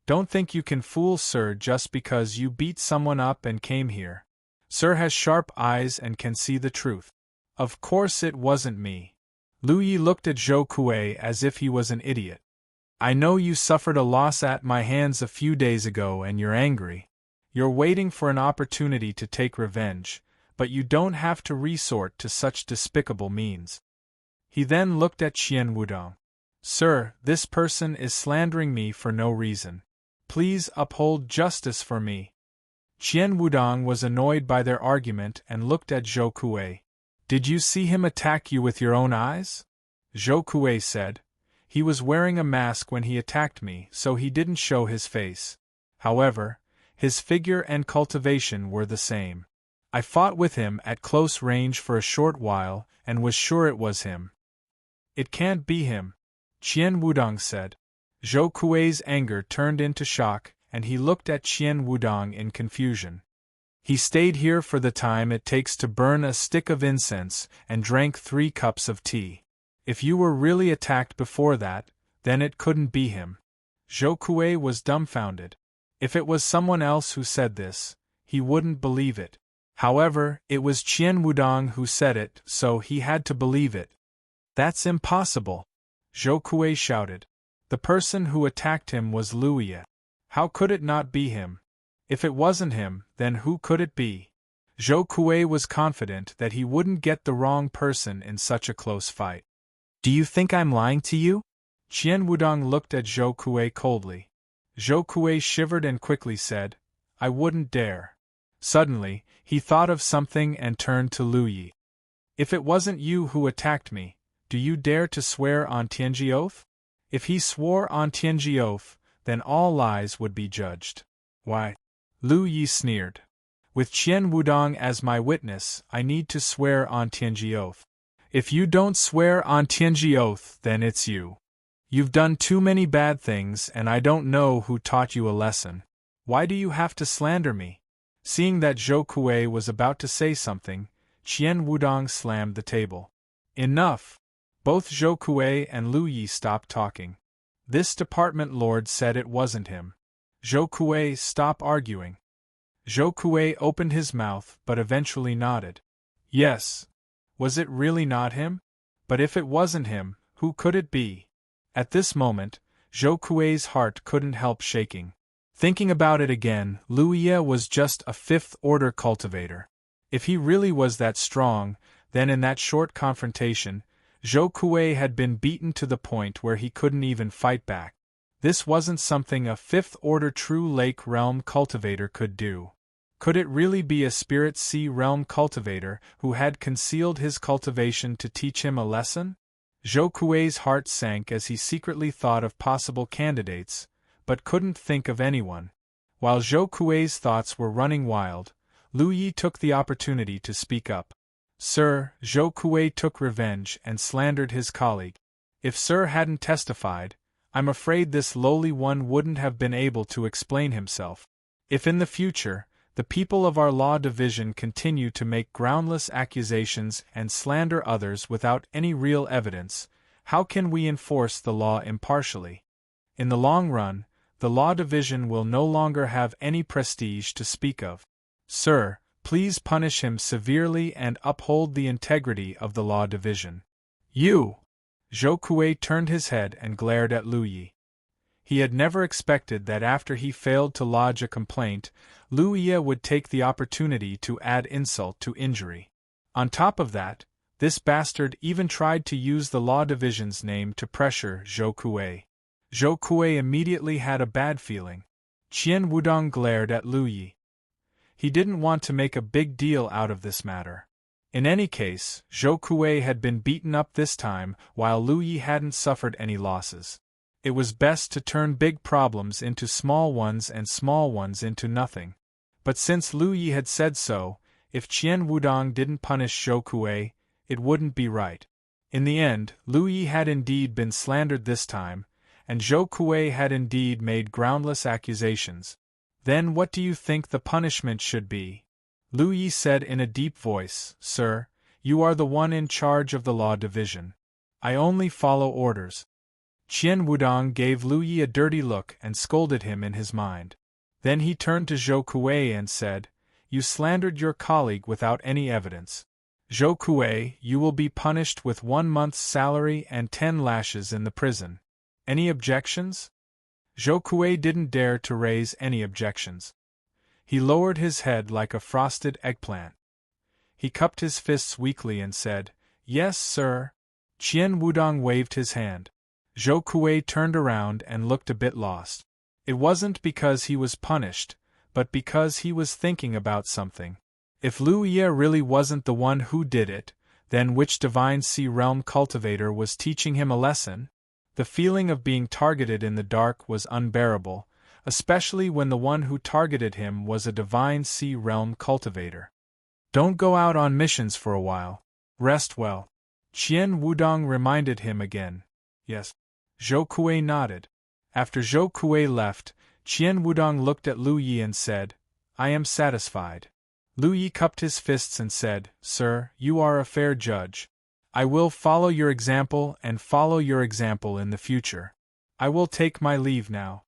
Don't think you can fool Sir just because you beat someone up and came here. Sir has sharp eyes and can see the truth. Of course it wasn't me. Lu Yi looked at Zhou Kuei as if he was an idiot. I know you suffered a loss at my hands a few days ago and you're angry. You're waiting for an opportunity to take revenge, but you don't have to resort to such despicable means. He then looked at Qian Wudong. Sir, this person is slandering me for no reason. Please uphold justice for me. Qian Wudong was annoyed by their argument and looked at Zhou Kuei. Did you see him attack you with your own eyes? Zhou Kuei said. He was wearing a mask when he attacked me, so he didn't show his face. However, his figure and cultivation were the same. I fought with him at close range for a short while and was sure it was him. It can't be him, Qian Wudong said. Zhou Kuei's anger turned into shock, and he looked at Qian Wudong in confusion. He stayed here for the time it takes to burn a stick of incense and drank 3 cups of tea. If you were really attacked before that, then it couldn't be him. Zhou Kuei was dumbfounded. If it was someone else who said this, he wouldn't believe it. However, it was Qian Wudong who said it, so he had to believe it. That's impossible, Zhou Kuei shouted. The person who attacked him was Lu Yi. How could it not be him? If it wasn't him, then who could it be? Zhou Kuei was confident that he wouldn't get the wrong person in such a close fight. Do you think I'm lying to you? Qian Wudong looked at Zhou Kuei coldly. Zhou Kuei shivered and quickly said, I wouldn't dare. Suddenly, he thought of something and turned to Lu Yi. If it wasn't you who attacked me, do you dare to swear on Tianji oath? If he swore on Tianji oath, then all lies would be judged. Why? Lu Yi sneered. With Qian Wudong as my witness, I need to swear on Tianji oath. If you don't swear on Tianji oath, then it's you. You've done too many bad things and I don't know who taught you a lesson. Why do you have to slander me? Seeing that Zhou Kuei was about to say something, Qian Wudong slammed the table. Enough! Both Zhou Kuei and Lu Yi stopped talking. This department lord said it wasn't him. Zhou Kuei, stop arguing. Zhou Kuei opened his mouth but eventually nodded. Yes. Was it really not him? But if it wasn't him, who could it be? At this moment, Zhou Kuei's heart couldn't help shaking. Thinking about it again, Lu Yi was just a 5th-order cultivator. If he really was that strong, then in that short confrontation, Zhou Kuei had been beaten to the point where he couldn't even fight back. This wasn't something a 5th-order true Lake Realm cultivator could do. Could it really be a Spirit Sea Realm cultivator who had concealed his cultivation to teach him a lesson? Zhou Kuei's heart sank as he secretly thought of possible candidates, but couldn't think of anyone. While Zhou Kuei's thoughts were running wild, Lu Yi took the opportunity to speak up. Sir, Zhou Kuei took revenge and slandered his colleague. If Sir hadn't testified, I'm afraid this lowly one wouldn't have been able to explain himself. If in the future, the people of our law division continue to make groundless accusations and slander others without any real evidence, how can we enforce the law impartially? In the long run, the Law Division will no longer have any prestige to speak of. Sir, please punish him severely and uphold the integrity of the Law Division. You! Zhou Kuei turned his head and glared at Lu Yi. He had never expected that after he failed to lodge a complaint, Lu Yi would take the opportunity to add insult to injury. On top of that, this bastard even tried to use the Law Division's name to pressure Zhou Kuei. Zhou Kuei immediately had a bad feeling. Qian Wudong glared at Lu Yi. He didn't want to make a big deal out of this matter. In any case, Zhou Kuei had been beaten up this time while Lu Yi hadn't suffered any losses. It was best to turn big problems into small ones and small ones into nothing. But since Lu Yi had said so, if Qian Wudong didn't punish Zhou Kuei, it wouldn't be right. In the end, Lu Yi had indeed been slandered this time, and Zhou Kuei had indeed made groundless accusations. Then what do you think the punishment should be? Lu Yi said in a deep voice, Sir, you are the one in charge of the Law Division. I only follow orders. Qian Wudong gave Lu Yi a dirty look and scolded him in his mind. Then he turned to Zhou Kuei and said, You slandered your colleague without any evidence. Zhou Kuei, you will be punished with 1 month's salary and 10 lashes in the prison. Any objections? Zhou Kuei didn't dare to raise any objections. He lowered his head like a frosted eggplant. He cupped his fists weakly and said, Yes, sir. Qian Wudong waved his hand. Zhou Kuei turned around and looked a bit lost. It wasn't because he was punished, but because he was thinking about something. If Lu Yi really wasn't the one who did it, then which Divine Sea Realm cultivator was teaching him a lesson? The feeling of being targeted in the dark was unbearable, especially when the one who targeted him was a Divine Sea Realm cultivator. Don't go out on missions for a while. Rest well. Qian Wudong reminded him again. Yes. Zhou Kuei nodded. After Zhou Kuei left, Qian Wudong looked at Lu Yi and said, I am satisfied. Lu Yi cupped his fists and said, Sir, you are a fair judge. I will follow your example and follow your example in the future. I will take my leave now.